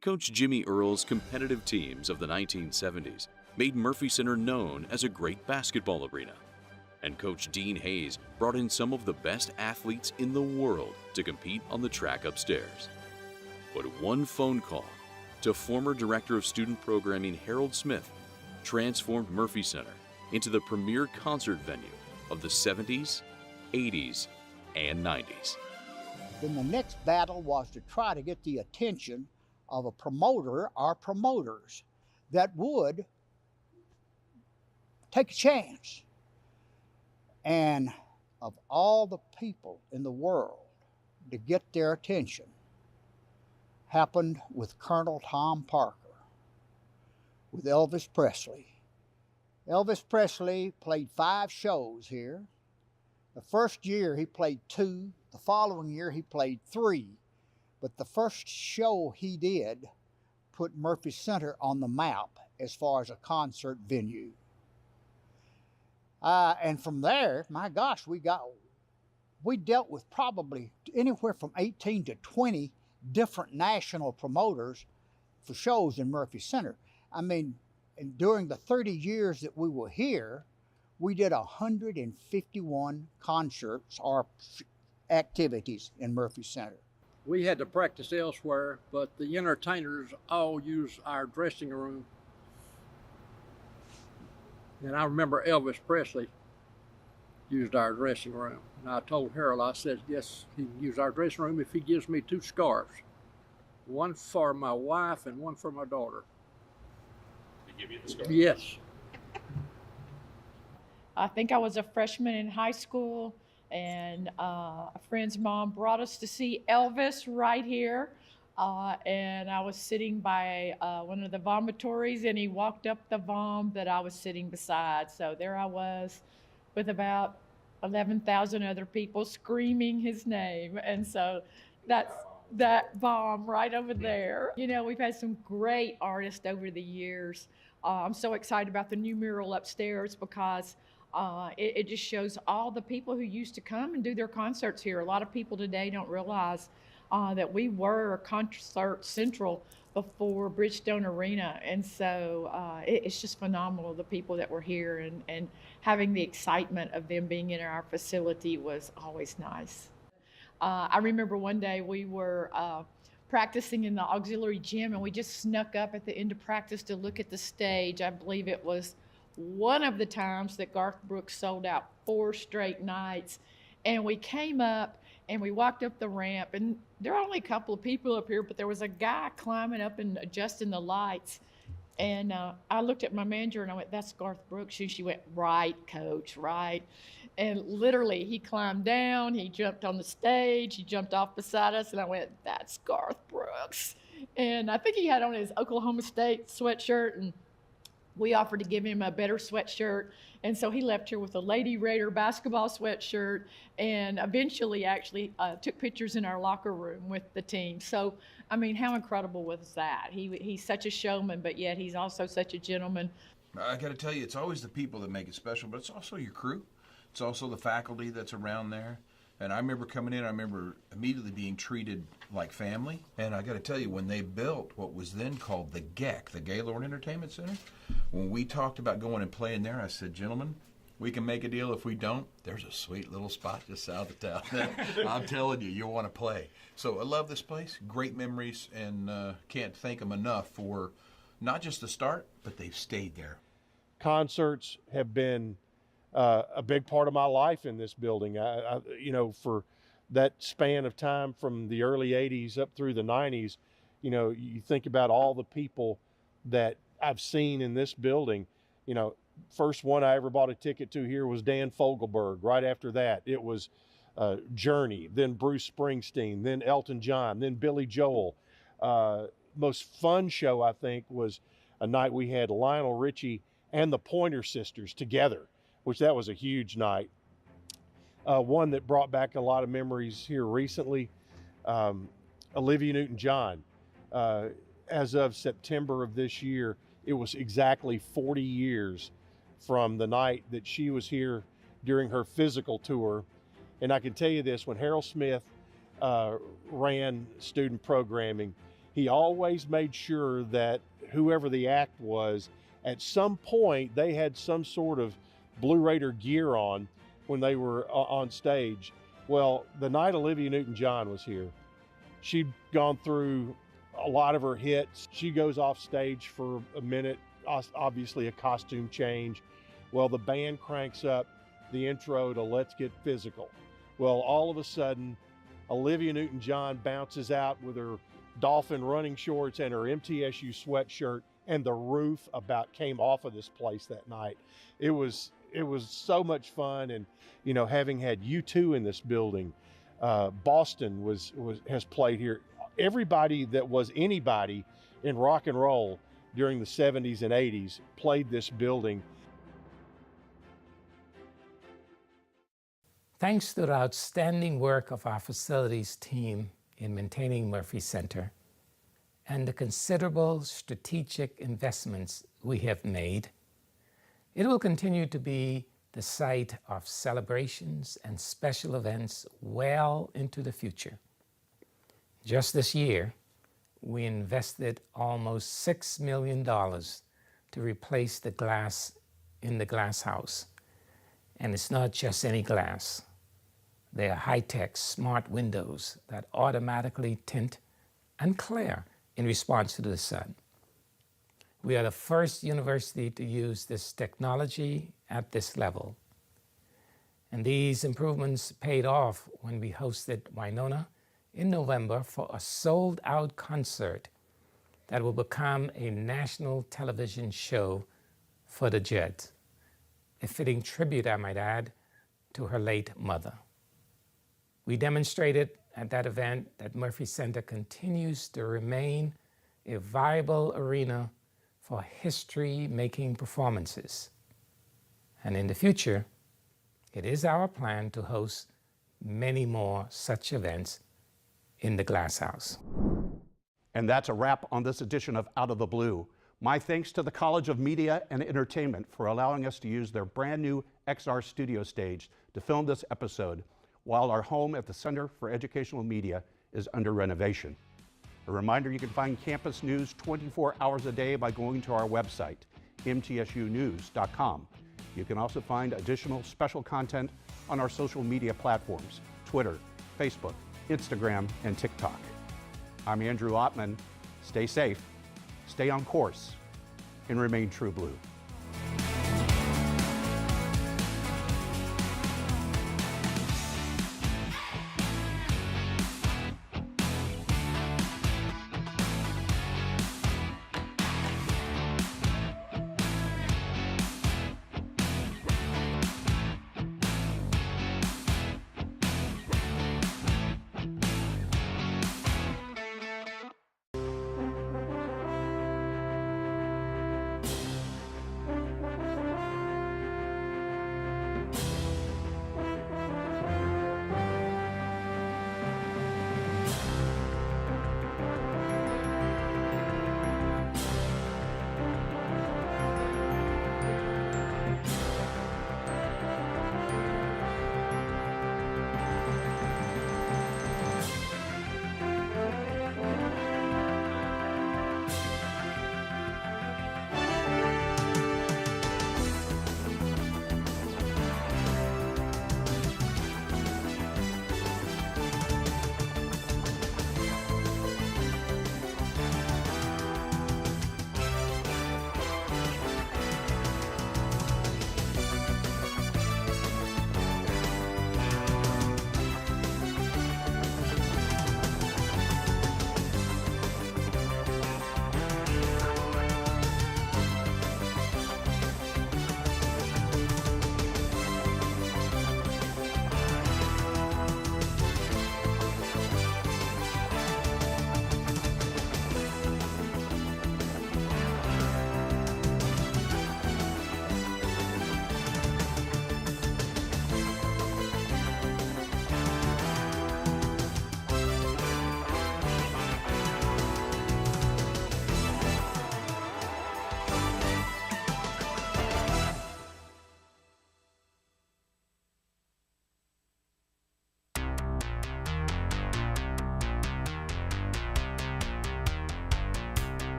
S5: Coach Jimmy Earle's competitive teams of the 1970s made Murphy Center known as a great basketball arena. And Coach Dean Hayes brought in some of the best athletes in the world to compete on the track upstairs. But one phone call to former Director of Student Programming Harold Smith transformed Murphy Center into the premier concert venue of the 70s, 80s, and 90s.
S6: Then the next battle was to try to get the attention of a promoter or promoters that would take a chance. And of all the people in the world to get their attention happened with Colonel Tom Parker, with Elvis Presley. Elvis Presley played 5 shows here. The first year he played 2, the following year he played 3, but the first show he did put Murphy Center on the map as far as a concert venue. And from there, my gosh, we dealt with probably anywhere from 18 to 20 different national promoters for shows in Murphy Center. I mean, and during the 30 years that we were here, we did 151 concerts or activities in Murphy Center.
S7: We had to practice elsewhere, but the entertainers all used our dressing room. And I remember Elvis Presley used our dressing room. And I told Harold, I said, yes, he can use our dressing room if he gives me 2 scarves. One for my wife and one for my daughter.
S31: Did he give you the scarf?
S7: Yes.
S8: I think I was a freshman in high school, and a friend's mom brought us to see Elvis right here. And I was sitting by one of the vomitories, and he walked up the vom that I was sitting beside. So there I was with about 11,000 other people screaming his name. And so that's that bomb right over there. You know, we've had some great artists over the years. I'm so excited about the new mural upstairs because it just shows all the people who used to come and do their concerts here. A lot of people today don't realize that we were concert central before Bridgestone Arena. And so it's just phenomenal, the people that were here, and having the excitement of them being in our facility was always nice. I remember one day we were practicing in the auxiliary gym, and we just snuck up at the end of practice to look at the stage. I believe it was one of the times that Garth Brooks sold out 4 straight nights. And we came up and we walked up the ramp, and there are only a couple of people up here, but there was a guy climbing up and adjusting the lights. And I looked at my manager and I went, "That's Garth Brooks." And she went, "Right, coach, right." And literally, he climbed down, he jumped on the stage, he jumped off beside us, and I went, "That's Garth Brooks." And I think he had on his Oklahoma State sweatshirt, and we offered to give him a better sweatshirt. And so he left here with a Lady Raider basketball sweatshirt, and eventually actually took pictures in our locker room with the team. So, I mean, how incredible was that? He's such a showman, but yet he's also such a gentleman.
S16: I got to tell you, it's always the people that make it special, but it's also your crew. It's also the faculty that's around there. And I remember coming in, I remember immediately being treated like family. And I got to tell you, when they built what was then called the GEC, the Gaylord Entertainment Center, when we talked about going and playing there, I said, "Gentlemen, we can make a deal. If we don't, there's a sweet little spot just south of town. I'm telling you, you'll want to play." So I love this place. Great memories, and can't thank them enough for not just the start, but they've stayed there.
S17: Concerts have been a big part of my life in this building. You know, for that span of time from the early 80s up through the 90s, you know, you think about all the people that I've seen in this building. You know, first one I ever bought a ticket to here was Dan Fogelberg. Right after that, it was Journey, then Bruce Springsteen, then Elton John, then Billy Joel. Most fun show, I think, was a night we had Lionel Richie and the Pointer Sisters together, which that was a huge night. One that brought back a lot of memories here recently, Olivia Newton-John. As of September of this year, it was exactly 40 years from the night that she was here during her physical tour. And I can tell you this, when Harold Smith ran student programming, he always made sure that whoever the act was, at some point they had some sort of Blue Raider gear on when they were on stage. Well, the night Olivia Newton-John was here, she'd gone through a lot of her hits. She goes off stage for a minute, obviously a costume change. Well, the band cranks up the intro to Let's Get Physical. Well, all of a sudden, Olivia Newton-John bounces out with her Dolphin running shorts and her MTSU sweatshirt, and the roof about came off of this place that night. It was so much fun. And, you know, having had U2 in this building, Boston has played here. Everybody that was anybody in rock and roll during the 70s and 80s played this building.
S18: Thanks to the outstanding work of our facilities team in maintaining Murphy Center and the considerable strategic investments we have made, it will continue to be the site of celebrations and special events well into the future. Just this year, we invested almost $6 million to replace the glass in the glass house. And it's not just any glass. They are high-tech smart windows that automatically tint and clear in response to the sun. We are the first university to use this technology at this level. And these improvements paid off when we hosted Winona in November for a sold-out concert that will become a national television show for the Jeds, a fitting tribute, I might add, to her late mother. We demonstrated at that event that Murphy Center continues to remain a viable arena for history-making performances. And in the future, It is our plan to host many more such events in the Glass House.
S21: And that's a wrap on this edition of Out of the Blue. My thanks to the College of Media and Entertainment for allowing us to use their brand new XR studio stage to film this episode while our home at the Center for Educational Media is under renovation. A reminder, you can find campus news 24 hours a day by going to our website, mtsunews.com. You can also find additional special content on our social media platforms, Twitter, Facebook, Instagram, and TikTok. I'm Andrew Ottman. Stay safe, stay on course, and remain true blue.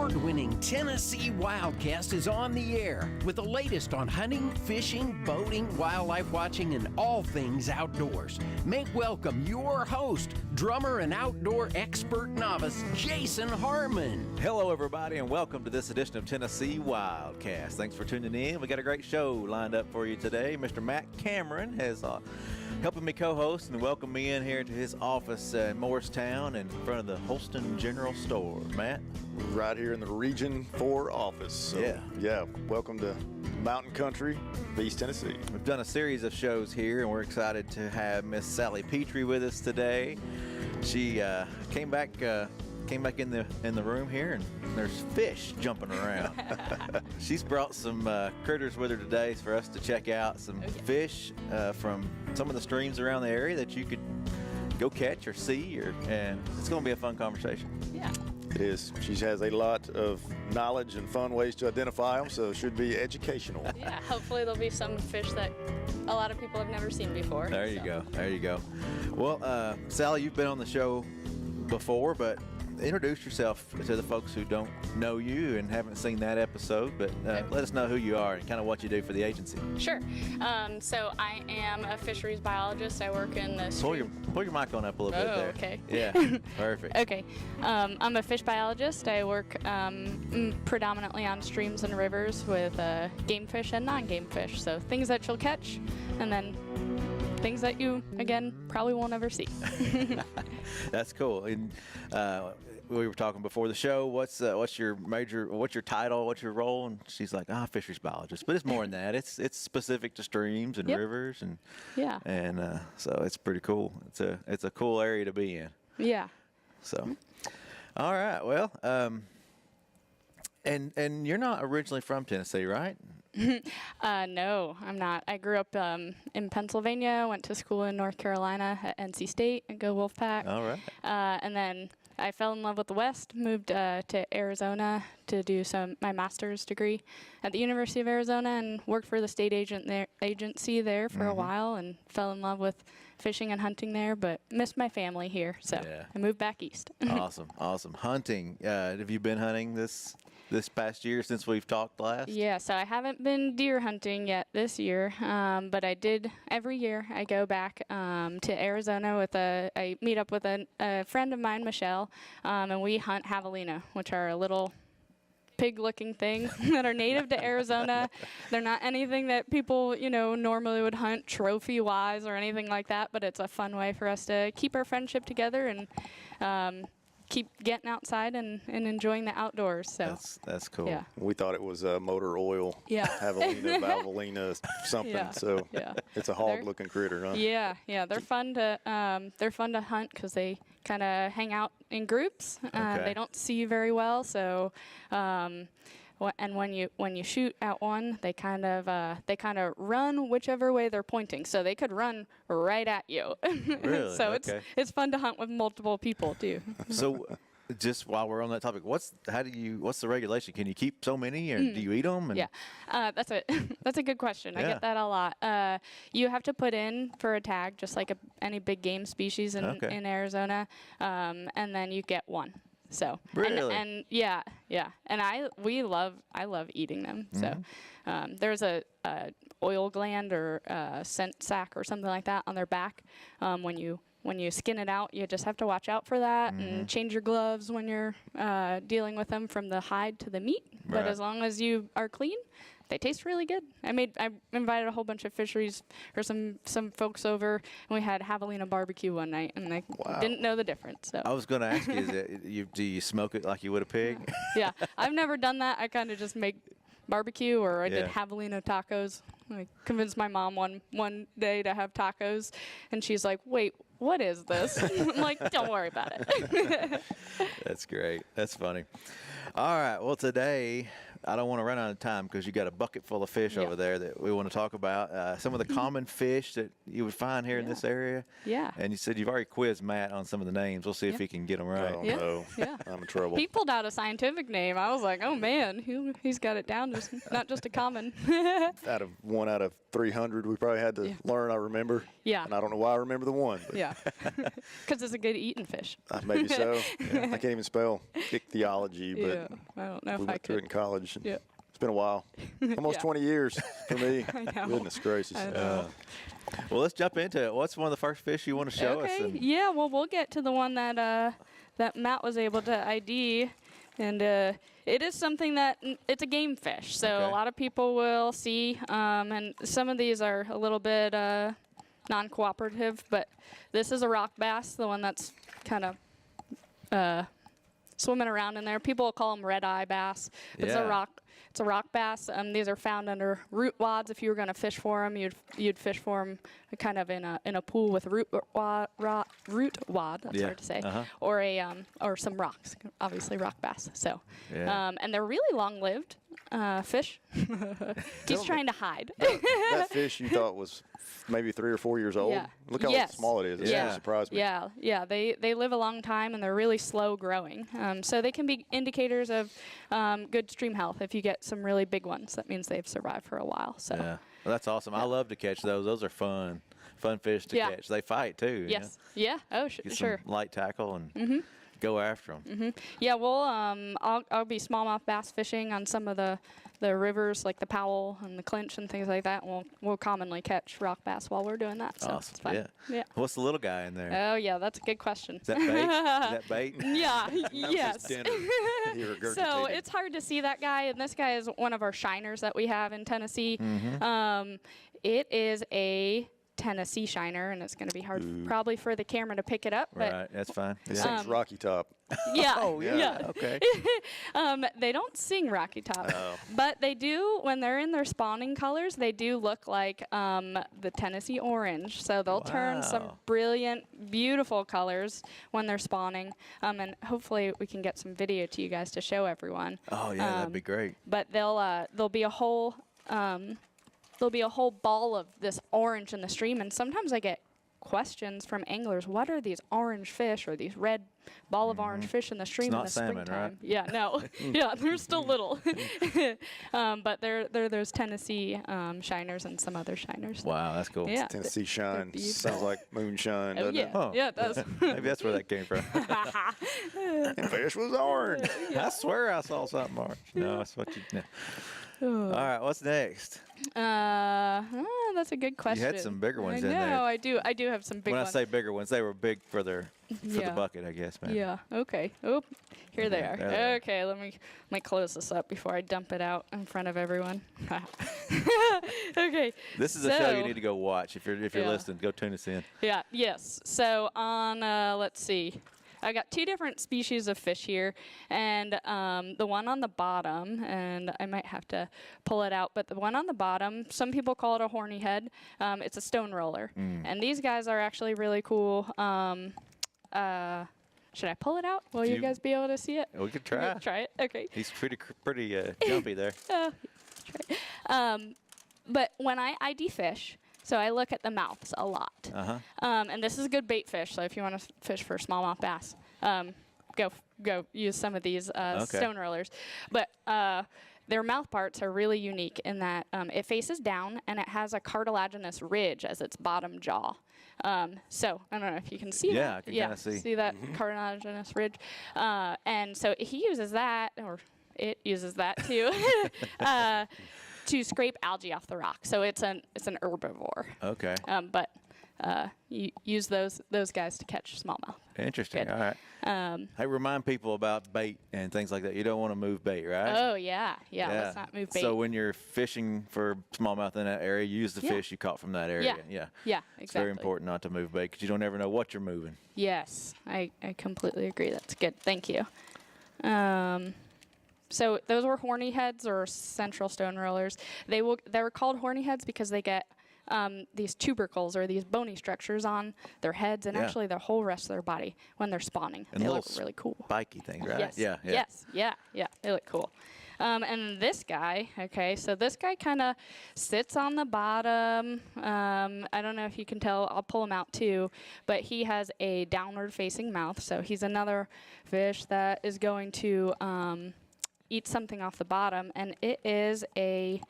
S4: award-winning Tennessee Wildcast is on the air with the latest on hunting, fishing, boating, wildlife watching, and all things outdoors. Make welcome your host, drummer and outdoor expert novice, Jason Harmon.
S19: Hello, everybody, and welcome to this edition of Tennessee Wildcast. Thanks for tuning in. We got a great show lined up for you today. Mr. Matt Cameron has helping me co-host and welcome me in here to his office in Morristown in front of the Holston General Store. Matt?
S20: Right here in the Region 4 office. So, yeah, welcome to Mountain Country, East Tennessee.
S19: We've done a series of shows here, and we're excited to have Miss Sally Petrie with us today. She came back in the room here, and there's fish jumping around. She's brought some critters with her today for us to check out. Some fish from some of the streams around the area that you could go catch or see, and it's going to be a fun conversation.
S8: Yeah.
S20: It is. She has a lot of knowledge and fun ways to identify them, so it should be educational.
S22: Yeah, hopefully there'll be some fish that a lot of people have never seen before.
S19: There you go. There you go. Well, Sally, you've been on the show before, but introduce yourself to the folks who don't know you and haven't seen that episode, but let us know who you are and kind of what you do for the agency.
S22: Sure. So I am a fisheries biologist. I work in the
S19: Pull your mic on up a little bit there.
S22: Okay.
S19: Yeah, perfect.
S22: Okay. I'm a fish biologist. I work predominantly on streams and rivers with game fish and non-game fish. So things that you'll catch, and then things that you, again, probably won't ever see.
S19: That's cool. And we were talking before the show. What's your title? What's your role? And she's like, fisheries biologist. But it's more than that. It's specific to streams and rivers, and so it's pretty cool. It's a cool area to be in.
S22: Yeah.
S19: So, all right. Well, and you're not originally from Tennessee, right?
S22: No, I'm not. I grew up in Pennsylvania, went to school in North Carolina at NC State, and go Wolfpack.
S19: All right.
S22: And then I fell in love with the West, moved to Arizona to do my master's degree at the University of Arizona, and worked for the state agency there for a while, and fell in love with fishing and hunting there, but missed my family here, so I moved back east.
S19: Awesome. Hunting. Have you been hunting this past year since we've talked last?
S22: Yeah, so I haven't been deer hunting yet this year, but I did every year. I go back to Arizona I meet up with a friend of mine, Michelle, and we hunt javelina, which are a little pig-looking thing that are native to Arizona. They're not anything that people, normally would hunt trophy-wise or anything like that, but it's a fun way for us to keep our friendship together and keep getting outside and enjoying the outdoors. So
S19: that's cool.
S22: Yeah.
S20: We thought it was motor oil, javelina, valvelina, something.
S22: Yeah.
S20: So it's a hog-looking critter, huh?
S22: Yeah. They're fun to hunt because they kind of hang out in groups. They don't see very well, so. And when you shoot at one, they kind of run whichever way they're pointing, so they could run right at you.
S19: Really?
S22: So it's fun to hunt with multiple people too.
S19: So, just while we're on that topic, what's the regulation? Can you keep so many, or do you eat them?
S22: That's a good question. I get that a lot. You have to put in for a tag, just like any big game species in Arizona, and then you get one. So
S19: really?
S22: and I love eating them. So there's a oil gland or scent sac or something like that on their back. When you skin it out, you just have to watch out for that and change your gloves when you're dealing with them from the hide to the meat. But as long as you are clean, they taste really good. I invited a whole bunch of fisheries or some folks over, and we had javelina barbecue one night, and they didn't know the difference. So
S19: I was going to ask you, do you smoke it like you would a pig?
S22: Yeah, I've never done that. I kind of just make barbecue, or I did javelina tacos. I convinced my mom one day to have tacos, and she's like, "Wait, what is this?" I'm like, "Don't worry about it."
S19: That's great. That's funny. All right. Well, today I don't want to run out of time because you got a bucket full of fish
S22: Yeah.
S19: over there that we want to talk about. Some of the common fish that you would find here in this area.
S22: Yeah.
S19: And you said you've already quizzed Matt on some of the names. We'll see if
S22: Yeah.
S19: he can get them right.
S20: Oh,
S22: Yeah.
S20: no.
S22: Yeah.
S20: I'm in trouble.
S22: He pulled out a scientific name. I was like, oh man, he's got it down, just not just a common.
S20: Out of 1 out of 300 we probably had to learn, I remember.
S22: Yeah.
S20: And I don't know why I remember the one. But
S22: Yeah. Because it's a good eating fish.
S20: maybe so. I can't even spell ichthyology, but
S22: Yeah, I don't know
S20: we
S22: if I
S20: went through it
S22: could.
S20: in college. And
S22: Yeah.
S20: It's been a while. Almost
S22: Yeah.
S20: 20 years for me.
S22: I know.
S20: Goodness gracious.
S22: I know.
S19: Well, let's jump into it. What's one of the first fish you want to show us?
S22: Okay.
S19: And
S22: Yeah. Well, we'll get to the one that that Matt was able to ID, and it is something that it's a game fish. So
S19: Okay.
S22: a lot of people will see, and some of these are a little bit non-cooperative. But this is a rock bass, the one that's kind of swimming around in there. People will call them red-eye bass. It's a
S19: Yeah.
S22: rock. It's a rock bass. These are found under root wads. If you were going to fish for them, you'd fish for them kind of in a pool with root wad. That's hard to say. Or or some rocks. Obviously, rock bass. So,
S19: Yeah.
S22: and they're really long-lived fish. He's trying to hide.
S20: That fish you thought was maybe 3 or 4 years old.
S22: Yeah.
S20: Look how
S22: Yes.
S20: small it is. It
S22: Yeah.
S20: surprised me.
S22: Yeah. They live a long time and they're really slow growing. So they can be indicators of good stream health. If you get some really big ones, that means they've survived for a while. So
S19: yeah. Well, that's awesome. I love to catch those. Those are fun fish to
S22: Yeah.
S19: catch. They fight too.
S22: Yes. Yeah. Oh,
S19: Get
S22: sure.
S19: some light tackle and go after them.
S22: Yeah. Well, I'll be smallmouth bass fishing on some of the rivers like the Powell and the Clinch and things like that. We'll commonly catch rock bass while we're doing that. So it's fun.
S19: Yeah.
S22: Yeah.
S19: What's the little guy in there?
S22: Oh yeah, that's a good question.
S19: Is that bait? Is that bait?
S22: Yeah.
S19: That was his
S22: Yes.
S19: dinner. He
S22: So
S19: regurgitated.
S22: it's hard to see that guy, and this guy is one of our shiners that we have in Tennessee. It is a Tennessee shiner, and it's going to be hard probably for the camera to pick it up. But
S19: Right, that's fine.
S20: It sings Rocky Top.
S22: yeah,
S19: Oh, yeah. Okay.
S22: they don't sing Rocky Top,
S20: Oh.
S22: but they do when they're in their spawning colors. They do look like the Tennessee orange. So they'll turn some
S19: Wow.
S22: brilliant, beautiful colors when they're spawning. And hopefully we can get some video to you guys to show everyone.
S19: Oh yeah, that'd be great.
S22: But there'll be a whole ball of this orange in the stream, and sometimes I get questions from anglers, what are these orange fish or these red ball of orange fish in the stream in
S19: not
S22: the
S19: salmon,
S22: springtime?
S19: right?
S22: Yeah, no. Yeah, they're still little. But they're those Tennessee shiners and some other shiners.
S19: Wow, that's cool.
S22: Yeah.
S20: Tennessee shine.
S22: beautiful.
S20: Sounds like moonshine,
S22: Oh,
S20: doesn't
S22: yeah.
S20: it?
S19: Huh.
S22: Yeah, it does.
S19: Maybe that's where that came from.
S20: And fish was orange.
S19: I swear I saw something orange. No, that's what you. No. All right, what's next?
S22: That's a good question.
S19: You had some bigger ones in
S22: I know,
S19: there.
S22: I do have some big
S19: When
S22: ones.
S19: I say bigger ones, they were big for the
S22: Yeah.
S19: bucket, I guess, man.
S22: Yeah. Okay. Oh, here they
S19: Okay,
S22: are.
S19: there they are.
S22: Okay. Let me close this up before I dump it out in front of everyone. Okay.
S19: This is a show you
S22: so-
S19: need to go watch. If you're
S22: Yeah.
S19: listening, go tune us in.
S22: Yeah. Yes. So on let's see. I got 2 different species of fish here, and the one on the bottom, and I might have to pull it out, but the one on the bottom, some people call it a horny head. It's a stone roller, and these guys are actually really cool. Should I pull it out? Will you
S19: You-
S22: guys be able to see it?
S19: We could try.
S22: Try it. Okay.
S19: He's pretty jumpy there.
S22: But when I ID fish, so I look at the mouths a lot. And this is a good bait fish. So if you want to fish for smallmouth bass, go use some of these stone rollers. But their mouth parts are really unique in that it faces down and it has a cartilaginous ridge as its bottom jaw. So I don't know if you can see
S19: Yeah,
S22: that.
S19: I can kinda see.
S22: See that cartilaginous ridge. And so he uses that, or it uses that too. To scrape algae off the rock, so it's an herbivore.
S19: Okay.
S22: But you use those guys to catch smallmouth.
S19: Interesting.
S22: Good.
S19: All right. Hey, remind people about bait and things like that. You don't want to move bait, right?
S22: Oh yeah. Let's not move bait.
S19: So when you're fishing for smallmouth in that area, use the
S22: Yeah.
S19: fish you caught from that area.
S22: Yeah,
S19: It's very
S22: exactly.
S19: important not to move bait because you don't ever know what you're moving.
S22: Yes, I completely agree. That's good. Thank you. So those were horny heads or central stone rollers. They're called horny heads because they get these tubercles or these bony structures on their heads and
S19: Yeah.
S22: actually the whole rest of their body when they're spawning.
S19: And
S22: they
S19: little
S22: look really cool.
S19: spiky things, right?
S22: Yes.
S19: Yeah.
S22: Yes. Yeah. They look cool. And this guy, okay, so this guy kind of sits on the bottom. I don't know if you can tell. I'll pull him out too. But he has a downward-facing mouth, so he's another fish that is going to eat something off the bottom. And it is a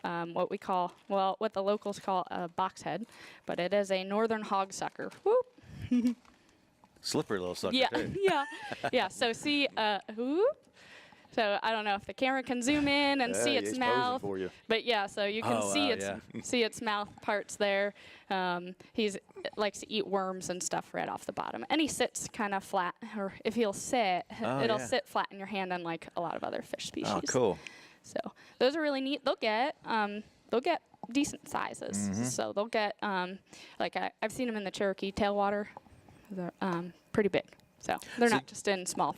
S22: what the locals call a boxhead, but it is a northern hogsucker. Whoop.
S19: Slippery little sucker,
S22: Yeah,
S19: too.
S22: yeah. So see, whoop. So I don't know if the camera can zoom in and see its mouth,
S20: for you.
S22: but yeah, so you can see see its mouth parts there. He likes to eat worms and stuff right off the bottom, and he sits kind of flat. Or if he'll sit, it'll sit flat in your hand, unlike a lot of other fish species.
S19: Oh, cool.
S22: So those are really neat. They'll get decent sizes. So they'll get I've seen them in the Cherokee tailwater. They're pretty big. So they're not just in small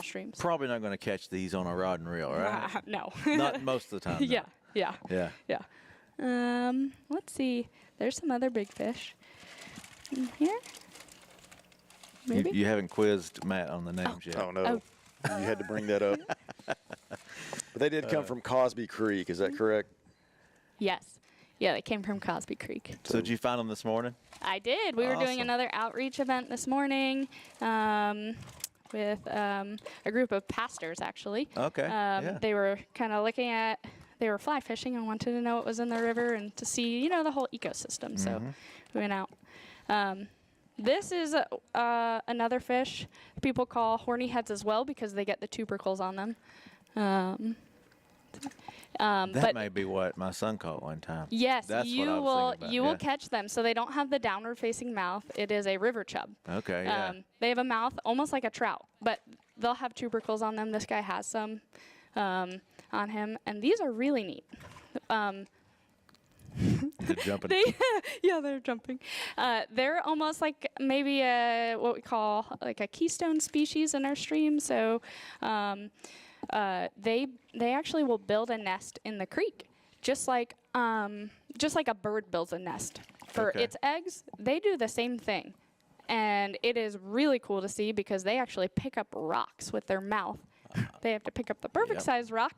S22: streams.
S19: Probably not going to catch these on a rod and reel, right?
S22: No.
S19: Not most of the time.
S22: Yeah. Let's see. There's some other big fish in here. Maybe?
S19: You haven't quizzed Matt on the names yet.
S20: Oh, no. You had to bring that up. But they did come from Cosby Creek, is that correct?
S22: Yes. Yeah, they came from Cosby Creek.
S19: So did you find them this morning?
S22: I did. We were doing another outreach event this morning with a group of pastors, actually.
S19: Okay.
S22: They were kind of they were fly fishing and wanted to know what was in the river and to see, the whole ecosystem. So we went out. This is another fish people call horny heads as well because they get the tubercles on them.
S19: That may be what my son caught one time.
S22: Yes,
S19: That's
S22: you
S19: what I was thinking about.
S22: you will catch them. So they don't have the downward-facing mouth. It is a river chub.
S19: Okay, yeah.
S22: They have a mouth almost like a trout, but they'll have tubercles on them. This guy has some on him, and these are really neat.
S19: They're jumping.
S22: They're jumping. They're almost like maybe what we call like a keystone species in our stream. So they actually will build a nest in the creek, just like a bird builds a nest for its eggs. They do the same thing, and it is really cool to see because they actually pick up rocks with their mouth. They have to pick up the perfect size rock,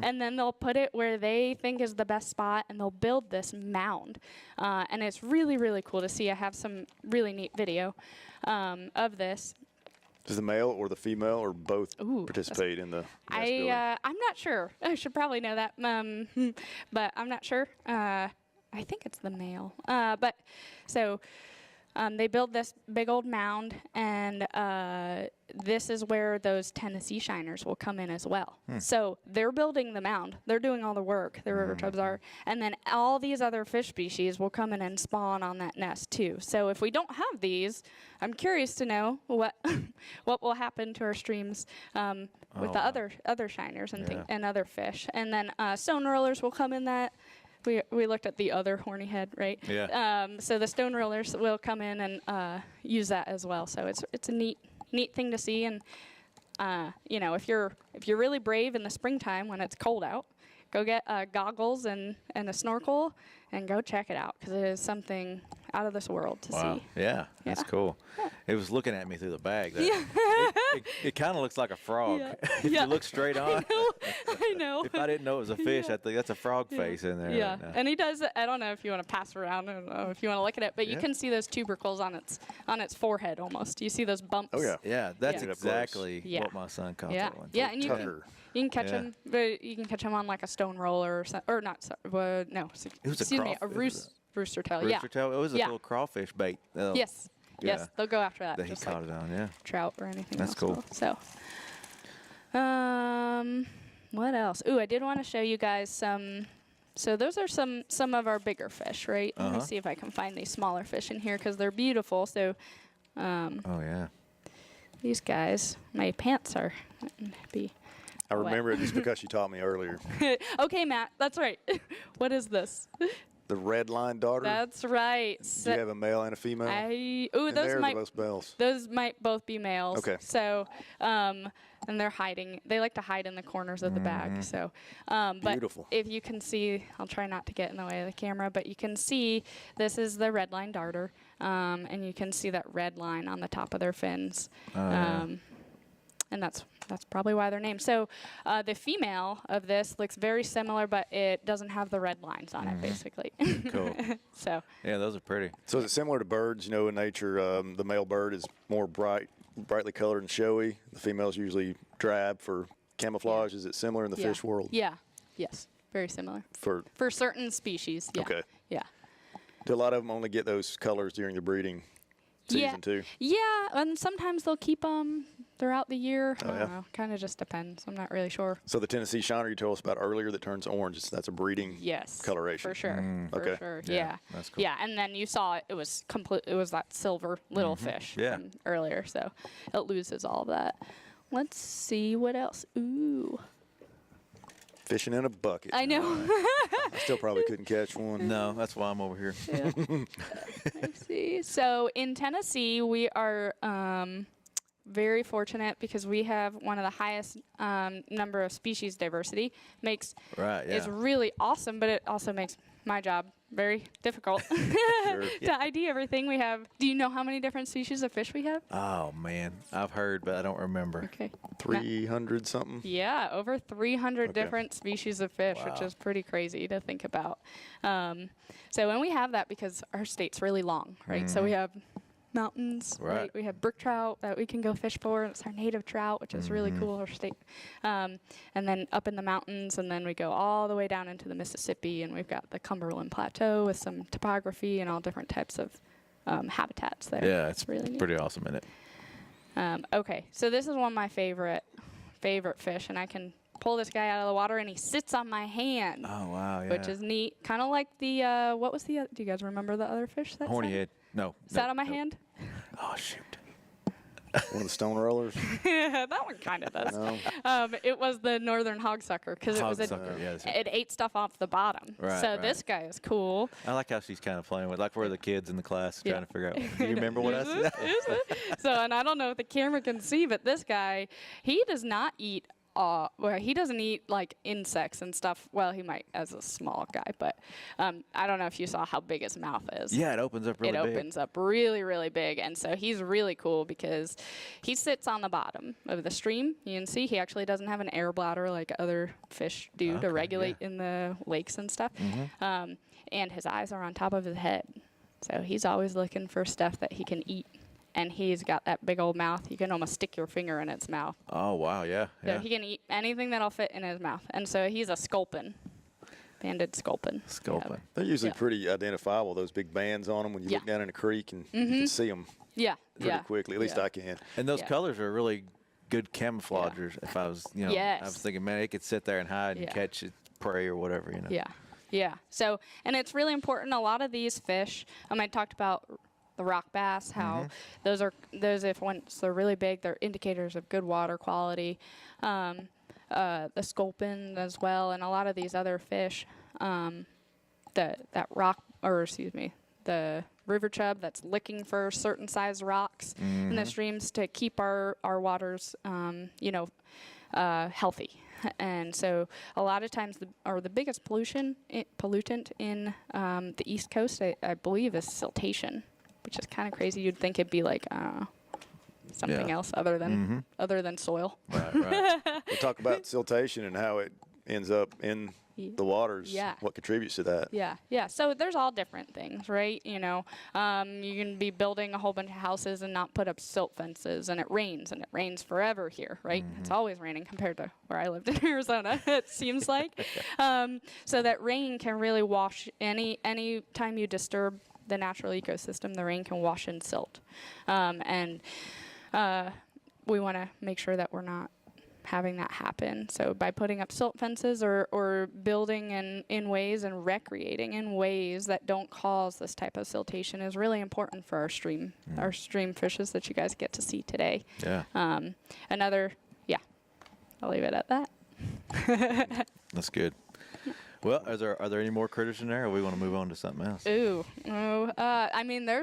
S22: and then they'll put it where they think is the best spot, and they'll build this mound. And it's really, really cool to see. I have some really neat video of this.
S20: Does the male or the female or both participate in the nest building?
S22: I'm not sure. I should probably know that, but I'm not sure. I think it's the male. They build this big old mound, and this is where those Tennessee shiners will come in as well. So they're building the mound. They're doing all the work, the river chubs are. And then all these other fish species will come in and spawn on that nest too. So if we don't have these, I'm curious to know what will happen to our streams with the other shiners and other fish. And then stone rollers will come in that. We looked at the other horny head, right?
S19: Yeah.
S22: So the stone rollers will come in and use that as well. So it's a neat thing to see. And if you're really brave in the springtime when it's cold out, go get goggles and a snorkel and go check it out because it is something out of this world to see.
S19: Yeah, that's cool. It was looking at me through the bag. It kind of looks like a frog. If you look straight on.
S22: I know.
S19: If I didn't know it was a fish, I think that's a frog face in there.
S22: Yeah, and he does. I don't know if you want to pass around. I don't know if you want to look at it, but you can see those tubercles on its forehead almost. You see those bumps.
S20: Oh yeah.
S19: Yeah, that's exactly what my son caught that one.
S22: Yeah, and you can catch them, but you can catch them on like a stone roller or not. No,
S19: it was
S22: a rooster tail.
S19: Rooster tail. It was a little crawfish bait.
S22: Yes. Yes, they'll go after that.
S19: That he caught it on,
S22: trout or anything.
S19: That's cool.
S22: So, what else? Ooh, I did want to show you guys some. So those are some of our bigger fish, right? Let me see if I can find these smaller fish in here because they're beautiful. So,
S19: oh yeah.
S22: These guys, my pants are
S20: I remember it just because you taught me earlier.
S22: Okay, Matt, that's right. What is this?
S20: The red line darter.
S22: That's right.
S20: Do you have a male and a female?
S22: Those might both be males.
S20: Okay.
S22: So, and they're hiding. They like to hide in the corners of the bag. So, but
S20: beautiful.
S22: if you can see, I'll try not to get in the way of the camera, but you can see this is the red line darter, and you can see that red line on the top of their fins. and that's probably why they're named. So the female of this looks very similar, but it doesn't have the red lines on it, basically.
S19: Cool.
S22: So
S19: yeah, those are pretty.
S20: So is it similar to birds? You know, in nature, the male bird is more brightly colored and showy. The female's usually drab for camouflage. Is it similar in the fish world?
S22: Yeah. Yes. Very similar.
S20: For
S22: certain species. Yeah.
S20: Okay.
S22: Yeah.
S20: Do a lot of them only get those colors during the breeding season too?
S22: Yeah, and sometimes they'll keep them throughout the year.
S20: Oh,
S22: I don't know. Kind of just depends. I'm not really sure.
S20: So the Tennessee Shiner you told us about earlier that turns orange, that's a breeding coloration.
S22: For sure.
S20: Okay.
S22: For sure. Yeah.
S19: That's cool.
S22: Yeah, and then you saw it was complete. It was that silver little fish from earlier, so it loses all of that. Let's see what else. Ooh.
S20: Fishing in a bucket.
S22: I know.
S20: I still probably couldn't catch one.
S19: No, that's why I'm over here.
S22: Yeah. Let's see. So in Tennessee, we are very fortunate because we have one of the highest number of species diversity. Is really awesome, but it also makes my job very difficult to ID everything we have. Do you know how many different species of fish we have?
S19: Oh man, I've heard, but I don't remember.
S22: Okay.
S20: 300 something?
S22: Yeah, over 300 different species of fish, which is pretty crazy to think about. So when we have that, because our state's really long, right? So we have mountains, right? We have brook trout that we can go fish for. It's our native trout, which is really cool, our state. And then up in the mountains, and then we go all the way down into the Mississippi, and we've got the Cumberland Plateau with some topography and all different types of habitats there.
S19: Yeah, it's
S22: really neat.
S19: pretty awesome, isn't it?
S22: Okay, so this is one of my favorite fish, and I can pull this guy out of the water, and he sits on my hand.
S19: Oh, wow, yeah.
S22: Which is neat. Kind of like the, what was the, do you guys remember the other fish that
S19: Horny head. No.
S22: sat on my hand?
S19: Oh, shoot.
S20: One of the stone rollers?
S22: That one kind of does.
S20: No.
S22: It was the northern hogsucker because it ate stuff off the bottom.
S19: Right,
S22: so this guy is cool.
S19: I like how she's kind of playing with, like we're the kids in the class trying to figure out. Do you remember what I said?
S22: So, and I don't know if the camera can see, but this guy, he does not eat. He doesn't eat like insects and stuff. Well, he might as a small guy, but I don't know if you saw how big his mouth is.
S19: Yeah, it opens up really big.
S22: It opens up really, really big, and so he's really cool because he sits on the bottom of the stream. You can see he actually doesn't have an air bladder like other fish do to regulate in the lakes and stuff. And his eyes are on top of his head, so he's always looking for stuff that he can eat. And he's got that big old mouth. You can almost stick your finger in its mouth.
S19: Oh, wow, yeah.
S22: So he can eat anything that'll fit in his mouth. And so he's a sculpin, banded sculpin.
S19: Sculpin.
S20: They're usually pretty identifiable, those big bands on them when you look down in a creek and you can see them pretty quickly. At least I can.
S19: And those colors are really good camouflagers. If I was, I was thinking, man, it could sit there and hide and catch its prey or whatever,
S22: Yeah. So, and it's really important. A lot of these fish, I talked about the rock bass, how those if once they're really big, they're indicators of good water quality. The sculpin as well, and a lot of these other fish, the river chub that's looking for certain size rocks in the streams to keep our waters, healthy. And so a lot of times the biggest pollutant in the East Coast, I believe, is siltation, which is kind of crazy. You'd think it'd be like something else other than soil.
S20: Right. We'll talk about siltation and how it ends up in the waters.
S22: Yeah.
S20: What contributes to that?
S22: Yeah. So there's all different things, right? You can be building a whole bunch of houses and not put up silt fences, and it rains forever here, right? It's always raining compared to where I lived in Arizona, it seems like. So that rain can really wash any time you disturb the natural ecosystem, the rain can wash in silt. And we want to make sure that we're not having that happen. So by putting up silt fences or building in ways and recreating in ways that don't cause this type of siltation is really important for our stream fishes that you guys get to see today.
S19: Yeah.
S22: I'll leave it at that.
S19: That's good. Well, are there any more critters in there, or we want to move on to something else?
S22: There's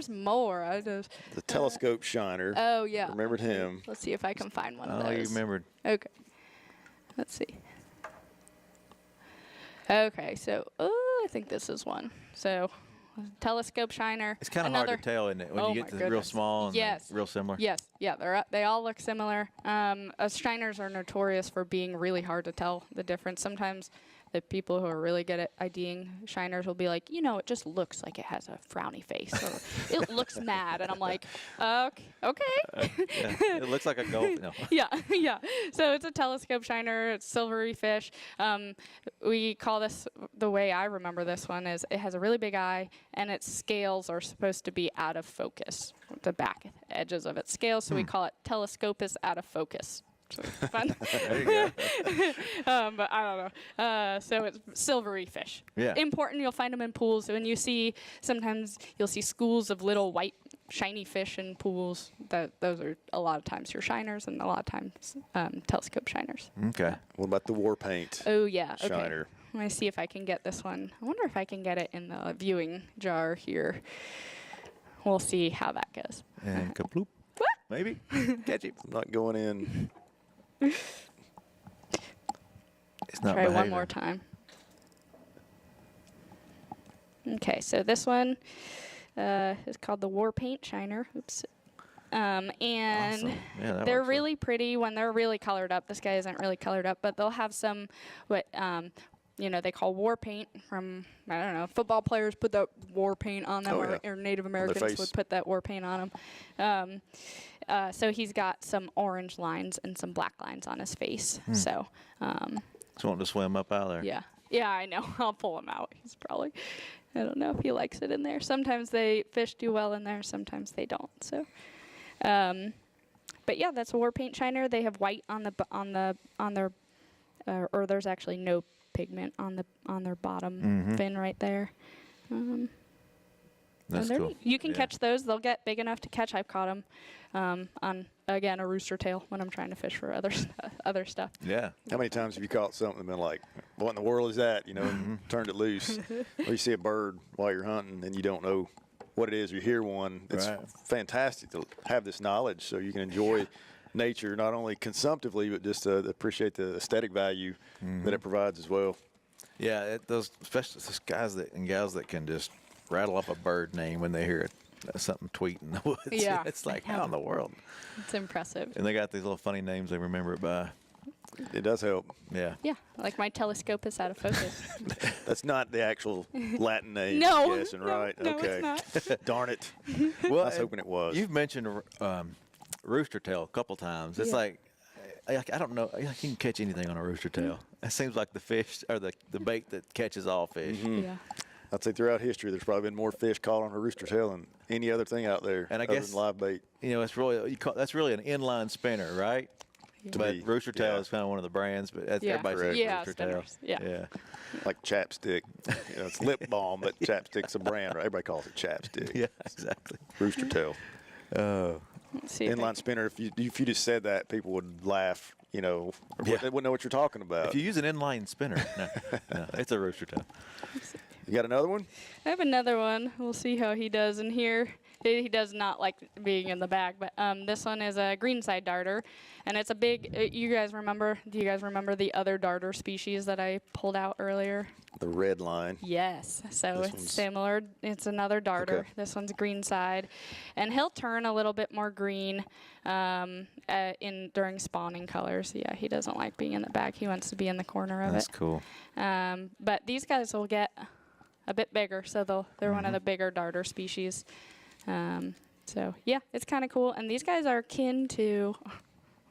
S22: more.
S20: The telescope shiner.
S22: Oh, yeah.
S20: Remembered him.
S22: Let's see if I can find one of those.
S19: Oh, you remembered.
S22: Okay. Let's see. Okay, so I think this is one. So telescope shiner.
S19: It's kind of hard to tell, isn't it, when you get to the real small and the real similar?
S22: Yes, yeah, they all look similar. Shiners are notorious for being really hard to tell the difference. Sometimes the people who are really good at IDing shiners will be like, it just looks like it has a frowny face, or it looks mad, and I'm like, okay.
S19: It looks like a gold. No.
S22: Yeah. So it's a telescope shiner. It's silvery fish. We call this, the way I remember this one is it has a really big eye, and its scales are supposed to be out of focus, the back edges of its scales. So we call it telescopus out of focus. Fun.
S19: There you go.
S22: But I don't know. So it's silvery fish.
S19: Yeah.
S22: Important. You'll find them in pools. When sometimes you'll see schools of little white shiny fish in pools. Those are a lot of times your shiners, and a lot of times telescope shiners.
S20: Okay. What about the war paint?
S22: Oh yeah. Okay.
S20: Shiner.
S22: Let me see if I can get this one. I wonder if I can get it in the viewing jar here. We'll see how that goes.
S19: And kaploop. Maybe. Catch it.
S20: I'm not going in.
S19: It's not
S22: Try
S19: behaving.
S22: one more time. Okay, so this one is called the War Paint Shiner. Oops. And
S19: Awesome. Yeah, that
S22: they're
S19: works
S22: really pretty when they're really colored up. This guy isn't really colored up, but they'll have some what they call war paint from, I don't know, football players put that war paint on them, or Native Americans would put that war paint on them. So he's got some orange lines and some black lines on his face. So
S19: wanting to swim up out there.
S22: yeah, I know. I'll pull him out. He's probably, I don't know if he likes it in there. Sometimes fish do well in there, sometimes they don't. So, but yeah, that's a war paint shiner. They have white on their, or there's actually no pigment on their bottom fin right there.
S19: That's cool.
S22: You can catch those. They'll get big enough to catch. I've caught them on, again, a rooster tail when I'm trying to fish for other stuff.
S19: Yeah.
S20: How many times have you caught something and been like, what in the world is that? And turned it loose. Or you see a bird while you're hunting and you don't know what it is. You hear one. It's fantastic to have this knowledge so you can enjoy nature, not only consumptively, but just to appreciate the aesthetic value that it provides as well.
S19: Yeah, especially those guys and gals that can just rattle up a bird name when they hear something tweet in the woods.
S22: Yeah.
S19: It's like, how in the world?
S22: It's impressive.
S19: And they got these little funny names they remember it by.
S20: It does help.
S19: Yeah.
S22: Yeah, like my telescope is out of focus.
S20: That's not the actual Latin name.
S22: No.
S20: I'm guessing, right?
S22: No,
S20: okay.
S22: it's not.
S20: Darn it.
S19: Well,
S20: I was hoping it was.
S19: You've mentioned rooster tail a couple times. It's like, I don't know. You can catch anything on a rooster tail. It seems like the fish or the bait that catches all fish.
S22: Yeah.
S20: I'd say throughout history, there's probably been more fish caught on a rooster tail than any other thing out there.
S19: And I
S20: other
S19: guess
S20: than live bait.
S19: It's really that's really an inline spinner, right? But rooster tail is kind of one of the brands. But everybody says rooster tail.
S22: Yeah.
S20: Like chapstick. It's lip balm, but chapstick's a brand. Right? Everybody calls it chapstick.
S19: Yeah, exactly.
S20: Rooster tail.
S22: Let's see
S20: Inline spinner. If you just said that, people would laugh. They wouldn't know what you're talking about.
S19: If you use an inline spinner, no, it's a rooster tail.
S20: You got another one?
S22: I have another one. We'll see how he does in here. He does not like being in the bag, but this one is a greenside darter, and it's a big. Do you guys remember the other darter species that I pulled out earlier?
S20: The red line.
S22: Yes. So it's similar. It's another darter.
S20: Okay.
S22: This one's greenside, and he'll turn a little bit more green during spawning colors. Yeah, he doesn't like being in the bag. He wants to be in the corner of it.
S19: That's cool.
S22: But these guys will get a bit bigger, so they're one of the bigger darter species. So yeah, it's kind of cool. And these guys are kin to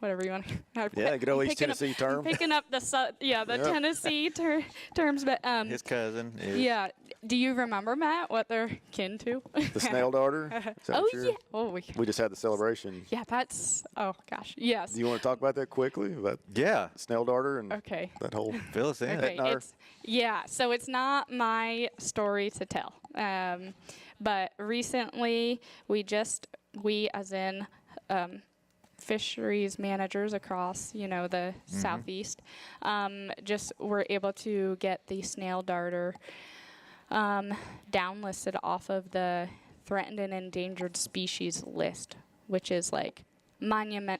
S22: whatever you want to.
S20: Yeah, good old East Tennessee term.
S22: Picking up the Tennessee terms, but
S19: his cousin is.
S22: Yeah. Do you remember, Matt, what they're kin to?
S20: The snail darter?
S22: Oh yeah. Oh,
S20: we just had the celebration.
S22: Yeah, that's. Oh gosh, yes.
S20: Do you want to talk about that quickly? About snail darter and that whole.
S19: Fill us in.
S22: Okay, so it's not my story to tell. But recently, we as in fisheries managers across, the Southeast, just were able to get the snail darter downlisted off of the threatened and endangered species list, which is like monumental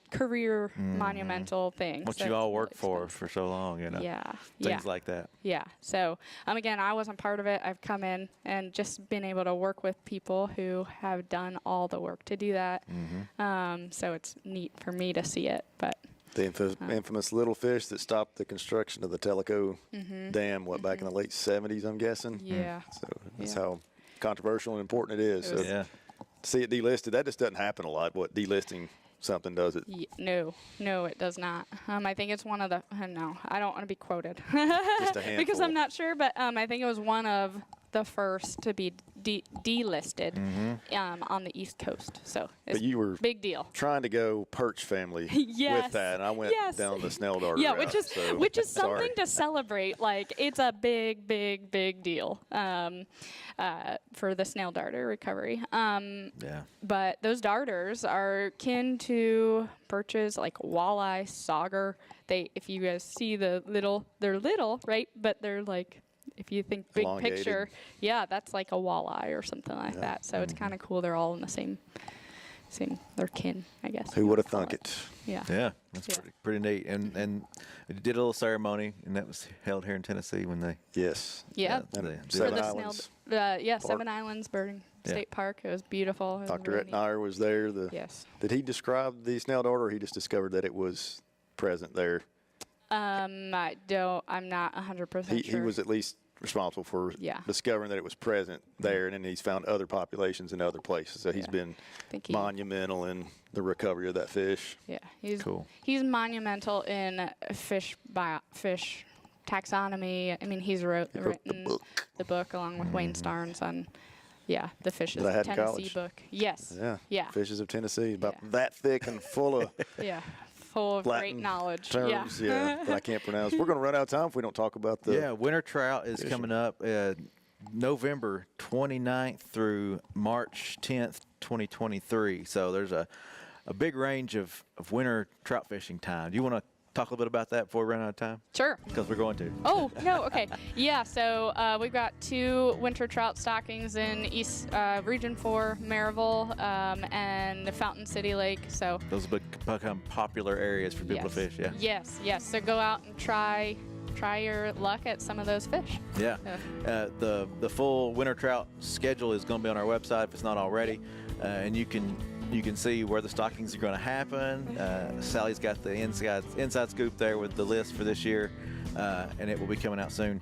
S22: things.
S19: What you all worked for so long, you know.
S22: Yeah.
S19: Things like that.
S22: Yeah. So, again, I wasn't part of it. I've come in and just been able to work with people who have done all the work to do that. So it's neat for me to see it, but.
S20: The infamous little fish that stopped the construction of the Tellico Dam, back in the late 70s, I'm guessing?
S22: Yeah.
S20: So that's how controversial and important it is. So to see it delisted, that just doesn't happen a lot. Delisting something, does it?
S22: No, it does not. I think it's one of the, no, I don't want to be quoted.
S20: Just a handful.
S22: Because I'm not sure, but I think it was one of the first to be delisted on the East Coast. So it's
S20: but you were
S22: big deal.
S20: Trying to go perch family with that, and I went down the snail darter route.
S22: Which is something to celebrate. Like, it's a big deal for the snail darter recovery. But those darters are kin to perches like walleye, sauger. If you guys see they're little, right? But they're like, if you think big
S20: elongated
S22: picture, that's like a walleye or something like that. So it's kind of cool. They're all in the same, they're kin, I guess.
S20: Who would have thunk it?
S22: Yeah.
S19: Yeah, that's pretty neat. And we did a little ceremony, and that was held here in Tennessee when they.
S20: Yes.
S22: Yeah.
S20: Seven Islands.
S22: Seven Islands Birding State Park. It was beautiful. It was
S20: Dr.
S22: really
S20: Etnier was there.
S22: Yes.
S20: Did he describe the snail darter, or he just discovered that it was present there?
S22: I'm not 100% sure.
S20: He was at least responsible for discovering that it was present there, and then he's found other populations in other places. So he's been monumental in the recovery of that fish.
S22: Yeah, he's
S20: cool.
S22: He's monumental in fish taxonomy. I mean, he's written the book along with Wayne Starnes on the Fishes of Tennessee book. Yes.
S20: Yeah. Fishes of Tennessee, about that thick and full of
S22: full of
S20: Latin
S22: great knowledge.
S20: Terms, that I can't pronounce. We're going to run out of time if we don't talk about the
S19: winter trout is coming up November 29th through March 10th, 2023. So there's a big range of winter trout fishing time. Do you want to talk a little bit about that before we run out of time?
S22: Sure.
S19: Because we're going to.
S22: Oh, no, okay. Yeah, so we've got 2 winter trout stockings in East Region 4, Maryville, and the Fountain City Lake. So
S19: those become popular areas for people to fish,
S22: Yes. So go out and try your luck at some of those fish.
S19: Yeah. The full winter trout schedule is going to be on our website if it's not already, and you can see where the stockings are going to happen. Sally's got the inside scoop there with the list for this year, and it will be coming out soon.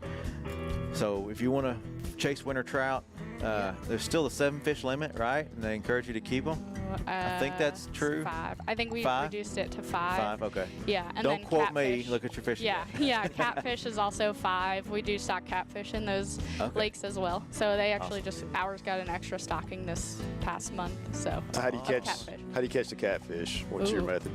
S19: So if you want to chase winter trout, there's still a 7-fish limit, right? And they encourage you to keep them. I think that's true.
S22: 5. I think we reduced it to 5.
S19: 5, okay.
S22: Yeah, and
S19: don't
S22: then
S19: quote
S22: catfish.
S19: me. Look at your fishing.
S22: Yeah. Catfish is also 5. We do stock catfish in those lakes as well. So they actually ours got an extra stocking this past month. So
S20: how do you catch the catfish? What's your method?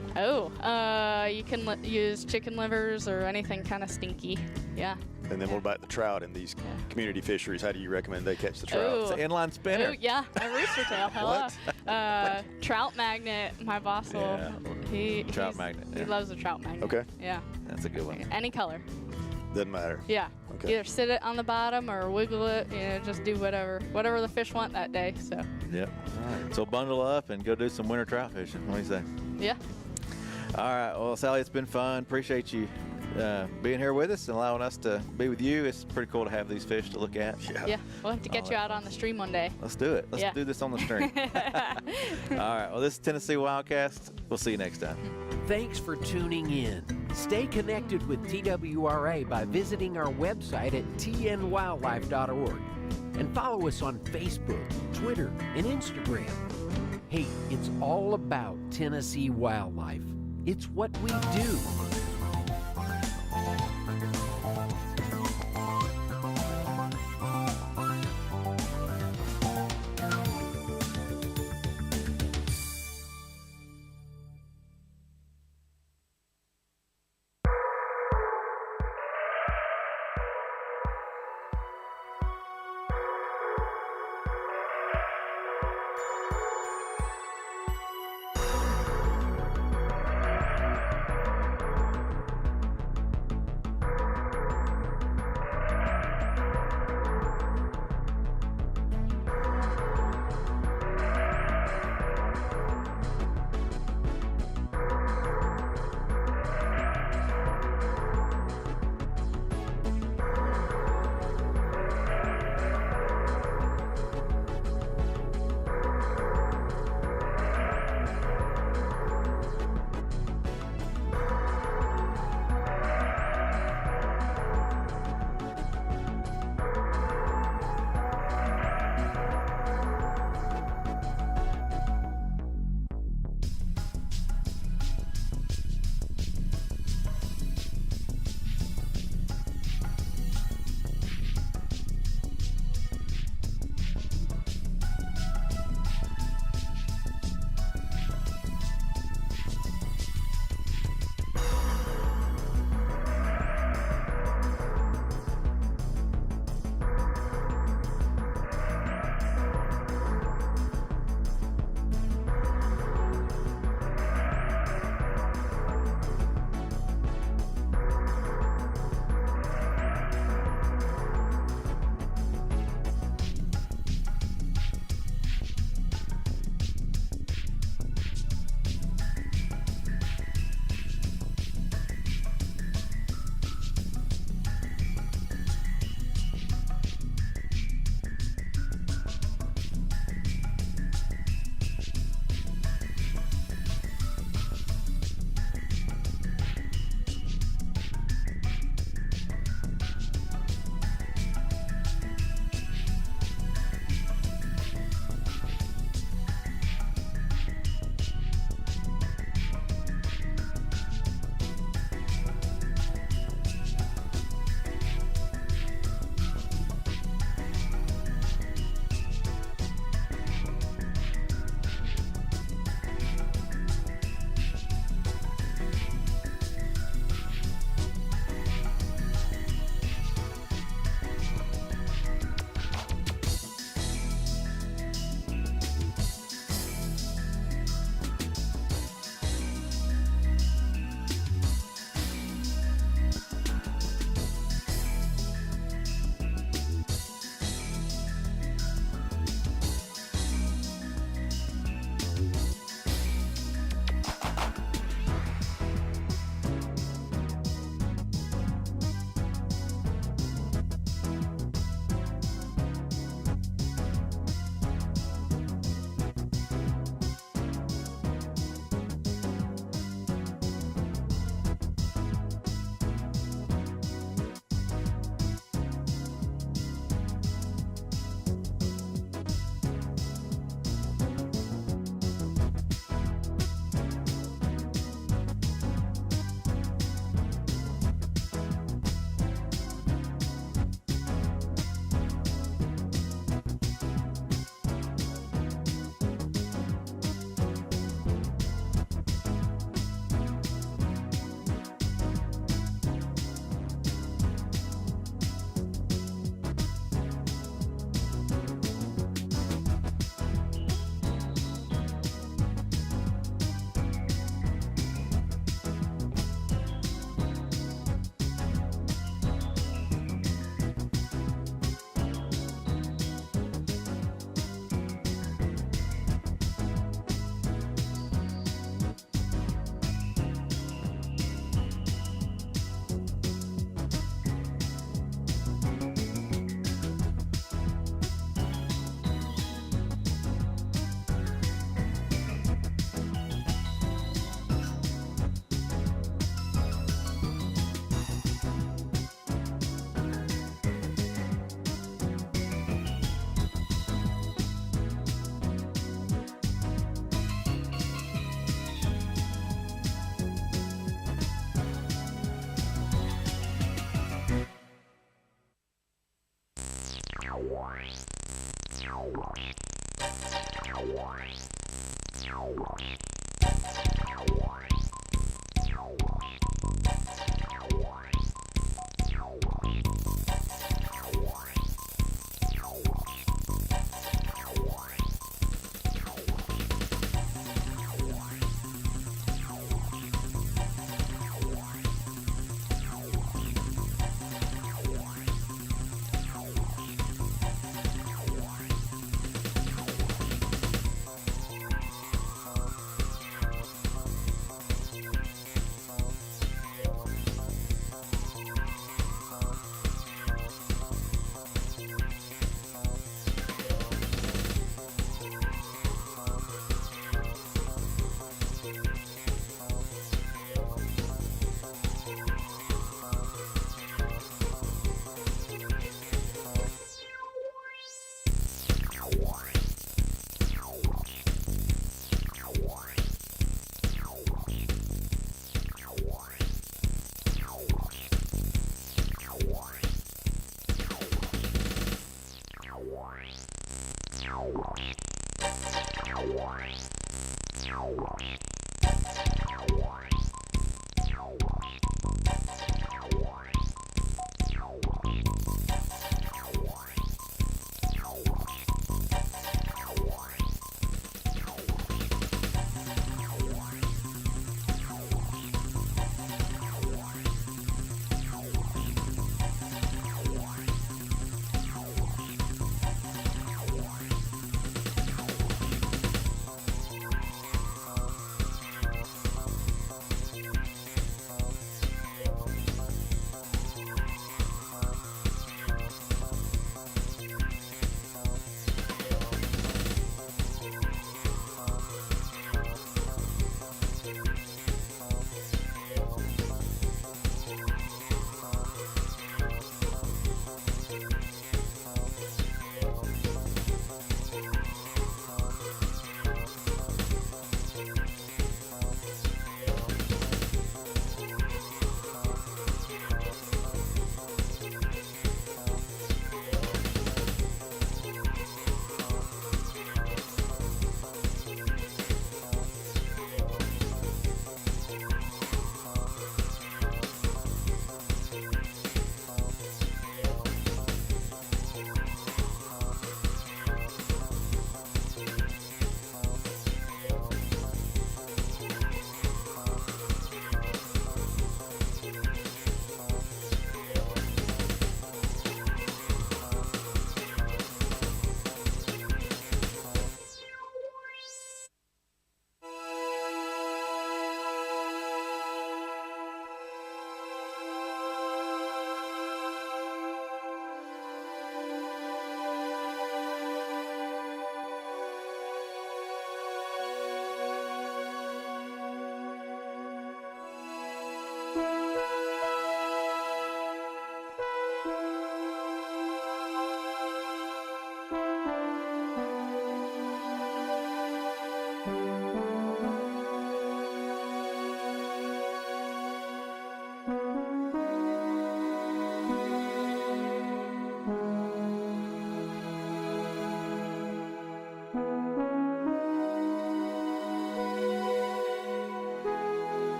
S22: You can use chicken livers or anything kind of stinky. Yeah.
S20: And then what about the trout in these community fisheries? How do you recommend they catch the trout?
S22: Ooh.
S19: It's an inline spinner.
S22: Ooh, yeah, a rooster tail. Hello. Trout magnet. My boss will.
S19: Trout magnet.
S22: He loves the trout magnet.
S20: Okay.
S22: Yeah.
S19: That's a good one.
S22: Any color.
S20: Doesn't matter.
S22: Yeah.
S20: Okay.
S22: Either sit it on the bottom or wiggle it. Just do whatever the fish want that day. So.
S19: Yep. All right. So bundle up and go do some winter trout fishing. What do you say?
S22: Yeah.
S19: All right. Well, Sally, it's been fun. Appreciate you being here with us and allowing us to be with you. It's pretty cool to have these fish to look at.
S22: Yeah. We'll have to get you out on the stream one day.
S19: Let's do it. Let's do this on the stream. All right. Well, this is Tennessee Wildcast. We'll see you next time.
S4: Thanks for tuning in. Stay connected with TWRA by visiting our website at tnwildlife.org and follow us on Facebook, Twitter, and Instagram. Hey, it's all about Tennessee wildlife. It's what we do.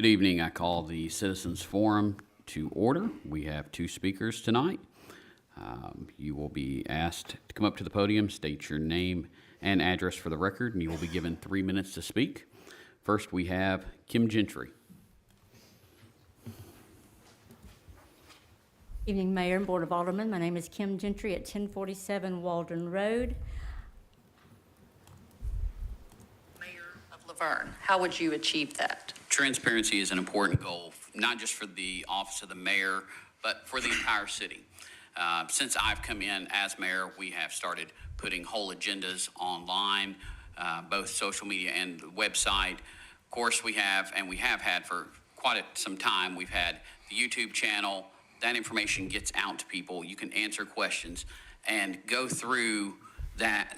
S1: Good evening. I call the Citizens Forum to order. We have two speakers tonight. You will be asked to come up to the podium, state your name and address for the record, and you will be given 3 minutes to speak. First, we have Kim Gentry.
S9: Evening, Mayor and Board of Aldermen. My name is Kim Gentry at 1047 Waldron Road.
S10: Mayor of LaVergne, how would you achieve that?
S1: Transparency is an important goal, not just for the office of the mayor, but for the entire city. Since I've come in as mayor, we have started putting whole agendas online, both social media and the website. Of course, we have had for quite some time, we've had the YouTube channel. That information gets out to people. You can answer questions and go through that,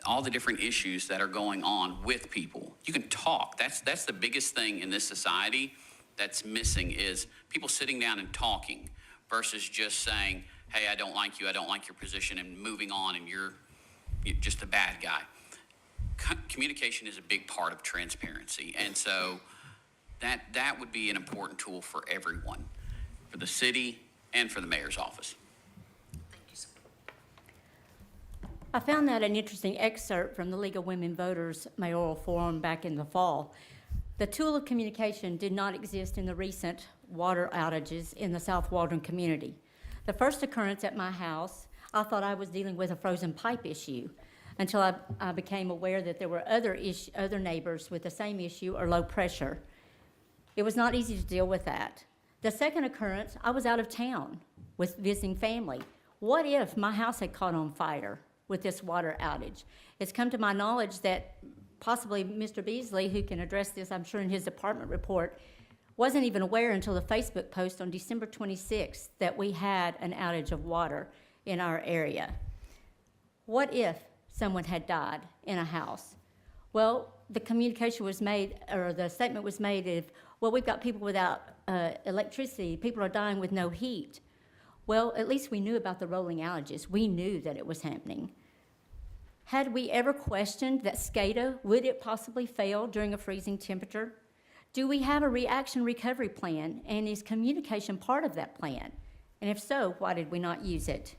S1: all the different issues that are going on with people. You can talk. That's the biggest thing in this society that's missing, is people sitting down and talking versus just saying, hey, I don't like you, I don't like your position, and moving on, and you're just a bad guy. Communication is a big part of transparency, and so that would be an important tool for everyone, for the city and for the mayor's office.
S10: Thank you, sir.
S9: I found that an interesting excerpt from the League of Women Voters mayoral forum back in the fall. The tool of communication did not exist in the recent water outages in the South Waldron community. The first occurrence at my house, I thought I was dealing with a frozen pipe issue until I became aware that there were other neighbors with the same issue or low pressure. It was not easy to deal with that. The second occurrence, I was out of town with visiting family. What if my house had caught on fire with this water outage? It's come to my knowledge that possibly Mr. Beasley, who can address this, I'm sure, in his department report, wasn't even aware until the Facebook post on December 26th that we had an outage of water in our area. What if someone had died in a house? Well, the communication was made, or the statement was made of, well, we've got people without electricity, people are dying with no heat. Well, at least we knew about the rolling outages. We knew that it was happening. Had we ever questioned that SCADA, would it possibly fail during a freezing temperature? Do we have a reaction recovery plan, and is communication part of that plan? And if so, why did we not use it?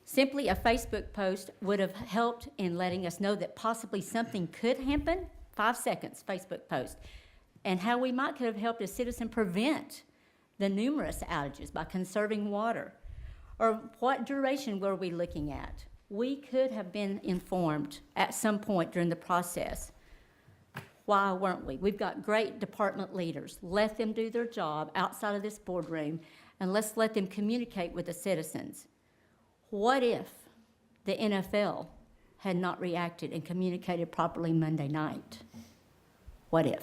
S9: Simply a Facebook post would have helped in letting us know that possibly something could happen. 5 seconds, Facebook post. And how we might could have helped a citizen prevent the numerous outages by conserving water. Or what duration were we looking at? We could have been informed at some point during the process. Why weren't we? We've got great department leaders. Let them do their job outside of this boardroom, and let's let them communicate with the citizens. What if the NFL had not reacted and communicated properly Monday night? What if?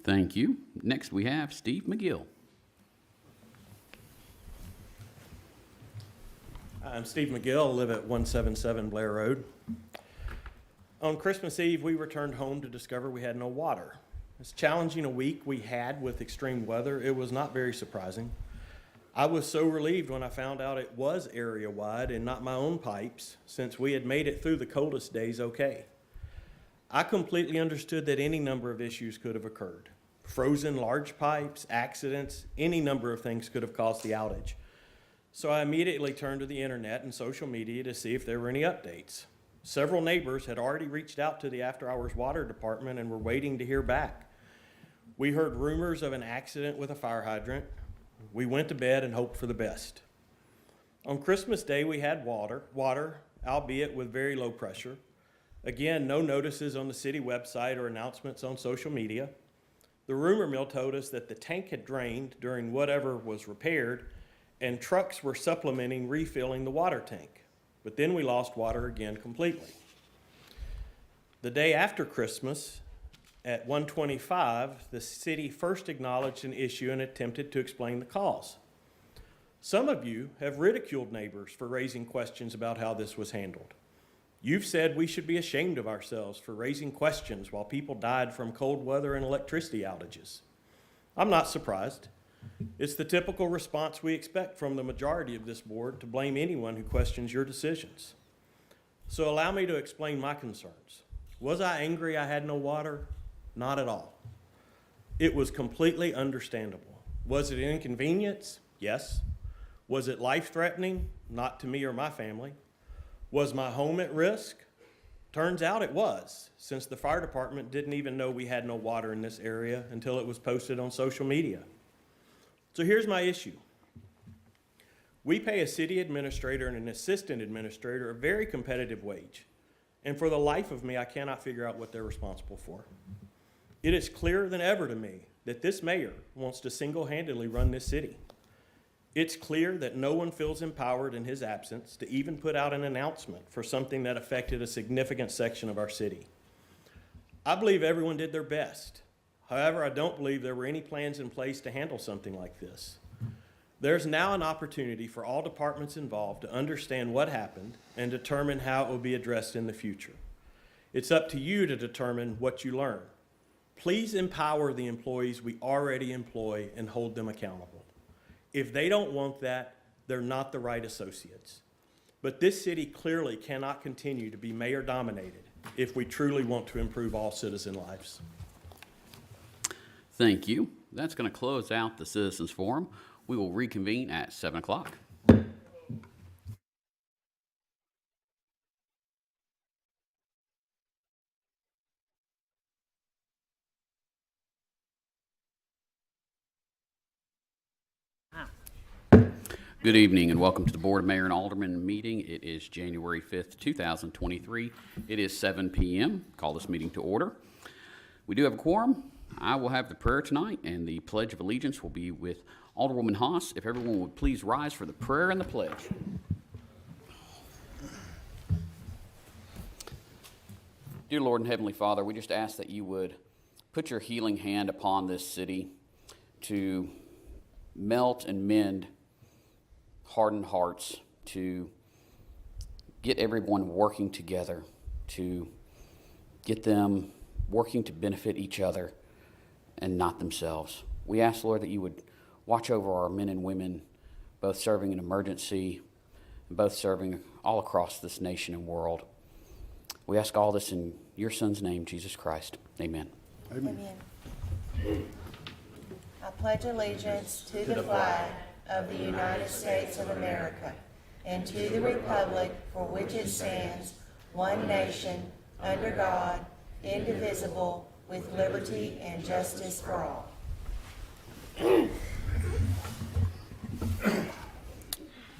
S1: Thank you. Next, we have Steve McGill.
S11: I'm Steve McGill, live at 177 Blair Road. On Christmas Eve, we returned home to discover we had no water. As challenging a week we had with extreme weather, it was not very surprising. I was so relieved when I found out it was area-wide and not my own pipes, since we had made it through the coldest days okay. I completely understood that any number of issues could have occurred. Frozen large pipes, accidents, any number of things could have caused the outage. So I immediately turned to the internet and social media to see if there were any updates. Several neighbors had already reached out to the after-hours water department and were waiting to hear back. We heard rumors of an accident with a fire hydrant. We went to bed and hoped for the best. On Christmas Day, we had water, albeit with very low pressure. Again, no notices on the city website or announcements on social media. The rumor mill told us that the tank had drained during whatever was repaired, and trucks were supplementing refilling the water tank. But then we lost water again completely. The day after Christmas, at 1:25, the city first acknowledged an issue and attempted to explain the cause. Some of you have ridiculed neighbors for raising questions about how this was handled. You've said we should be ashamed of ourselves for raising questions while people died from cold weather and electricity outages. I'm not surprised. It's the typical response we expect from the majority of this board to blame anyone who questions your decisions. So allow me to explain my concerns. Was I angry I had no water? Not at all. It was completely understandable. Was it an inconvenience? Yes. Was it life-threatening? Not to me or my family. Was my home at risk? Turns out it was, since the fire department didn't even know we had no water in this area until it was posted on social media. So here's my issue. We pay a city administrator and an assistant administrator a very competitive wage. And for the life of me, I cannot figure out what they're responsible for. It is clearer than ever to me that this mayor wants to single-handedly run this city. It's clear that no one feels empowered in his absence to even put out an announcement for something that affected a significant section of our city. I believe everyone did their best. However, I don't believe there were any plans in place to handle something like this. There's now an opportunity for all departments involved to understand what happened and determine how it will be addressed in the future. It's up to you to determine what you learn. Please empower the employees we already employ and hold them accountable. If they don't want that, they're not the right associates. But this city clearly cannot continue to be mayor-dominated if we truly want to improve all citizen lives.
S1: Thank you. That's going to close out the Citizens Forum. We will reconvene at 7 o'clock. Good evening and welcome to the Board of Mayor and Alderman meeting. It is January 5th, 2023. It is 7 p.m. Call this meeting to order. We do have a quorum. I will have the prayer tonight, and the Pledge of Allegiance will be with Alderwoman Haas. If everyone would please rise for the prayer and the pledge. Dear Lord and Heavenly Father, we just ask that you would put your healing hand upon this city to melt and mend hardened hearts, to get everyone working together, to get them working to benefit each other and not themselves. We ask, Lord, that you would watch over our men and women, both serving in emergency and both serving all across this nation and world. We ask all this in your Son's name, Jesus Christ. Amen.
S3: Amen. I pledge allegiance to the flag of the United States of America and to the republic for which it stands, one nation, under God, indivisible, with liberty and justice for all.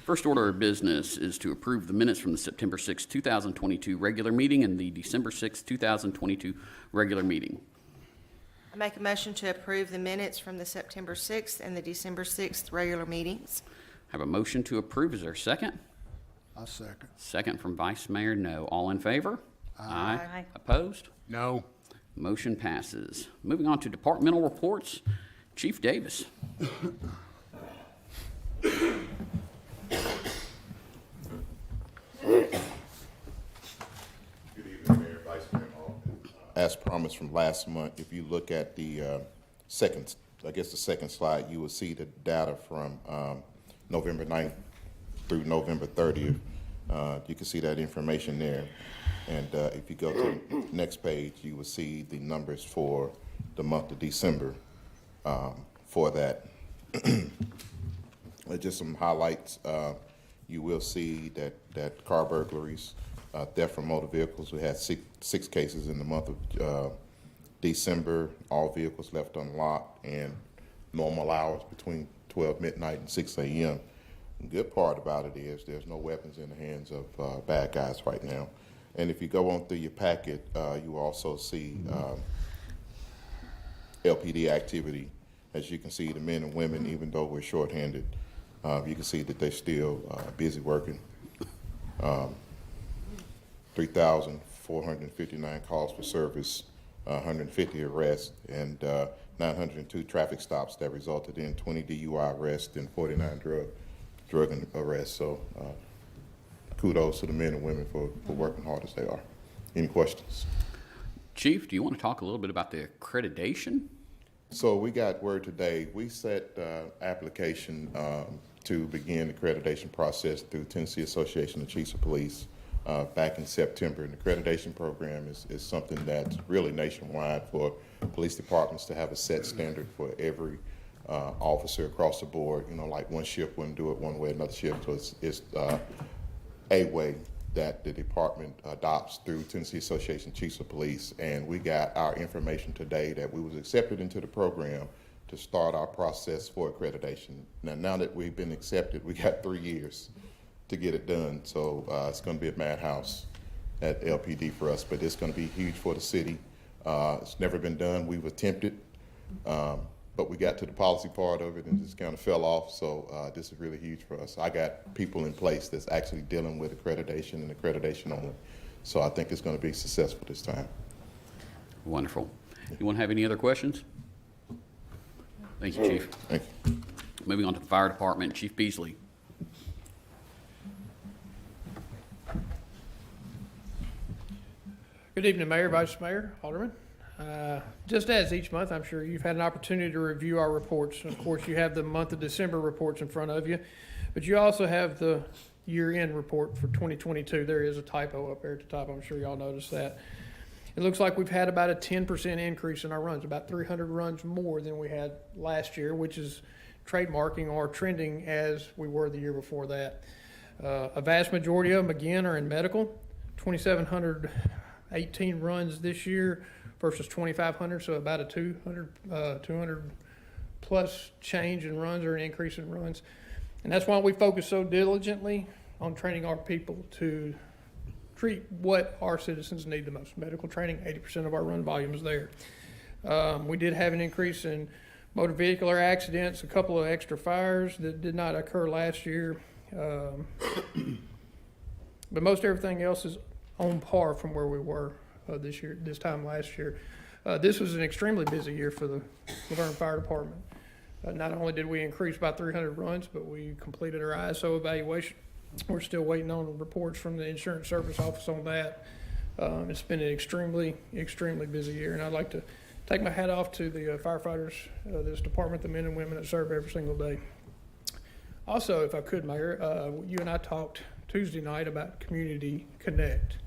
S1: First order of business is to approve the minutes from the September 6, 2022 regular meeting and the December 6, 2022 regular meeting.
S3: I make a motion to approve the minutes from the September 6th and the December 6th regular meetings.
S1: I have a motion to approve. Is there a second?
S13: I'll second.
S1: Second from Vice Mayor No. All in favor?
S3: Aye. Aye.
S1: Opposed?
S13: No.
S1: Motion passes. Moving on to departmental reports. Chief Davis.
S14: As promised from last month, if you look at the second slide, you will see the data from November 9th through November 30th. You can see that information there. And if you go to the next page, you will see the numbers for the month of December for that. Just some highlights. You will see that car burglaries, theft from motor vehicles. We had six cases in the month of December. All vehicles left unlocked and normal hours between 12 midnight and 6 a.m. The good part about it is there's no weapons in the hands of bad guys right now. And if you go on through your packet, you also see LPD activity. As you can see, the men and women, even though we're shorthanded, you can see that they're still busy working. 3,459 calls for service, 150 arrests, and 902 traffic stops that resulted in 20 DUI arrests and 49 drug arrests. So kudos to the men and women for working hard as they are. Any questions?
S1: Chief, do you want to talk a little bit about the accreditation?
S14: So we got word today. We set application to begin the accreditation process through Tennessee Association of Chiefs of Police back in September. And the accreditation program is something that's really nationwide for police departments to have a set standard for every officer across the board. You know, like one shift wouldn't do it one way, another shift. So it's a way that the department adopts through Tennessee Association of Chiefs of Police. And we got our information today that we was accepted into the program to start our process for accreditation. Now that we've been accepted, we got 3 years to get it done. So it's going to be a madhouse at LPD for us, but it's going to be huge for the city. It's never been done. We've attempted, but we got to the policy part of it and just kind of fell off. So this is really huge for us. I got people in place that's actually dealing with accreditation and accreditation only. So I think it's going to be successful this time.
S1: Wonderful. You want to have any other questions? Thank you, Chief.
S14: Thank you.
S1: Moving on to the fire department, Chief Beasley.
S2: Good evening, Mayor, Vice Mayor, Alderman. Just as each month, I'm sure you've had an opportunity to review our reports. Of course, you have the month of December reports in front of you, but you also have the year-end report for 2022. There is a typo up there at the top. I'm sure y'all noticed that. It looks like we've had about a 10% increase in our runs, about 300 runs more than we had last year, which is trademarking or trending as we were the year before that. A vast majority of them, again, are in medical. 2,718 runs this year versus 2,500, so about a 200 plus change in runs or an increase in runs. And that's why we focus so diligently on training our people to treat what our citizens need the most. Medical training, 80% of our run volume is there. We did have an increase in motor vehicular accidents, a couple of extra fires that did not occur last year. But most everything else is on par from where we were this time last year. This was an extremely busy year for the LaVergne Fire Department. Not only did we increase by 300 runs, but we completed our ISO evaluation. We're still waiting on reports from the Insurance Service Office on that. It's been an extremely, extremely busy year, and I'd like to take my hat off to the firefighters, this department, the men and women that serve every single day. Also, if I could, Mayor, you and I talked Tuesday night about Community Connect.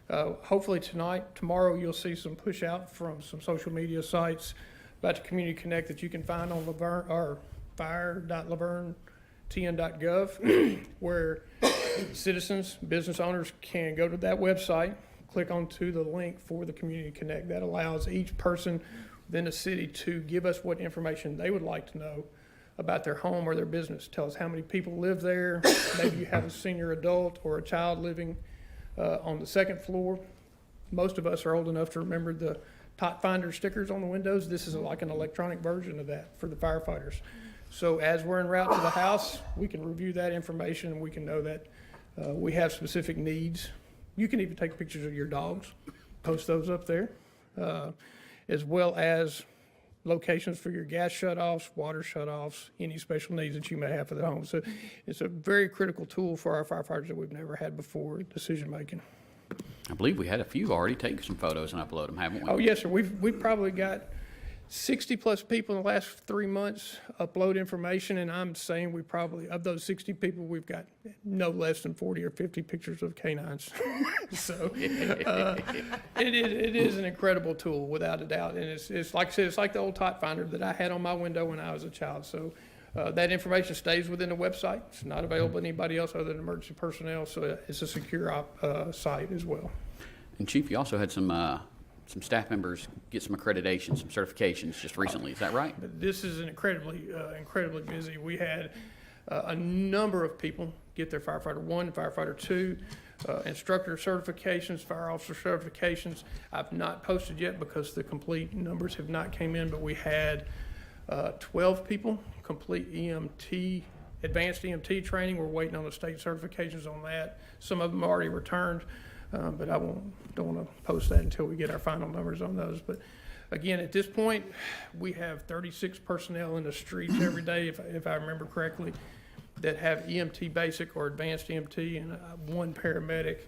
S2: Hopefully tomorrow you'll see some push out from some social media sites about the Community Connect that you can find on LaVergne or fire.lavernetn.gov where citizens, business owners can go to that website, click onto the link for the Community Connect. That allows each person within the city to give us what information they would like to know about their home or their business. Tell us how many people live there. Maybe you have a senior adult or a child living on the second floor. Most of us are old enough to remember the Tot Finder stickers on the windows. This is like an electronic version of that for the firefighters. So as we're en route to the house, we can review that information and we can know that we have specific needs. You can even take pictures of your dogs, post those up there, as well as locations for your gas shutoffs, water shutoffs, any special needs that you may have for the home. So it's a very critical tool for our firefighters that we've never had before, decision making.
S1: I believe we had a few already take some photos and upload them, haven't we?
S2: Oh, yes, sir. We've probably got 60 plus people in the last 3 months upload information, and I'm saying we probably, of those 60 people, we've got no less than 40 or 50 pictures of canines. So it is an incredible tool, without a doubt. And it's like I said, it's like the old Tot Finder that I had on my window when I was a child. So that information stays within the website. It's not available to anybody else other than emergency personnel, so it's a secure site as well.
S1: And Chief, you also had some staff members get some accreditation, some certifications just recently. Is that right?
S2: This is an incredibly busy. We had a number of people get their Firefighter 1, Firefighter 2, instructor certifications, fire officer certifications. I've not posted yet because the complete numbers have not came in, but we had 12 people complete EMT, advanced EMT training. We're waiting on the state certifications on that. Some of them already returned. But I don't want to post that until we get our final numbers on those. But again, at this point, we have 36 personnel in the streets every day, if I remember correctly, that have EMT basic or advanced EMT and one paramedic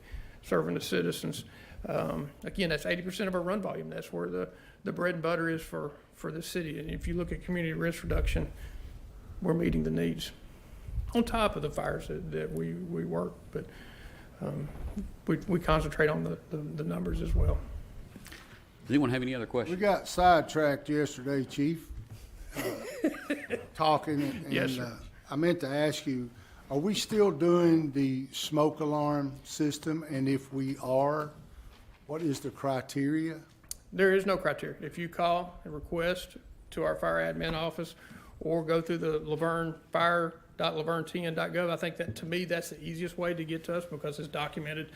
S2: serving the citizens. Again, that's 80% of our run volume. That's where the bread and butter is for the city. And if you look at community risk reduction, we're meeting the needs on top of the fires that we work. But we concentrate on the numbers as well.
S1: anyone have any other
S12: We
S1: questions?
S12: got sidetracked yesterday, Chief, talking, and
S2: Yes, sir.
S12: I meant to ask you, are we still doing the smoke alarm system? And if we are, what is the criteria?
S2: There is no criteria. If you call and request to our fire admin office or go through the LaVergne fire.laverne10.gov, I think that, to me, that's the easiest way to get to us because it's documented.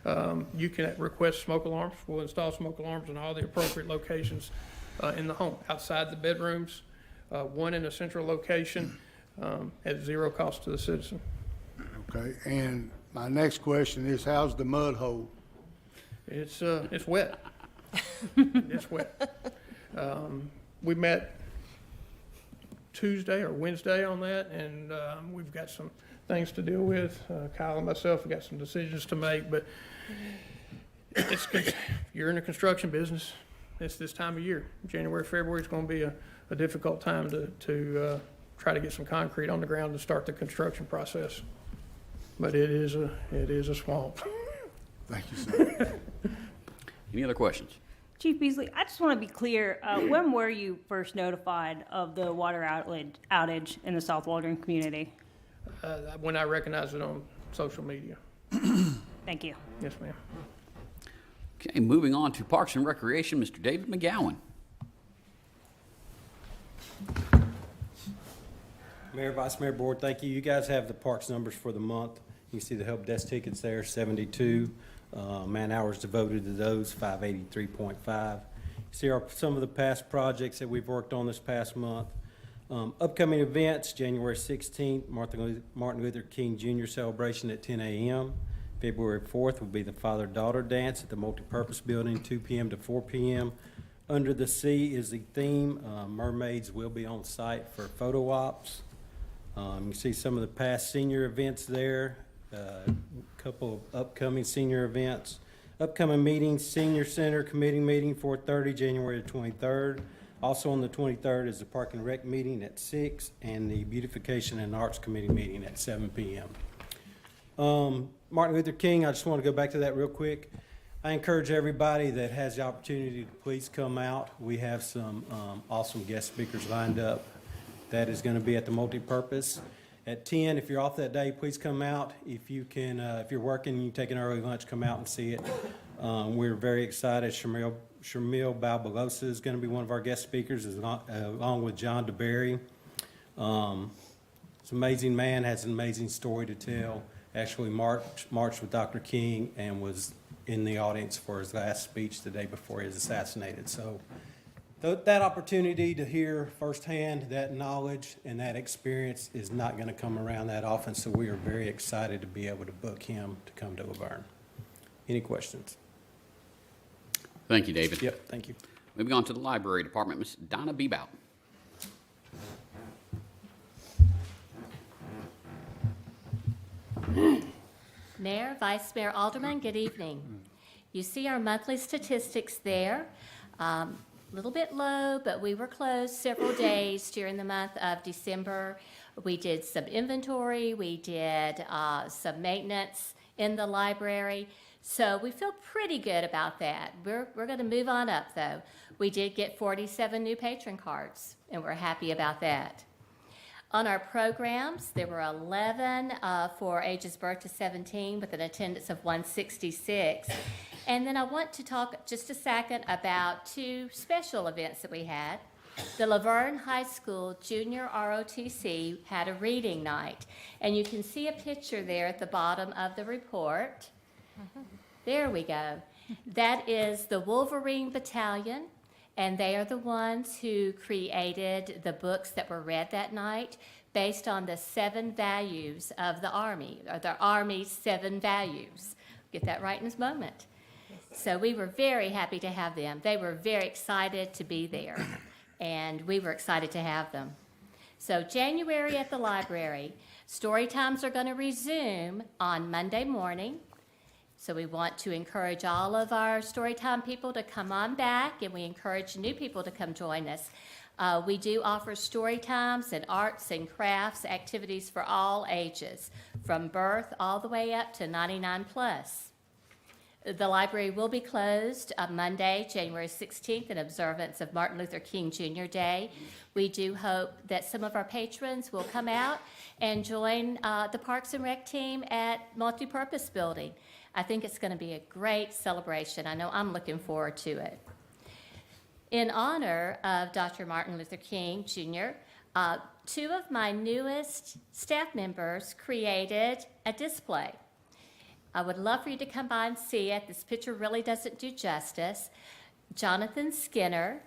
S2: You can request smoke alarms. We'll install smoke alarms in all the appropriate locations in the home, outside the bedrooms, one in a central location at zero cost to the citizen.
S12: Okay, and my next question is, how's the mud hole?
S2: It's wet. It's wet. We met Tuesday or Wednesday on that, and we've got some things to deal with. Kyle and myself have got some decisions to make, but you're in the construction business. It's this time of year. January, February is going to be a difficult time to try to get some concrete on the ground to start the construction process. But it is a swamp.
S12: Thank you, sir.
S1: Any other questions?
S13: Chief Beasley, I just want to be clear. When were you first notified of the water outage in the South Waldron community?
S2: When I recognized it on social media.
S13: Thank you.
S2: Yes, ma'am.
S1: Okay, moving on to Parks and Recreation, Mr. David McGowan.
S15: Mayor, Vice Mayor, Board, thank you. You guys have the parks numbers for the month. You can see the help desk tickets there, 72. Man hours devoted to those, 583.5. See some of the past projects that we've worked on this past month. Upcoming events, January 16th, Martin Luther King Jr. celebration at 10 a.m. February 4th will be the father-daughter dance at the Multipurpose Building, 2 p.m. to 4 p.m. Under the Sea is the theme. Mermaids will be on site for photo ops. You can see some of the past senior events there. A couple of upcoming senior events. Upcoming meetings, Senior Center Committee meeting, 4:30, January 23rd. Also on the 23rd is the Park and Rec meeting at 6 and the Beautification and Arts Committee meeting at 7 p.m. Martin Luther King, I just want to go back to that real quick. I encourage everybody that has the opportunity to please come out. We have some awesome guest speakers lined up. That is going to be at the Multipurpose at 10. If you're off that day, please come out. If you can, if you're working and you take an early lunch, come out and see it. We're very excited. Shamil Balbalosa is going to be one of our guest speakers, along with John DeBerry. He's an amazing man, has an amazing story to tell. Actually marched with Dr. King and was in the audience for his last speech the day before he was assassinated. So that opportunity to hear firsthand that knowledge and that experience is not going to come around that often, so we are very excited to be able to book him to come to LaVergne. Any questions?
S1: Thank you, David.
S15: Yep, thank you.
S1: Moving on to the Library Department, Ms. Donna Bebout.
S23: Mayor, Vice Mayor, Alderman, good evening. You see our monthly statistics there. Little bit low, but we were closed several days during the month of December. We did some inventory, we did some maintenance in the library, so we feel pretty good about that. We're going to move on up, though. We did get 47 new patron cards, and we're happy about that. On our programs, there were 11 for ages birth to 17 with an attendance of 166. And then I want to talk just a second about two special events that we had. The LaVergne High School Junior ROTC had a reading night. And you can see a picture there at the bottom of the report. There we go. That is the Wolverine Battalion. And they are the ones who created the books that were read that night based on the 7 values of the Army, or the Army's 7 values. Get that right in this moment. So we were very happy to have them. They were very excited to be there, and we were excited to have them. So January at the library, story times are going to resume on Monday morning. So we want to encourage all of our Storytime people to come on back, and we encourage new people to come join us. We do offer story times and arts and crafts activities for all ages, from birth all the way up to 99 plus. The library will be closed on Monday, January 16th, in observance of Martin Luther King Jr. Day. We do hope that some of our patrons will come out and join the Parks and Rec team at Multipurpose Building. I think it's going to be a great celebration. I know I'm looking forward to it. In honor of Dr. Martin Luther King Jr., two of my newest staff members created a display. I would love for you to come by and see it. This picture really doesn't do justice. Jonathan Skinner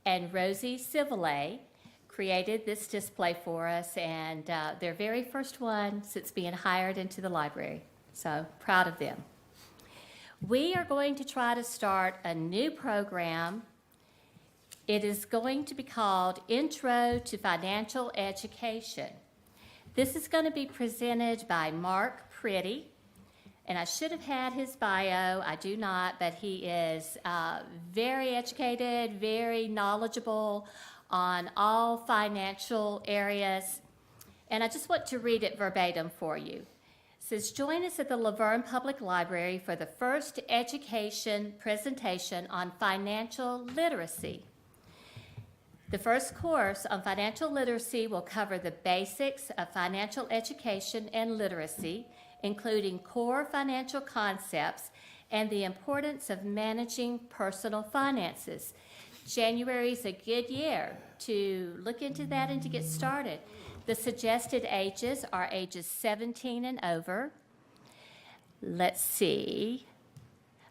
S23: and Rosie Civilay created this display for us, and their very first one since being hired into the library. So proud of them. We are going to try to start a new program. It is going to be called Intro to Financial Education. This is going to be presented by Mark Pretty. And I should have had his bio. I do not, but he is very educated, very knowledgeable on all financial areas. And I just want to read it verbatim for you. It says, join us at the LaVergne Public Library for the first education presentation on financial literacy. The first course on financial literacy will cover the basics of financial education and literacy, including core financial concepts and the importance of managing personal finances. January is a good year to look into that and to get started. The suggested ages are ages 17 and over. Let's see.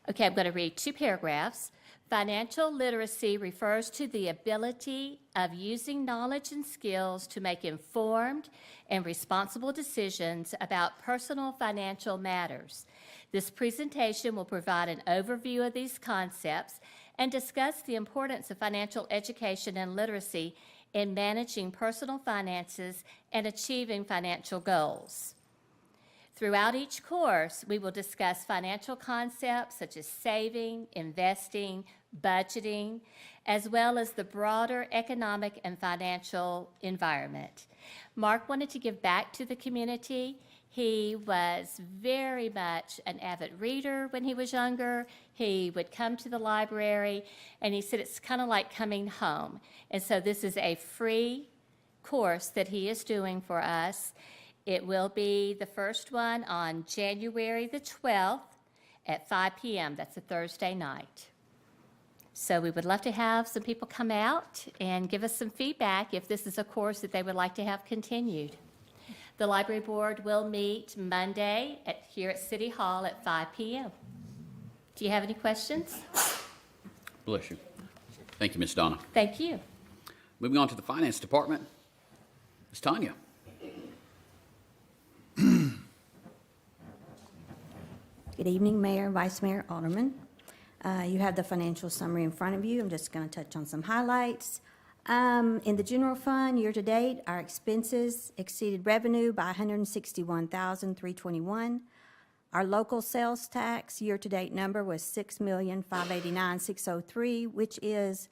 S23: Okay, I'm going to read 2 paragraphs. Financial literacy refers to the ability of using knowledge and skills to make informed and responsible decisions about personal financial matters. This presentation will provide an overview of these concepts and discuss the importance of financial education and literacy in managing personal finances and achieving financial goals. Throughout each course, we will discuss financial concepts such as saving, investing, budgeting, as well as the broader economic and financial environment. Mark wanted to give back to the community. He was very much an avid reader when he was younger. He would come to the library, and he said it's kind of like coming home. And so this is a free course that he is doing for us. It will be the first one on January the 12th at 5 p.m. That's a Thursday night. So we would love to have some people come out and give us some feedback if this is a course that they would like to have continued. The library board will meet Monday here at City Hall at 5 p.m. Do you have any questions?
S1: Bless you. Thank you, Ms. Donna.
S23: Thank you.
S1: Moving on to the Finance Department, Ms. Tanya.
S5: Good evening, Mayor, Vice Mayor, Alderman. You have the financial summary in front of you. I'm just going to touch on some highlights. In the general fund, year-to-date, our expenses exceeded revenue by $161,321. Our local sales tax year-to-date number was $6,589,603, which is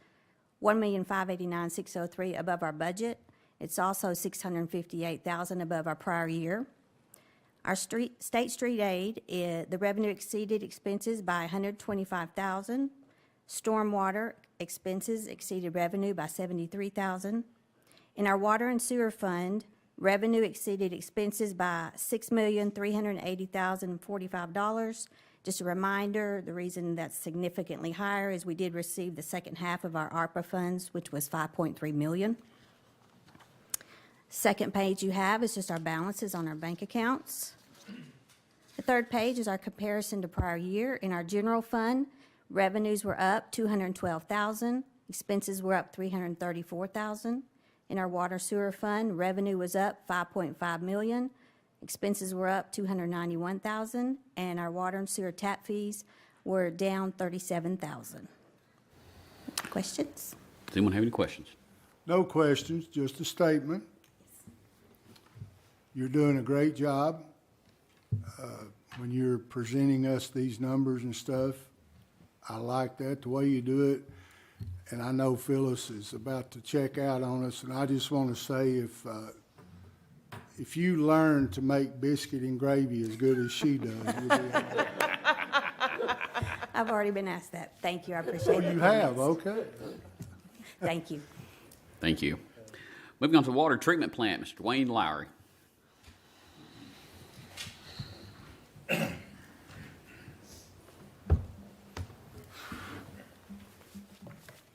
S5: $1,589,603 above our budget. It's also $658,000 above our prior year. Our state street aid, the revenue exceeded expenses by $125,000. Stormwater expenses exceeded revenue by $73,000. In our water and sewer fund, revenue exceeded expenses by $6,380,045. Just a reminder, the reason that's significantly higher is we did receive the second half of our ARPA funds, which was $5.3 million. Second page you have is just our balances on our bank accounts. The third page is our comparison to prior year. In our general fund, revenues were up $212,000. Expenses were up $334,000. In our water sewer fund, revenue was up $5.5 million. Expenses were up $291,000. And our water and sewer tap fees were down $37,000. Questions?
S1: Does anyone have any questions?
S12: No questions, just a statement. You're doing a great job when you're presenting us these numbers and stuff. I like that, the way you do it. And I know Phyllis is about to check out on us, and I just want to say if you learn to make biscuit and gravy as good as she does, you'll be all right.
S5: I've already been asked that. Thank you, I appreciate it.
S12: Oh, you have, okay.
S5: Thank you.
S1: Thank you. Moving on to the water treatment plant, Mr. Dwayne Lowry.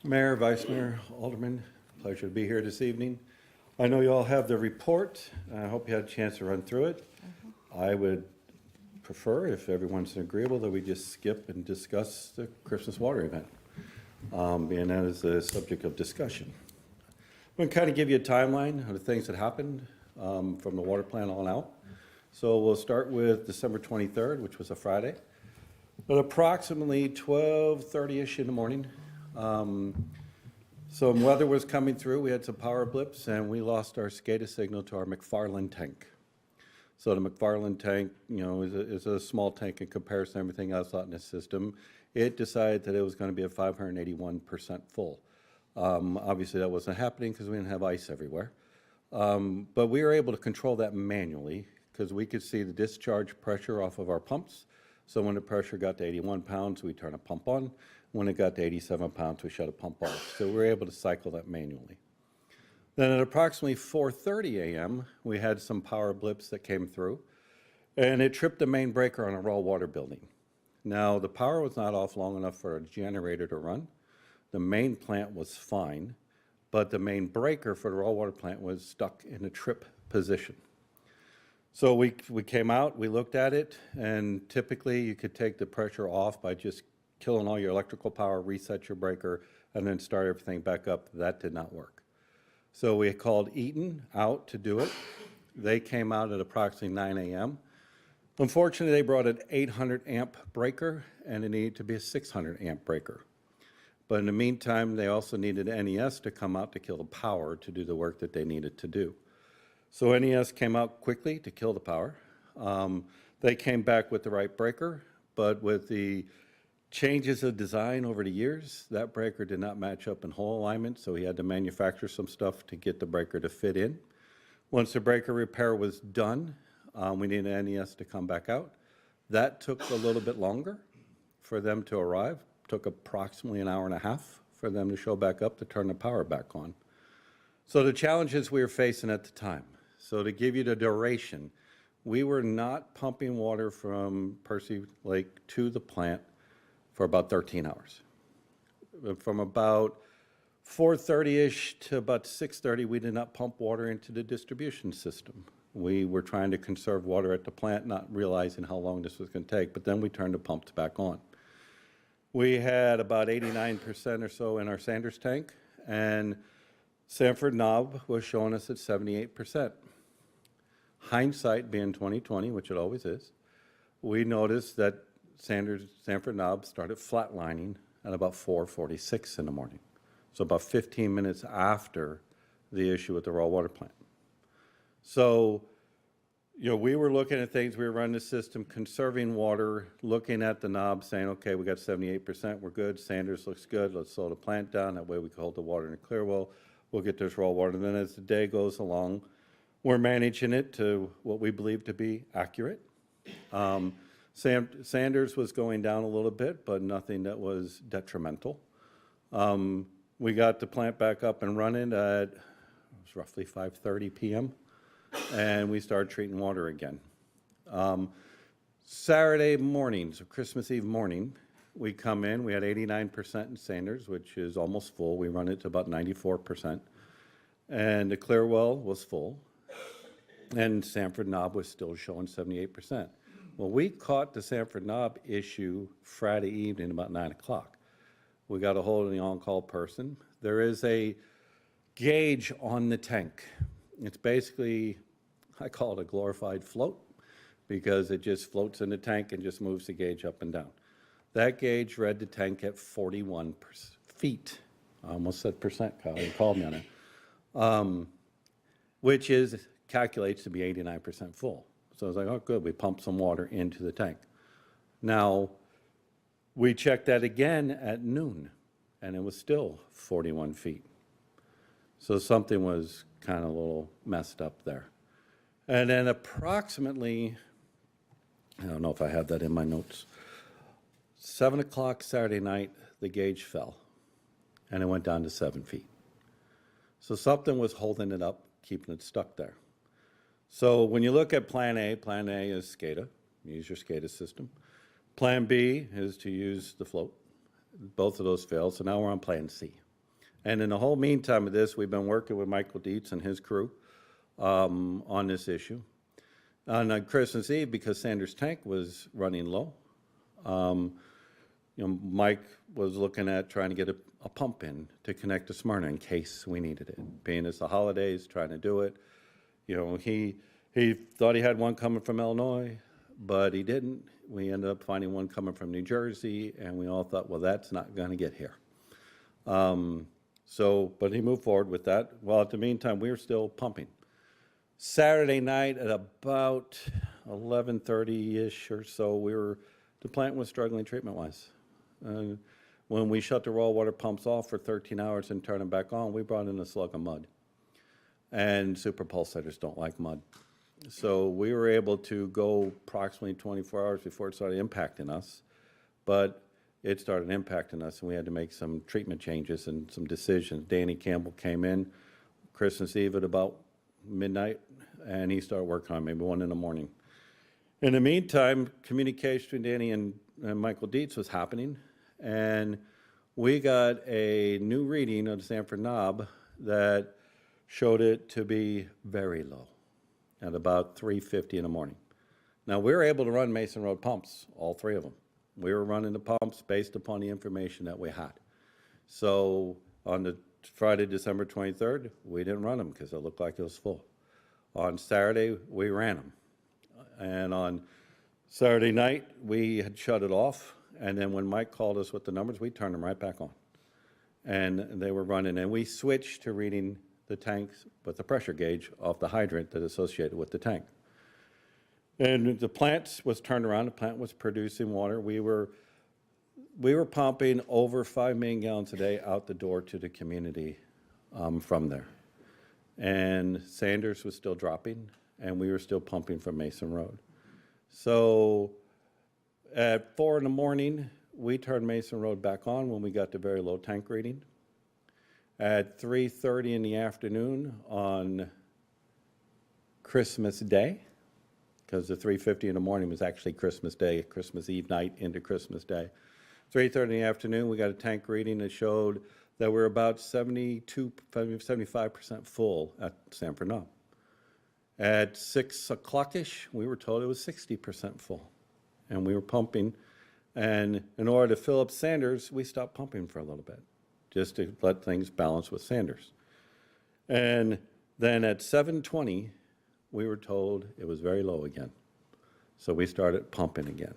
S15: Mayor, Vice Mayor, Alderman, pleasure to be here this evening. I know you all have the report. I hope you had a chance to run through it. I would prefer, if everyone's agreeable, that we just skip and discuss the Christmas water event, being that is the subject of discussion. I'm going to kind of give you a timeline of the things that happened from the water plant on out. So we'll start with December 23rd, which was a Friday. At approximately 12:30-ish in the morning, some weather was coming through. We had some power blips, and we lost our SCADA signal to our McFarland tank. So the McFarland tank, is a small tank in comparison to everything else out in the system. It decided that it was going to be at 581% full. Obviously, that wasn't happening because we didn't have ice everywhere. But we were able to control that manually because we could see the discharge pressure off of our pumps. So when the pressure got to 81 pounds, we turn a pump on. When it got to 87 pounds, we shut a pump off. So we were able to cycle that manually. Then at approximately 4:30 a.m., we had some power blips that came through, and it tripped the main breaker on a raw water building. Now, the power was not off long enough for a generator to run. The main plant was fine, but the main breaker for the raw water plant was stuck in a trip position. So we came out, we looked at it, and typically you could take the pressure off by just killing all your electrical power, reset your breaker, and then start everything back up. That did not work. So we called Eaton out to do it. They came out at approximately 9 a.m. Unfortunately, they brought an 800 amp breaker, and it needed to be a 600 amp breaker. But in the meantime, they also needed NES to come out to kill the power to do the work that they needed to do. So NES came out quickly to kill the power. They came back with the right breaker, but with the changes of design over the years, that breaker did not match up in hole alignment, so he had to manufacture some stuff to get the breaker to fit in. Once the breaker repair was done, we needed NES to come back out. That took a little bit longer for them to arrive. Took approximately an hour and a half for them to show back up to turn the power back on. So the challenges we were facing at the time. So to give you the duration, we were not pumping water from Percy Lake to the plant for about 13 hours. From about 4:30-ish to about 6:30, we did not pump water into the distribution system. We were trying to conserve water at the plant, not realizing how long this was going to take, but then we turned the pumps back on. We had about 89% or so in our Sanders tank, and Sanford knob was showing us at 78%. Hindsight being 2020, which it always is, we noticed that Sanford knob started flatlining at about 4:46 in the morning. So about 15 minutes after the issue with the raw water plant. So, we were looking at things, we were running the system, conserving water, looking at the knob, saying, okay, we got 78%, we're good, Sanders looks good, let's slow the plant down, that way we can hold the water in a clear well, we'll get this raw water. And then as the day goes along, we're managing it to what we believe to be accurate. Sanders was going down a little bit, but nothing that was detrimental. We got the plant back up and running at, it was roughly 5:30 p.m., and we started treating water again. Saturday morning, so Christmas Eve morning, we come in, we had 89% in Sanders, which is almost full. We run it to about 94%. And the clear well was full, and Sanford knob was still showing 78%. Well, we caught the Sanford knob issue Friday evening about 9 o'clock. We got a hold of the on-call person. There is a gauge on the tank. It's basically, I call it a glorified float, because it just floats in the tank and just moves the gauge up and down. That gauge read the tank at 41 feet. I almost said percent, Kyle, you called me on it. Which calculates to be 89% full. So I was like, oh, good, we pumped some water into the tank. Now, we checked that again at noon, and it was still 41 feet. So something was kind of a little messed up there. And then approximately, I don't know if I have that in my notes,
S6: 7 o'clock Saturday night, the gauge fell, and it went down to 7 feet. So something was holding it up, keeping it stuck there. So when you look at Plan A is SCADA, use your SCADA system. Plan B is to use the float. Both of those failed, so now we're on Plan C. And in the whole meantime of this, we've been working with Michael Dietz and his crew on this issue. On Christmas Eve, because Sanders' tank was running low, Mike was looking at trying to get a pump in to connect to Smyrna in case we needed it. Being it's the holidays, trying to do it. He thought he had one coming from Illinois, but he didn't. We ended up finding one coming from New Jersey, and we all thought, well, that's not going to get here. But he moved forward with that. Well, at the meantime, we were still pumping. Saturday night at about 11:30-ish or so, the plant was struggling treatment-wise. When we shut the raw water pumps off for 13 hours and turned them back on, we brought in a slug of mud. And super pulsators don't like mud. So we were able to go approximately 24 hours before it started impacting us. But it started impacting us, and we had to make some treatment changes and some decisions. Danny Campbell came in Christmas Eve at about midnight, and he started working on maybe 1 in the morning. In the meantime, communication between Danny and Michael Dietz was happening, and we got a new reading of the Sanford knob that showed it to be very low at about 3:50 in the morning. Now, we were able to run Mason Road pumps, all 3 of them. We were running the pumps based upon the information that we had. So on the Friday, December 23rd, we didn't run them because it looked like it was full. On Saturday, we ran them. And on Saturday night, we had shut it off. And then when Mike called us with the numbers, we turned them right back on. And they were running. And we switched to reading the tanks with the pressure gauge off the hydrant that associated with the tank. And the plant was turned around. The plant was producing water. We were pumping over 5 million gallons a day out the door to the community from there. And Sanders was still dropping, and we were still pumping from Mason Road. So at 4 in the morning, we turned Mason Road back on when we got the very low tank reading. At 3:30 in the afternoon on Christmas Day, because the 3:50 in the morning was actually Christmas Day, Christmas Eve night into Christmas Day. 3:30 in the afternoon, we got a tank reading that showed that we're about 75% full at Sanford Knob. At 6 o'clock-ish, we were told it was 60% full, and we were pumping. And in order to fill up Sanders, we stopped pumping for a little bit, just to let things balance with Sanders. And then at 7:20, we were told it was very low again. So we started pumping again.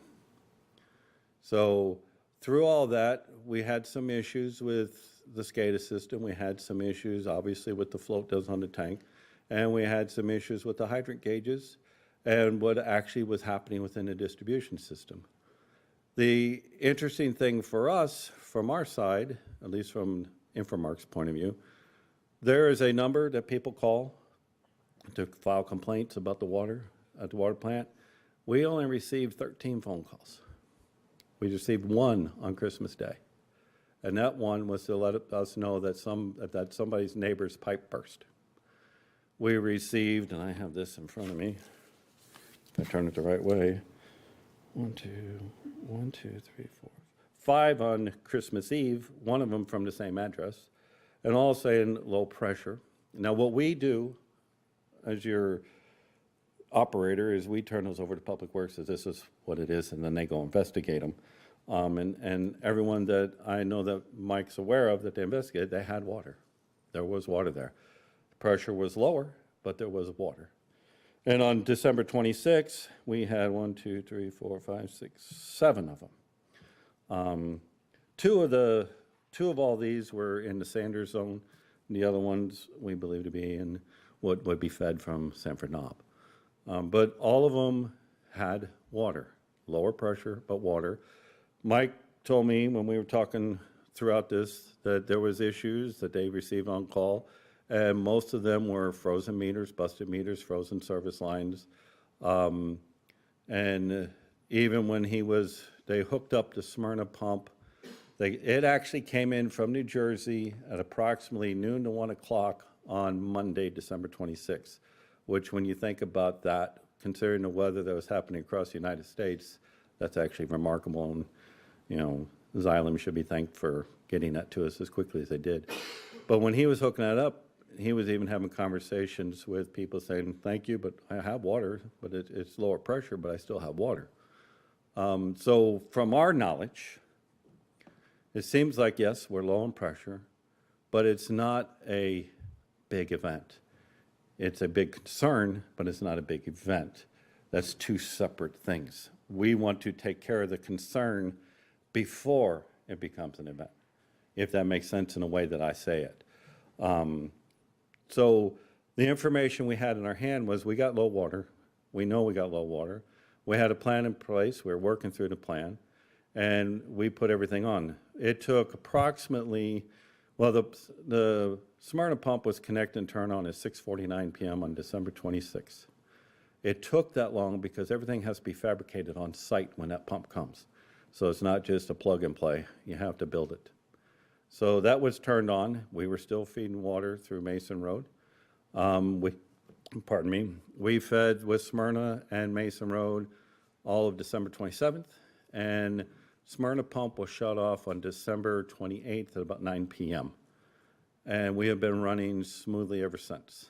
S6: So through all that, we had some issues with the SCADA system. We had some issues, obviously, with the float does on the tank. And we had some issues with the hydrant gauges and what actually was happening within the distribution system. The interesting thing for us, from our side, at least from Infomark's point of view, there is a number that people call to file complaints about the water at the water plant. We only received 13 phone calls. We received 1 on Christmas Day. And that one was to let us know that somebody's neighbor's pipe burst. We received, and I have this in front of me, if I turn it the right way, 5 on Christmas Eve, 1 of them from the same address, and all saying low pressure. Now, what we do as your operator is we turn those over to Public Works as this is what it is, and then they go investigate them. And everyone that I know that Mike's aware of that they investigated, they had water. There was water there. Pressure was lower, but there was water. And on December 26th, we had 7 of them. 2 of all these were in the Sanders zone. The other ones we believe to be in what would be fed from Sanford Knob. But all of them had water, lower pressure, but water. Mike told me when we were talking throughout this that there was issues that they received on call, and most of them were frozen meters, busted meters, frozen service lines. And even when they hooked up the Smyrna pump, it actually came in from New Jersey at approximately noon to 1 o'clock on Monday, December 26th, which when you think about that, considering the weather that was happening across the United States, that's actually remarkable. And, Xylem should be thanked for getting that to us as quickly as they did. But when he was hooking that up, he was even having conversations with people saying, thank you, but I have water, but it's lower pressure, but I still have water. So from our knowledge, it seems like, yes, we're low on pressure, but it's not a big event. It's a big concern, but it's not a big event. That's two separate things. We want to take care of the concern before it becomes an event, if that makes sense in a way that I say it. So the information we had in our hand was we got low water. We know we got low water. We had a plan in place. We were working through the plan, and we put everything on. It took approximately, well, the Smyrna pump was connected and turned on at 6:49 p.m. on December 26th. It took that long because everything has to be fabricated on site when that pump comes. So it's not just a plug and play. You have to build it. So that was turned on. We were still feeding water through Mason Road. We fed with Smyrna and Mason Road all of December 27th, and Smyrna pump was shut off on December 28th at about 9 p.m. And we have been running smoothly ever since.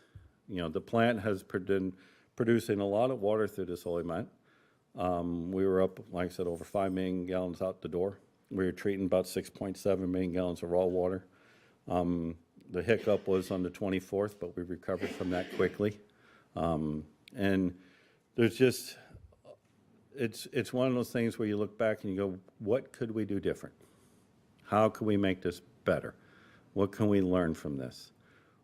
S6: The plant has been producing a lot of water through this whole event. We were up, like I said, over 5 million gallons out the door. We were treating about 6.7 million gallons of raw water. The hiccup was on the 24th, but we recovered from that quickly. And there's just, it's one of those things where you look back and you go, what could we do different? How can we make this better? What can we learn from this?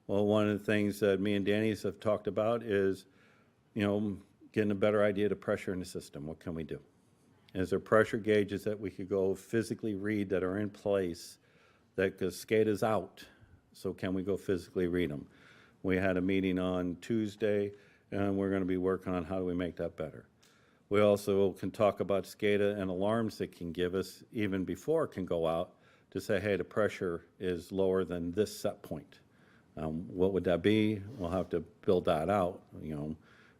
S6: Well, one of the things that me and Danny have talked about is, getting a better idea of the pressure in the system. What can we do? Is there pressure gauges that we could go physically read that are in place that, because SCADA's out, so can we go physically read them? We had a meeting on Tuesday, and we're going to be working on how do we make that better. We also can talk about SCADA and alarms that can give us, even before it can go out, to say, hey, the pressure is lower than this set point. What would that be? We'll have to build that out,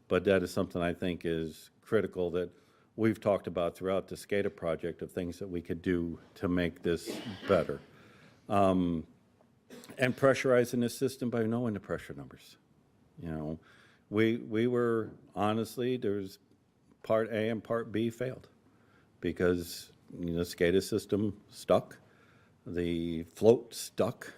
S6: but that is something I think is critical that we've talked about throughout the SCADA project of things that we could do to make this better. And pressurizing the system by knowing the pressure numbers. We were, honestly, there's part A and part B failed because the SCADA system stuck, the float stuck,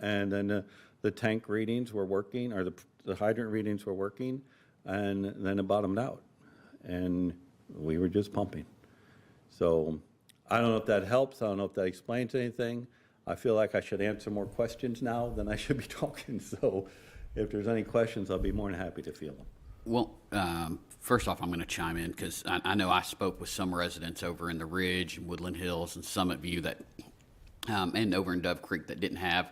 S6: and then the tank readings were working, or the hydrant readings were working, and then it bottomed out. And we were just pumping. So I don't know if that helps. I don't know if that explains anything. I feel like I should answer more questions now than I should be talking. So if there's any questions, I'll be more than happy to field them.
S1: Well, first off, I'm going to chime in because I know I spoke with some residents over in the Ridge, Woodland Hills, and Summit View that, and over in Dove Creek that didn't have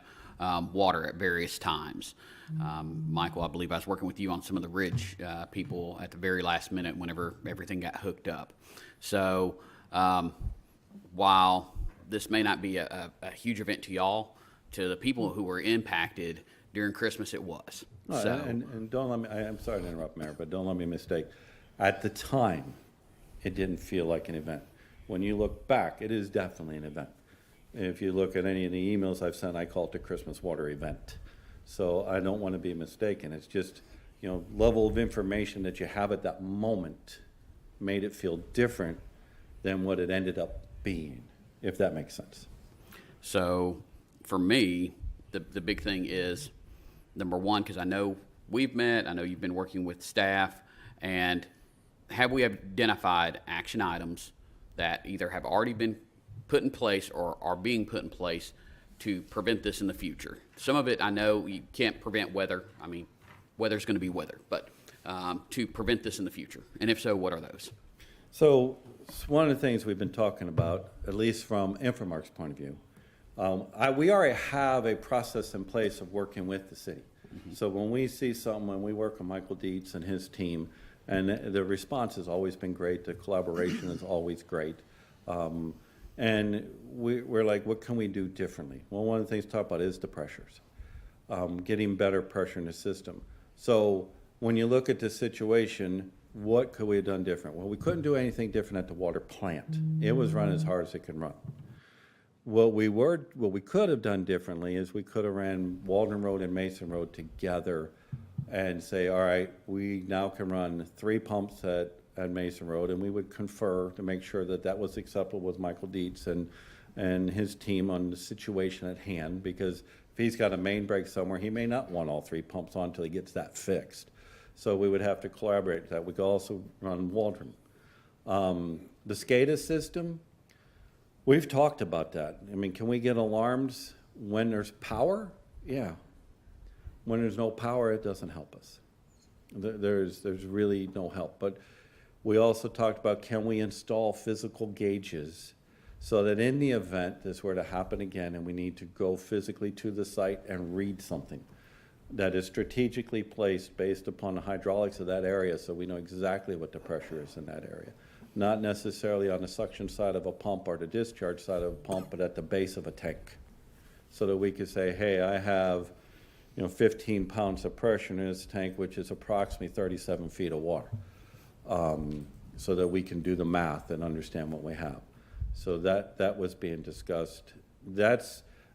S1: water at various times. Michael, I believe I was working with you on some of the Ridge people at the very last minute whenever everything got hooked up. So while this may not be a huge event to y'all, to the people who were impacted during Christmas, it was.
S6: No,
S1: so,
S6: and don't let me, I'm sorry to interrupt, Mayor, but don't let me mistake. At the time, it didn't feel like an event. When you look back, it is definitely an event. If you look at any of the emails I've sent, I call it the Christmas water event. So I don't want to be mistaken. It's just, level of information that you have at that moment made it feel different than what it ended up being, if that makes sense.
S1: So for me, the big thing is, number one, because I know we've met, I know you've been working with staff, and have we identified action items that either have already been put in place or are being put in place to prevent this in the future? Some of it, I know you can't prevent weather. I mean, weather's going to be weather, but to prevent this in the future. And if so, what are those?
S6: So one of the things we've been talking about, at least from Infomark's point of view, we already have a process in place of working with the city. Mm-hmm. So when we see something, when we work with Michael Dietz and his team, And the response has always been great, the collaboration is always great. And we're like, what can we do differently? Well, one of the things to talk about is the pressures, getting better pressure in the system. So when you look at the situation, what could we have done different? Well, we couldn't do anything different at the water plant. It was run as hard as it can run. What we could have done differently is we could have ran Waldron Road and Mason Road together and say, all right, we now can run 3 pumps at Mason Road, and we would confer to make sure that that was acceptable with Michael Dietz and his team on the situation at hand, because if he's got a main break somewhere, he may not want all 3 pumps on until he gets that fixed. So we would have to collaborate that. We could also run Waldron. The SCADA system, we've talked about that. I mean, can we get alarms when there's power? Yeah. When there's no power, it doesn't help us. There's really no help. But we also talked about, can we install physical gauges so that in the event this were to happen again and we need to go physically to the site and read something, that is strategically placed based upon the hydraulics of that area, so we know exactly what the pressure is in that area. Not necessarily on the suction side of a pump or the discharge side of a pump, but at the base of a tank. So that we could say, hey, I have 15 pounds of pressure in this tank, which is approximately 37 feet of water. So that we can do the math and understand what we have. So that was being discussed. And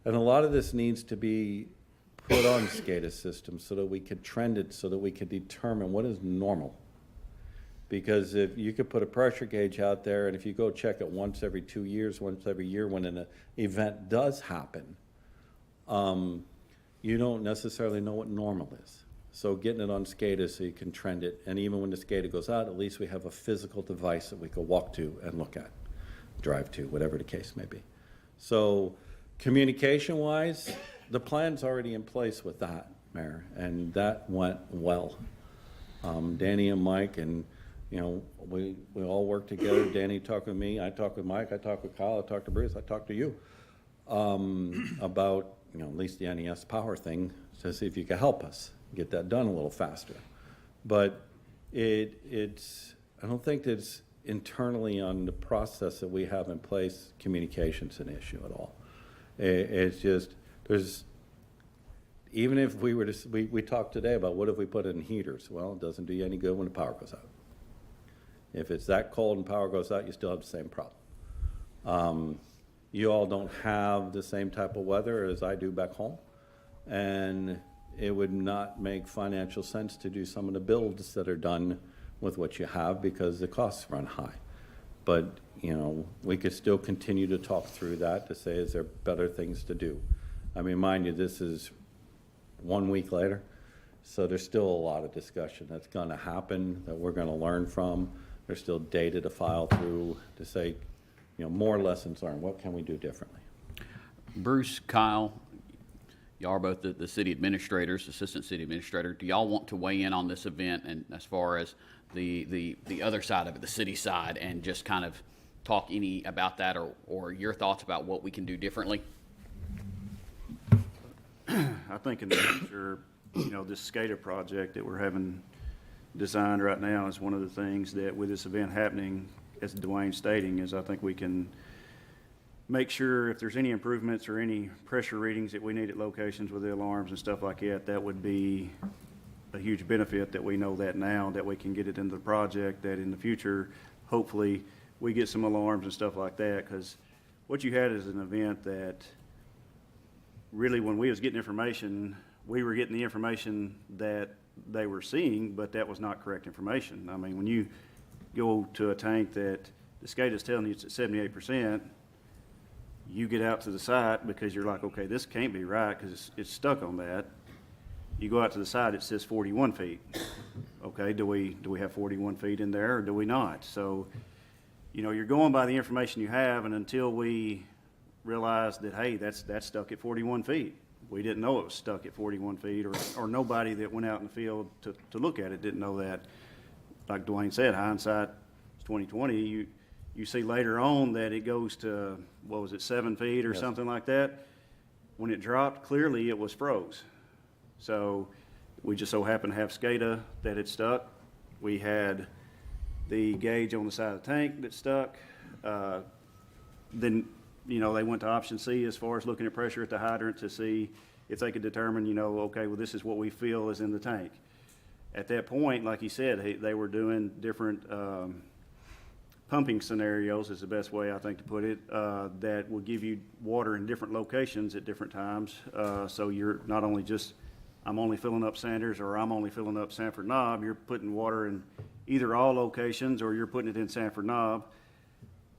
S6: a lot of this needs to be put on SCADA systems so that we could trend it, so that we could determine what is normal. Because if you could put a pressure gauge out there, and if you go check it once every 2 years, once every year when an event does happen, you don't necessarily know what normal is. So getting it on SCADA so you can trend it, and even when the SCADA goes out, at least we have a physical device that we could walk to and look at, drive to, whatever the case may be. So communication-wise, the plan's already in place with that, Mayor, and that went well. Danny and Mike, and we all work together. Danny talked with me, I talked with Mike, I talked with Kyle, I talked to Bruce, I talked to you about at least the NES power thing, to see if you could help us get that done a little faster. But I don't think it's internally on the process that we have in place, communication's an issue at all. It's just, even if we were to, we talked today about what if we put in heaters? Well, it doesn't do you any good when the power goes out. If it's that cold and power goes out, you still have the same problem. You all don't have the same type of weather as I do back home, and it would not make financial sense to do some of the builds that are done with what you have because the costs run high. But, we could still continue to talk through that to say, is there better things to do? I mean, mind you, this is 1 week later, so there's still a lot of discussion that's gonna happen that we're gonna learn from. There's still data to file through to say, more lessons learned. What can we do differently?
S1: Bruce, Kyle, y'all are both the city administrators, assistant city administrator. Do y'all want to weigh in on this event, and as far as the other side of it, the city side, and just kind of talk any about that, or your thoughts about what we can do differently?
S7: I think in the future, this SCADA project that we're having designed right now is one of the things that, with this event happening, as Dwayne's stating, is I think we can make sure if there's any improvements or any pressure readings that we need at locations with the alarms and stuff like that, that would be a huge benefit that we know that now, that we can get it into the project, that in the future, hopefully, we get some alarms and stuff like that, because what you had is an event that really, when we was getting information, we were getting the information that they were seeing, but that was not correct information. I mean, when you go to a tank that the SCADA is telling you it's at 78%, you get out to the site because you're like, okay, this can't be right because it's stuck on that. You go out to the site, it says 41 feet. Okay, do we have 41 feet in there or do we not? So, you're going by the information you have, and until we realize that, hey, that's stuck at 41 feet. We didn't know it was stuck at 41 feet, or nobody that went out in the field to look at it didn't know that. Like Dwayne said, hindsight is 20/20. You see later on that it goes to, 7 feet or something like that. When it dropped, clearly it was froze. So we just so happened to have SCADA that had stuck We had the gauge on the side of the tank that stuck. Then, they went to option C as far as looking at pressure at the hydrant to see if they could determine, okay, well, this is what we feel is in the tank. At that point, like you said, they were doing different pumping scenarios, is the best way I think to put it, that will give you water in different locations at different times. So you're not only just, I'm only filling up Sanders or I'm only filling up Sanford Knob, you're putting water in either all locations or you're putting it in Sanford Knob.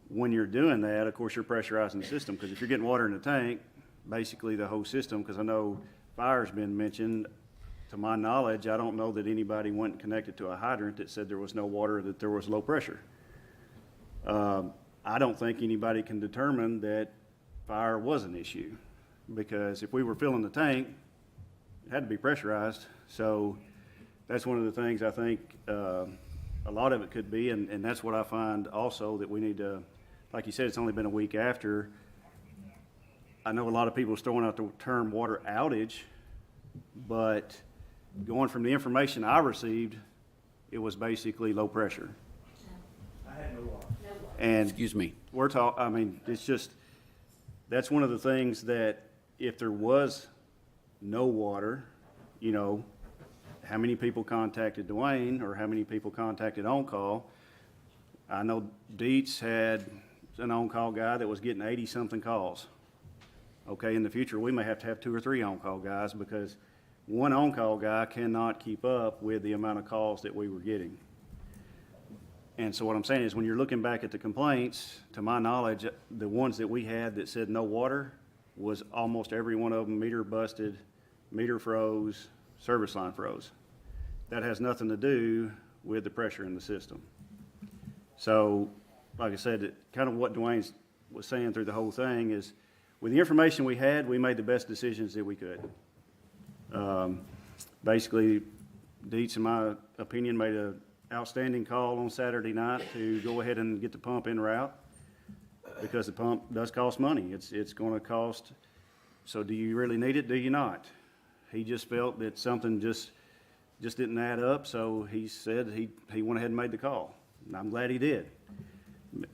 S7: When you're doing that, of course, you're pressurizing the system, because if you're getting water in the tank, basically the whole system, because I know fire's been mentioned. To my knowledge, I don't know that anybody went and connected to a hydrant that said there was no water, that there was low pressure. I don't think anybody can determine that fire was an issue, because if we were filling the tank, it had to be pressurized. So that's one of the things I think a lot of it could be, and that's what I find also that we need to, like you said, it's only been a week after. I know a lot of people are throwing out the term water outage, but going from the information I received, it was basically low pressure.
S11: I had no water.
S7: And
S1: Excuse me.
S7: it's just, that's one of the things that if there was no water, how many people contacted Dwayne or how many people contacted on-call? I know Dietz had an on-call guy that was getting 80-something calls. Okay, in the future, we may have to have 2 or 3 on-call guys, because one on-call guy cannot keep up with the amount of calls that we were getting. And so what I'm saying is, when you're looking back at the complaints, to my knowledge, the ones that we had that said no water was almost every one of them meter busted, meter froze, service line froze. That has nothing to do with the pressure in the system. So, like I said, kind of what Dwayne was saying through the whole thing is, with the information we had, we made the best decisions that we could. Basically, Dietz, in my opinion, made an outstanding call on Saturday night to go ahead and get the pump en route, because the pump does cost money. It's going to cost. So do you really need it? Do you not? He just felt that something just didn't add up, so he said he went ahead and made the call. And I'm glad he did.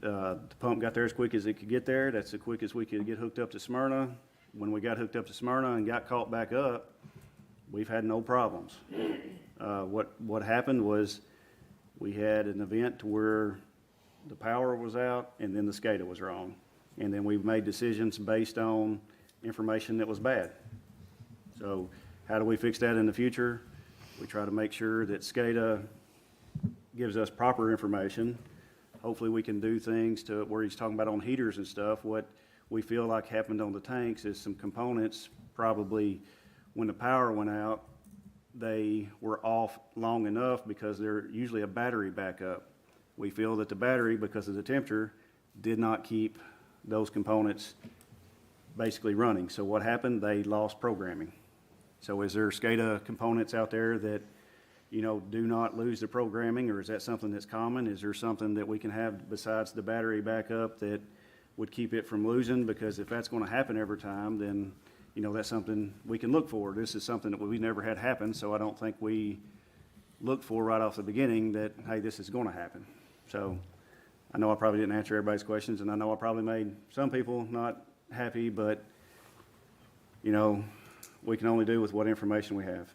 S7: The pump got there as quick as it could get there. That's the quickest we could get hooked up to Smyrna. When we got hooked up to Smyrna and got caught back up, we've had no problems. What happened was, we had an event to where the power was out and then the SCADA was wrong. And then we've made decisions based on information that was bad. So how do we fix that in the future? We try to make sure that SCADA gives us proper information. Hopefully we can do things to where he's talking about on heaters and stuff. What we feel like happened on the tanks is some components, probably when the power went out, they were off long enough, because they're usually a battery backup. We feel that the battery, because of the temperature, did not keep those components basically running. So what happened? They lost programming. So is there SCADA components out there that, do not lose the programming, or is that something that's common? Is there something that we can have besides the battery backup that would keep it from losing? Because if that's going to happen every time, then that's something we can look for. This is something that we never had happen, so I don't think we look for right off the beginning that, hey, this is going to happen. So I know I probably didn't answer everybody's questions, and I know I probably made some people not happy, but, we can only do with what information we have.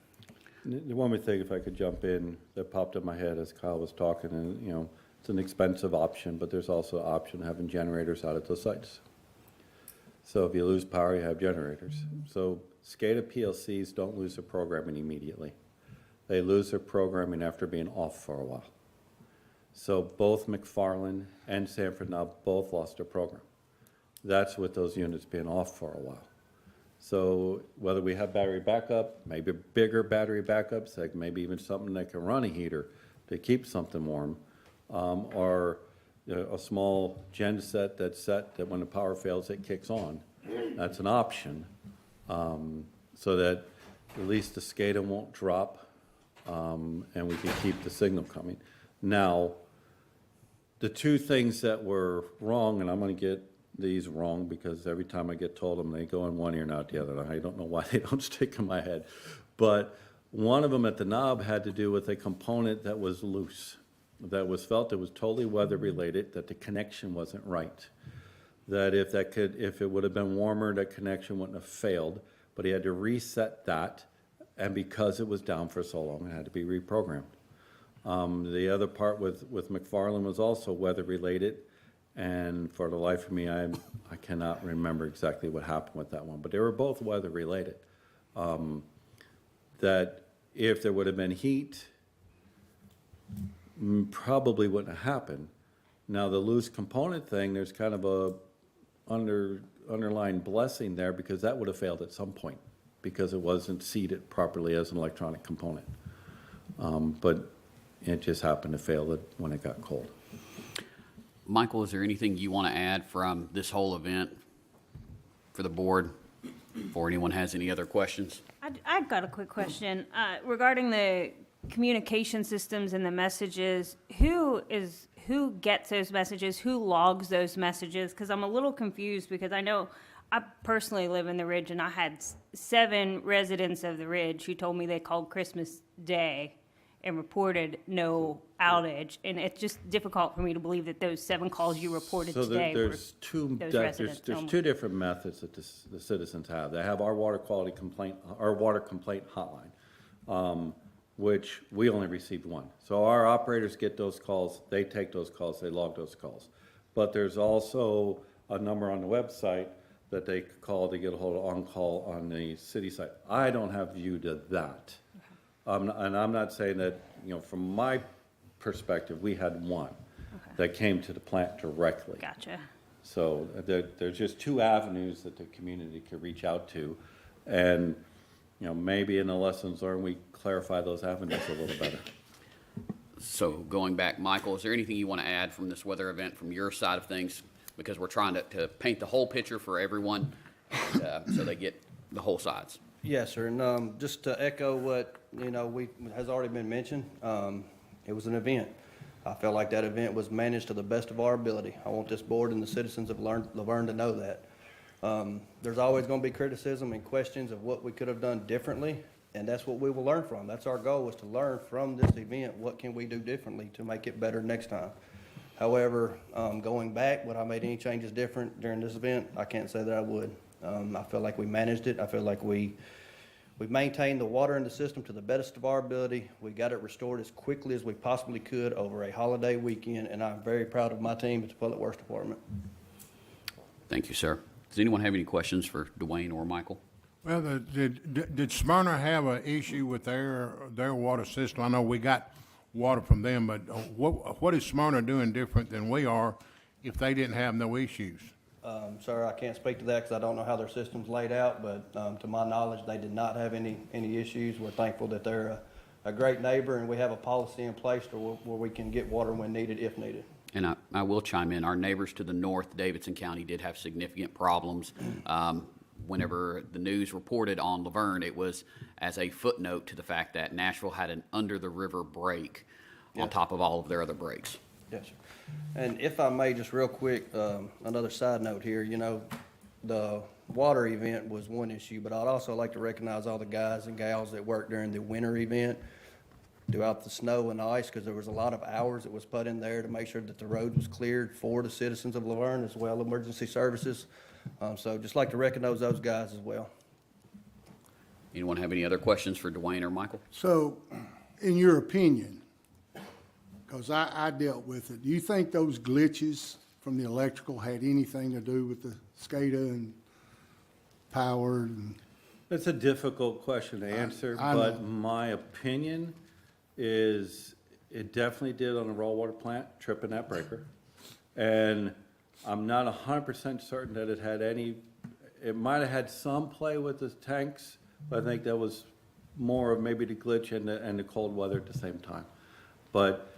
S6: The one more thing, if I could jump in, that popped in my head as Kyle was talking, and, it's an expensive option, but there's also an option of having generators out at the sites. So if you lose power, you have generators. So SCADA PLCs don't lose their programming immediately. They lose their programming after being off for a while. So both McFarland and Sanford now both lost their program. That's with those units being off for a while. So whether we have battery backup, maybe bigger battery backups, like maybe even something that can run a heater to keep something warm, or a small gen set that's set that when the power fails, it kicks on. That's an option, so that at least the SCADA won't drop, and we can keep the signal coming. Now, the two things that were wrong, and I'm going to get these wrong because every time I get told them, they go in one ear and out the other. I don't know why they don't stick in my head. But One of them at the knob had to do with a component that was loose, that was felt it was totally weather-related, that the connection wasn't right. That if it would have been warmer, that connection wouldn't have failed, but he had to reset that, and because it was down for so long, it had to be reprogrammed. The other part with McFarland was also weather-related, and for the life of me, I cannot remember exactly what happened with that one, but they were both weather-related. That if there would have been heat, probably wouldn't have happened. Now, the loose component thing, there's kind of a underlying blessing there, because that would have failed at some point because it wasn't seated properly as an electronic component. But it just happened to fail when it got cold.
S1: Michael, is there anything you want to add from this whole event for the board before anyone has any other questions?
S13: I've got a quick question regarding the communication systems and the messages. Who gets those messages? Who logs those messages? Because I'm a little confused, because I know I personally live in the Ridge, and I had 7 residents of the Ridge who told me they called Christmas Day and reported no outage, and it's just difficult for me to believe that those 7 calls you reported today were those residents.
S6: There's 2 different methods that the citizens have. They have our water complaint hotline, which we only received 1. So our operators get those calls, they take those calls, they log those calls. But there's also a number on the website that they call to get a hold of on-call on the city site. I don't have view to that. And I'm not saying that, from my perspective, we had 1 that came to the plant directly.
S13: Gotcha.
S6: So there's just 2 avenues that the community could reach out to. And, maybe in the lessons learned, we clarify those avenues a little better.
S1: So going back, Michael, is there anything you want to add from this weather event from your side of things? Because we're trying to paint the whole picture for everyone, so they get the whole sides.
S11: Yes, sir, and just to echo what, has already been mentioned, it was an event. I felt like that event was managed to the best of our ability. I want this board and the citizens of LaVergne to know that. There's always going to be criticism and questions of what we could have done differently, and that's what we will learn from. That's our goal, is to learn from this event, what can we do differently to make it better next time. However, going back, would I made any changes different during this event? I can't say that I would. I feel like we managed it. I feel like we maintained the water in the system to the best of our ability. We got it restored as quickly as we possibly could over a holiday weekend, and I'm very proud of my team at the Public Works Department.
S1: Thank you, sir. Does anyone have any questions for Dwayne or Michael?
S16: Well, did Smyrna have an issue with their water system? I know we got water from them, but what is Smyrna doing different than we are if they didn't have no issues?
S11: Sir, I can't speak to that because I don't know how their system's laid out, but to my knowledge, they did not have any issues. We're thankful that they're a great neighbor, and we have a policy in place where we can get water when needed, if needed.
S1: And I will chime in. Our neighbors to the north, Davidson County, did have significant problems. Whenever the news reported on LaVergne, it was as a footnote to the fact that Nashville had an under-the-river break on top of all of their other breaks.
S11: Yes, sir. And if I may, just real quick, another side note here, the water event was one issue, but I'd also like to recognize all the guys and gals that worked during the winter event throughout the snow and ice, because there was a lot of hours that was put in there to make sure that the road was cleared for the citizens of LaVergne, as well emergency services. So just like to recognize those guys as well.
S1: Anyone have any other questions for Dwayne or Michael?
S12: So, in your opinion, because I dealt with it, do you think those glitches from the electrical had anything to do with the SCADA and power? And
S6: It's a difficult question to answer, but my opinion is it definitely did on the raw water plant, tripping that breaker. And I'm not 100% certain that it had any, it might have had some play with the tanks, but I think that was more of maybe the glitch and the cold weather at the same time. But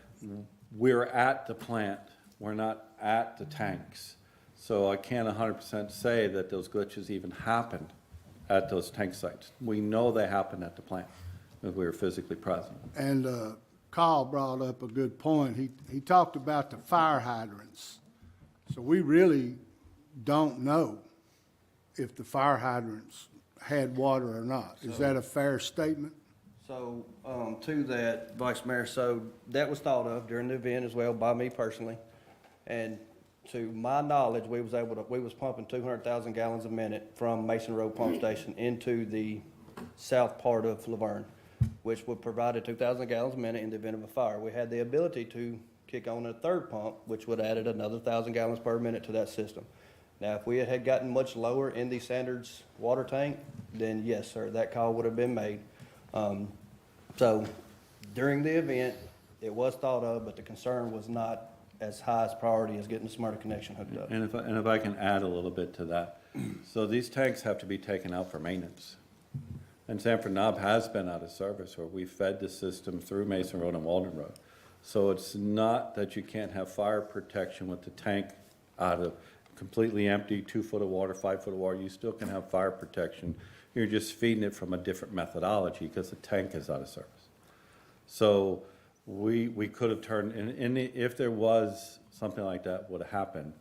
S6: we're at the plant, we're not at the tanks. So I can't 100% say that those glitches even happened at those tank sites. We know they happened at the plant, because we were physically present.
S12: And Carl brought up a good point. He talked about the fire hydrants. So we really don't know if the fire hydrants had water or not. Is that a fair statement?
S11: So, to that, Vice Mayor, so that was thought of during the event as well by me personally. And to my knowledge, we was pumping 200,000 gallons a minute from Mason Road Pump Station into the south part of LaVergne, which would provide 2,000 gallons a minute in the event of a fire. We had the ability to kick on a third pump, which would have added another 1,000 gallons per minute to that system. Now, if we had gotten much lower in the Sanders water tank, then yes, sir, that call would have been made. So during the event, it was thought of, but the concern was not as high as priority as getting the Smyrna connection hooked up.
S6: And if I can add a little bit to that. So these tanks have to be taken out for maintenance. And Sanford Knob has been out of service, where we fed the system through Mason Road and Walden Road. So it's not that you can't have fire protection with the tank out of completely empty, 2 foot of water, 5 foot of water. You still can have fire protection. You're just feeding it from a different methodology because the tank is out of service. So we could have turned, if there was something like that would have happened,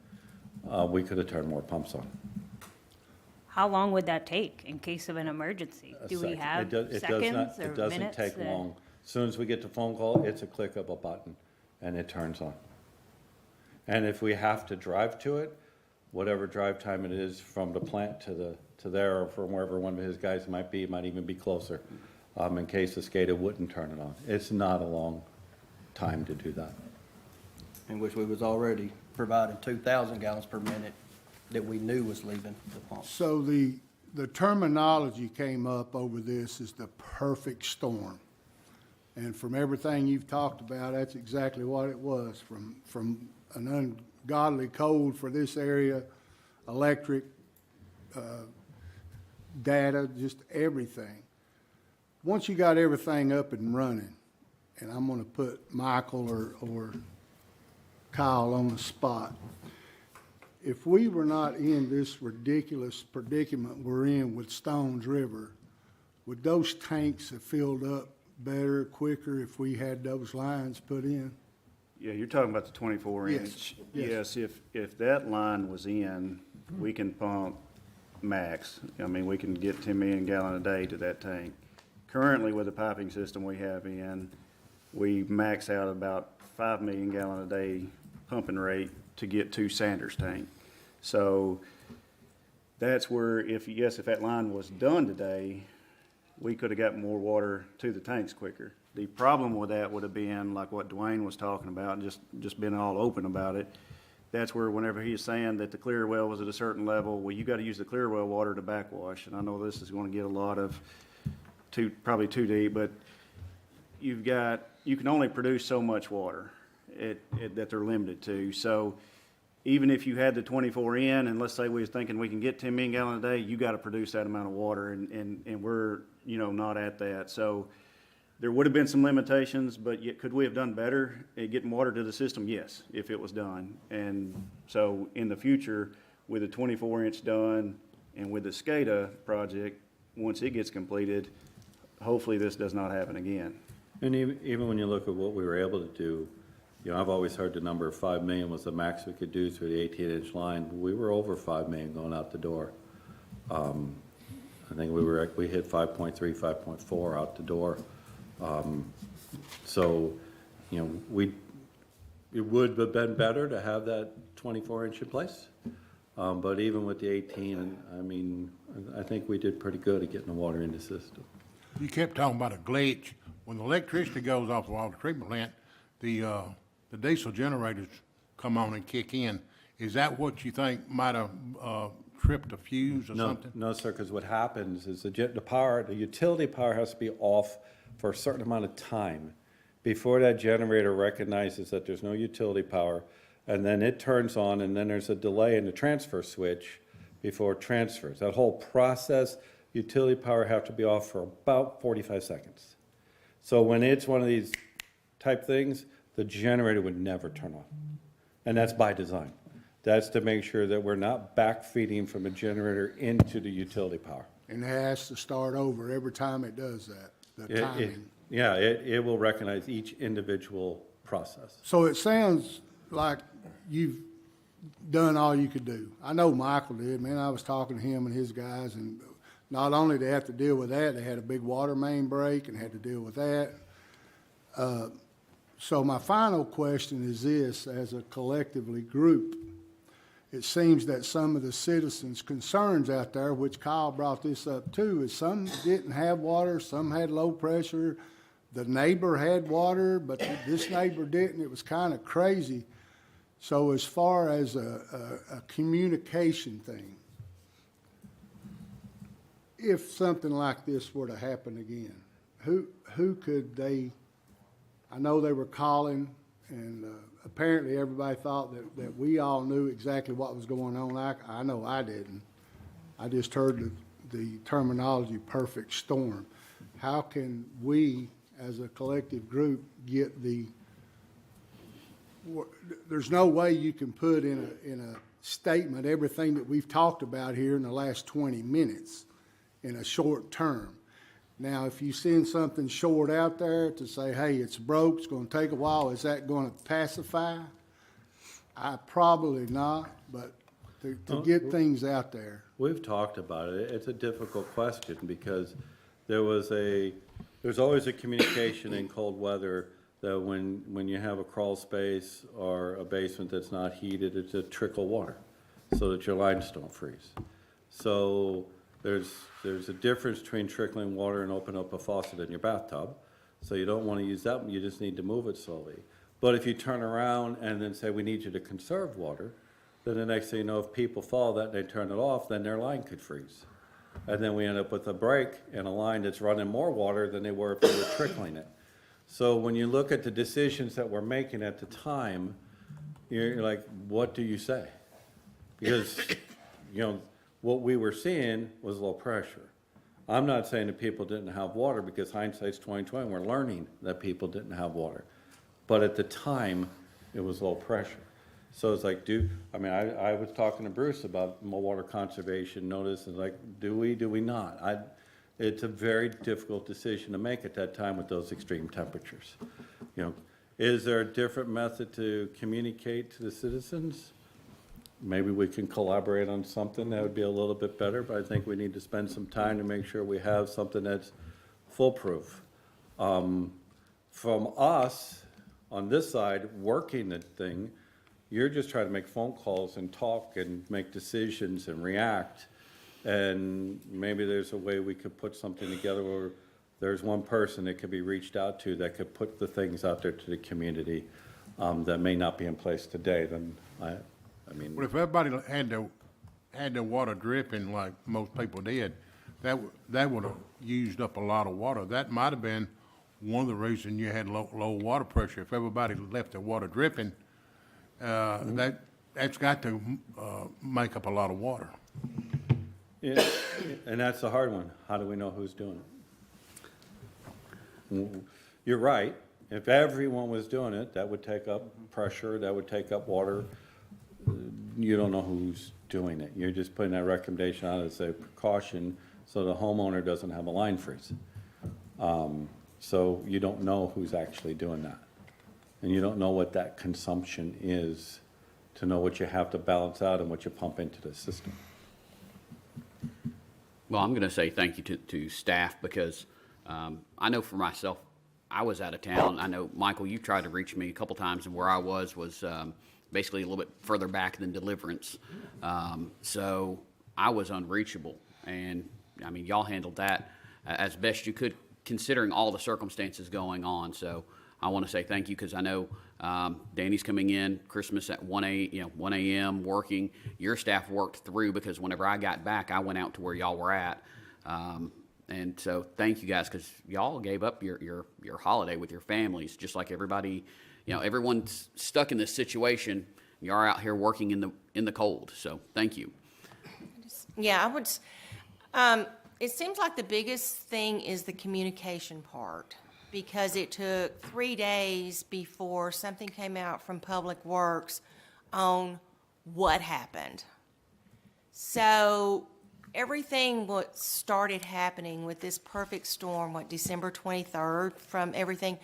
S6: we could have turned more pumps on.
S13: How long would that take in case of an emergency? Do we have seconds or
S6: It doesn't
S13: minutes?
S6: take long. As soon as we get the phone call, it's a click of a button and it turns on. And if we have to drive to it, whatever drive time it is from the plant to there, or from wherever one of his guys might be, it might even be closer, in case the SCADA wouldn't turn it on. It's not a long time to do that.
S11: In which we was already providing 2,000 gallons per minute that we knew was leaving the pump.
S12: So the terminology came up over this is the perfect storm. And from everything you've talked about, that's exactly what it was. From an ungodly cold for this area, electric, data, just everything. Once you got everything up and running, and I'm gonna put Michael or Kyle on the spot, if we were not in this ridiculous predicament we're in with Stones River, would those tanks have filled up better, quicker if we had those lines put in?
S7: Yeah, you're talking about the 24 inch.
S12: Yes.
S7: Yes, if that line was in, we can pump max. I mean, we can get 10 million gallon a day to that tank. Currently, with the piping system we have in, we max out about 5 million gallon a day pumping rate to get to Sanders tank. So that's where, if that line was done today, we could have got more water to the tanks quicker. The problem with that would have been like what Dwayne was talking about, just being all open about it. That's where whenever he's saying that the clear well was at a certain level, well, you got to use the clear well water to backwash. And I know this is going to get a lot of, probably too deep, but you can only produce so much water that they're limited to. So even if you had the 24 in, and let's say we was thinking we can get 10 million gallons a day, you got to produce that amount of water, and we're, not at that. So there would have been some limitations, but yet could we have done better at getting water to the system? Yes, if it was done. And so in the future, with the 24 inch done and with the SCADA project, once it gets completed, hopefully this does not happen again.
S6: And even when you look at what we were able to do, I've always heard the number of 5 million was the max we could do through the 18-inch line. We were over 5 million going out the door. I think we hit 5.3, 5.4 out the door. So, it would have been better to have that 24-inch in place. But even with the 18, I think we did pretty good at getting the water in the system.
S16: You kept talking about a glitch. When the electricity goes off the water treatment plant, the diesel generators come on and kick in. Is that what you think might have tripped a fuse or something?
S6: No, sir, because what happens is the utility power has to be off for a certain amount of time before that generator recognizes that there's no utility power, and then it turns on, and then there's a delay in the transfer switch before it transfers. That whole process, utility power have to be off for about 45 seconds. So when it's one of these type things, the generator would never turn on. And that's by design. That's to make sure that we're not backfeeding from a generator into the utility power.
S12: And it has to start over every time it does that, the timing.
S6: It will recognize each individual process.
S12: So it sounds like you've done all you could do. I know Michael did, man. I was talking to him and his guys, and not only did they have to deal with that, they had a big water main break and had to deal with that. So my final question is this: as a collectively group, it seems that some of the citizens' concerns out there, which Kyle brought this up too, is some didn't have water, some had low pressure. The neighbor had water, but this neighbor didn't. It was kind of crazy. So as far as a communication thing, if something like this were to happen again, who could they, I know they were calling, and apparently everybody thought that we all knew exactly what was going on. I know I didn't. I just heard the terminology perfect storm. How can we, as a collective group, get there's no way you can put in a statement everything that we've talked about here in the last 20 minutes in a short term. Now, if you send something short out there to say, hey, it's broke, it's going to take a while, is that going to pacify? Probably not, but to get things out there.
S6: We've talked about it. It's a difficult question because there's always a communication in cold weather that when you have a crawl space or a basement that's not heated, it's a trickle water so that your lines don't freeze. So there's a difference between trickling water and open up a faucet in your bathtub. So you don't want to use that, you just need to move it slowly. But if you turn around and then say, we need you to conserve water, then the next thing you know, if people follow that and they turn it off, then their line could freeze. And then we end up with a break and a line that's running more water than they were if they were trickling it. So when you look at the decisions that we're making at the time, you're like, what do you say? Because, what we were seeing was low pressure. I'm not saying that people didn't have water because hindsight's 20/20. We're learning that people didn't have water. But at the time, it was low pressure. So it's like, I was talking to Bruce about water conservation notice, and like, do we not? It's a very difficult decision to make at that time with those extreme temperatures. Is there a different method to communicate to the citizens? Maybe we can collaborate on something that would be a little bit better, but I think we need to spend some time to make sure we have something that's foolproof. From us, on this side, working the thing, you're just trying to make phone calls and talk and make decisions and react. And maybe there's a way we could put something together where there's one person that could be reached out to that could put the things out there to the community that may not be in place today. Then
S16: Well, if everybody had their water dripping like most people did, that would have used up a lot of water. That might have been one of the reasons you had low water pressure. If everybody left their water dripping, that's got to make up a lot of water.
S6: Yeah, and that's the hard one. How do we know who's doing it? You're right. If everyone was doing it, that would take up pressure, that would take up water. You don't know who's doing it. You're just putting that recommendation out as a precaution so the homeowner doesn't have a line freeze. So you don't know who's actually doing that. And you don't know what that consumption is to know what you have to balance out and what you pump into the system.
S1: Well, I'm going to say thank you to staff because I know for myself, I was out of town. I know, Michael, you tried to reach me a couple times, and where I was basically a little bit further back than Deliverance. So I was unreachable. And, y'all handled that as best you could, considering all the circumstances going on. So I want to say thank you because I know Danny's coming in Christmas at 1 a.m. working. Your staff worked through because whenever I got back, I went out to where y'all were at. And so thank you guys because y'all gave up your holiday with your families, just like everybody. Everyone's stuck in this situation. You are out here working in the cold. So thank you.
S3: Yeah, I would. It seems like the biggest thing is the communication part, because it took 3 days before something came out from Public Works on what happened. So everything what started happening with this perfect storm, December 23rd, from everything,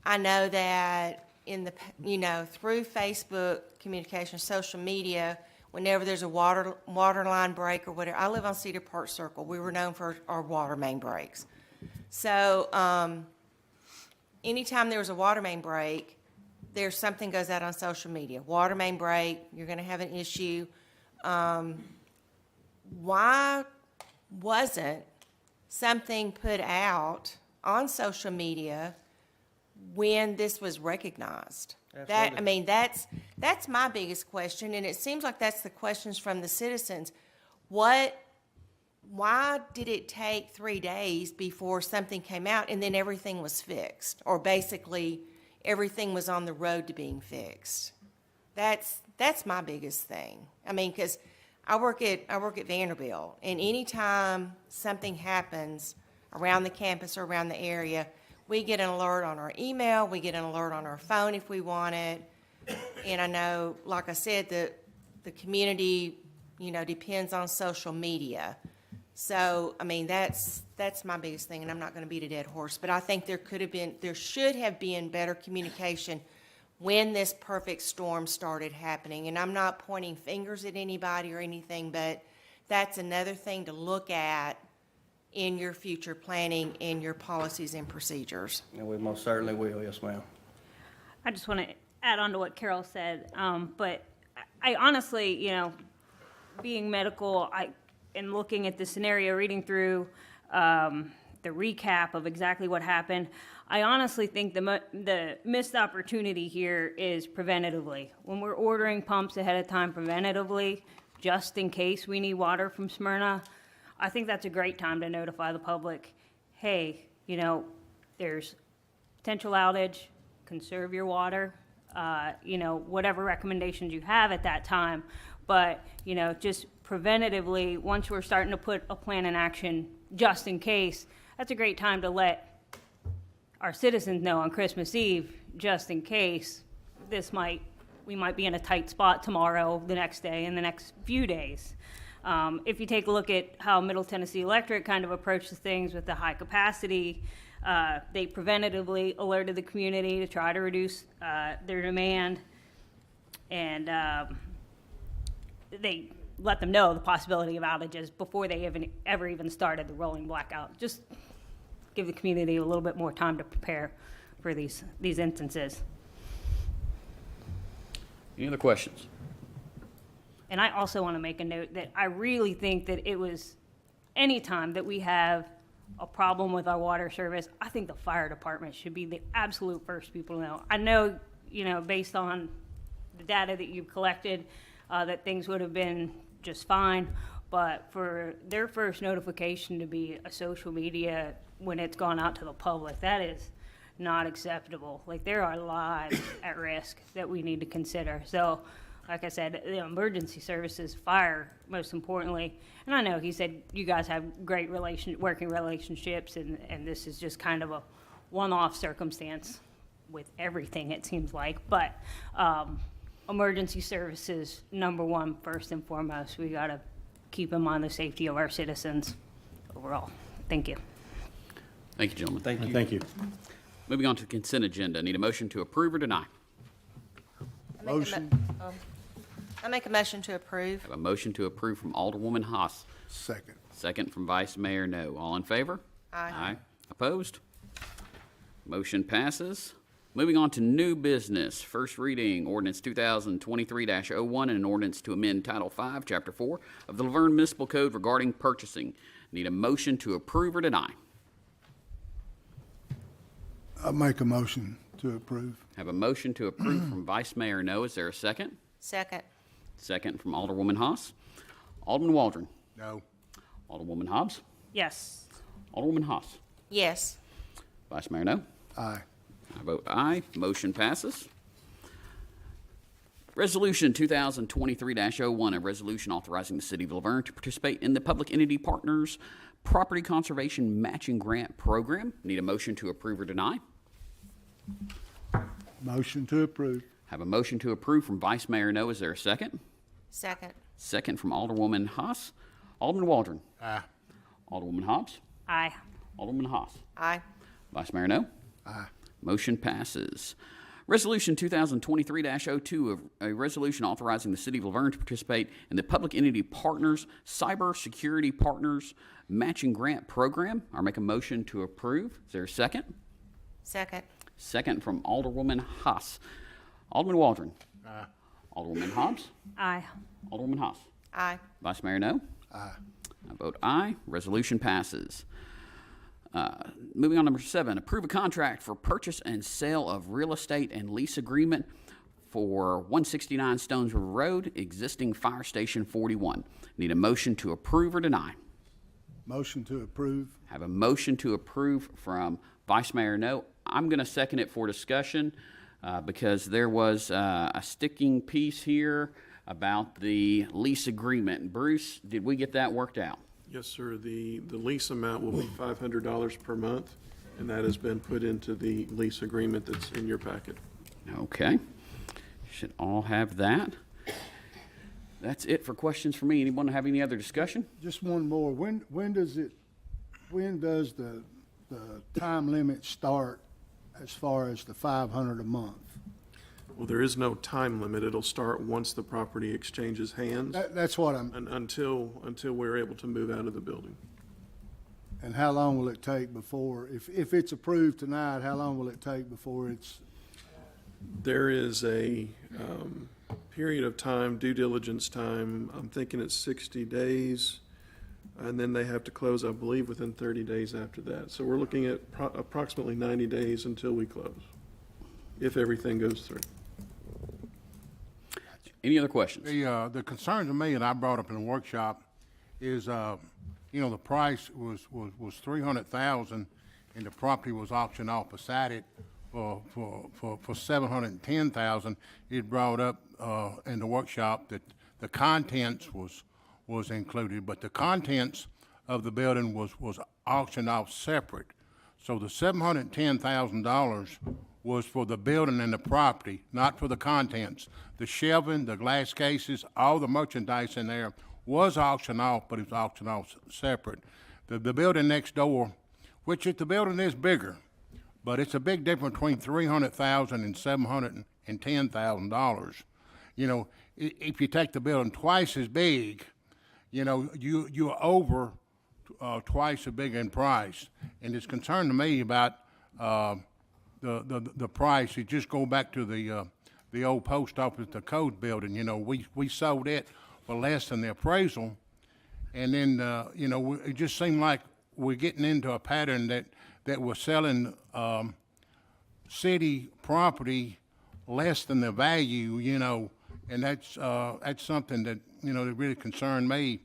S3: I know that through Facebook communication, social media, whenever there's a water line break or whatever. I live on Cedar Park Circle. We were known for our water main breaks. So, anytime there was a water main break, there's something goes out on social media. Water main break, you're gonna have an issue. Why wasn't something put out on social media when this was recognized? That's my biggest question, and it seems like that's the questions from the citizens. Why did it take 3 days before something came out and then everything was fixed? Or basically, everything was on the road to being fixed? That's my biggest thing. I mean, because I work at Vanderbilt, and anytime something happens around the campus or around the area, we get an alert on our email, we get an alert on our phone if we want it. And I know, like I said, the community, depends on social media. So, I mean, that's my biggest thing, and I'm not going to beat a dead horse. But I think there should have been better communication when this perfect storm started happening. And I'm not pointing fingers at anybody or anything, but that's another thing to look at in your future planning and your policies and procedures.
S11: And we most certainly will, yes, ma'am.
S13: I just want to add on to what Carol said, but I honestly, being medical, and looking at the scenario, reading through the recap of exactly what happened, I honestly think the missed opportunity here is preventatively. When we're ordering pumps ahead of time preventatively, just in case we need water from Smyrna, I think that's a great time to notify the public, hey, there's potential outage, conserve your water, whatever recommendations you have at that time. But, just preventatively, once we're starting to put a plan in action just in case, that's a great time to let our citizens know on Christmas Eve, just in case we might be in a tight spot tomorrow, the next day, and the next few days. If you take a look at how Middle Tennessee Electric kind of approaches things with the high capacity, they preventatively alerted the community to try to reduce their demand, and they let them know the possibility of outages before they ever even started the rolling blackout. Just give the community a little bit more time to prepare for these instances.
S1: Any other questions?
S13: And I also want to make a note that I really think that it was any time that we have a problem with our water service, I think the fire department should be the absolute first people to know. I know, based on the data that you've collected, that things would have been just fine, but for their first notification to be a social media when it's gone out to the public, that is not acceptable. Like, there are lives at risk that we need to consider. So, like I said, the emergency services, fire, most importantly. And I know he said you guys have great working relationships, and this is just kind of a one-off circumstance with everything, it seems like. But emergency services, number one, first and foremost. We got to keep in mind the safety of our citizens overall. Thank you.
S1: Thank you, gentlemen.
S11: Thank you.
S6: Thank you.
S1: Moving on to the consent agenda. Need a motion to approve or deny?
S12: Motion.
S3: I make a motion to approve.
S1: Have a motion to approve from Alderwoman Haas.
S12: Second.
S1: Second from Vice Mayor No. All in favor?
S3: Aye.
S1: Opposed? Motion passes. Moving on to new business. First reading, ordinance 2023-01, and an ordinance to amend Title V, Chapter 4 of the LaVergne Municipal Code regarding purchasing. Need a motion to approve or deny?
S12: I make a motion to approve.
S1: Have a motion to approve from Vice Mayor No. Is there a second?
S3: Second.
S1: Second from Alderwoman Haas. Alderman Waldron.
S12: No.
S1: Alderwoman Hobbs.
S13: Yes.
S1: Alderwoman Haas.
S3: Yes.
S1: Vice Mayor No.
S12: Aye.
S1: I vote aye. Motion passes. Resolution 2023-01, a resolution authorizing the City of LaVergne to participate in the Public Entity Partners Property Conservation Matching Grant Program. Need a motion to approve or deny?
S12: Motion to approve.
S1: Have a motion to approve from Vice Mayor No. Is there a second?
S3: Second.
S1: Second from Alderwoman Haas. Alderman Waldron.
S12: Aye.
S1: Alderwoman Hobbs.
S13: Aye.
S1: Alderman Haas.
S3: Aye.
S1: Vice Mayor No.
S12: Aye.
S1: Motion passes. Resolution 2023-02, a resolution authorizing the City of LaVergne to participate in the Public Entity Partners Cyber Security Partners Matching Grant Program. I'll make a motion to approve. Is there a second?
S3: Second.
S1: Second from Alderwoman Haas. Alderman Waldron. Aye. Alderwoman Hobbs.
S13: Aye.
S1: Alderwoman Haas.
S3: Aye.
S1: Vice Mayor No.
S12: Aye.
S1: I vote aye. Resolution passes. Moving on, number 7, approve a contract for purchase and sale of real estate and lease agreement for 169 Stones River Road, existing Fire Station 41. Need a motion to approve or deny.
S12: Motion to approve.
S1: Have a motion to approve from Vice Mayor No. I'm going to second it for discussion because there was a sticking piece here about the lease agreement. Bruce, did we get that worked out?
S17: Yes, sir. The lease amount will be $500 per month, and that has been put into the lease agreement that's in your packet.
S1: Okay. Should all have that. That's it for questions for me. Anyone have any other discussion?
S12: Just one more. When does the time limit start as far as the 500 a month?
S17: Well, there is no time limit. It'll start once the property exchanges hands.
S12: That's what I'm.
S17: And until we're able to move out of the building.
S12: And how long will it take before, if it's approved tonight, how long will it take before it's?
S17: There is a period of time, due diligence time. I'm thinking it's 60 days, and then they have to close, I believe, within 30 days after that. So we're looking at approximately 90 days until we close, if everything goes through.
S1: Any other questions?
S16: The concern to me, and I brought up in the workshop, is, the price was $300,000, and the property was auctioned off beside it for $710,000. It brought up in the workshop that the contents was included, but the contents of the building was auctioned off separate. So the $710,000 was for the building and the property, not for the contents. The shelving, the glass cases, all the merchandise in there was auctioned off, but it was auctioned off separate. The building next door, which the building is bigger, but it's a big difference between $300,000 and $710,000. If you take the building twice as big, you're over twice as big in price. And it's concerned to me about the price. You just go back to the old post office, the code building. We sold it for less than the appraisal, and then it just seemed like we're getting into a pattern that we're selling city property less than the value. And that's something that that really concerned me.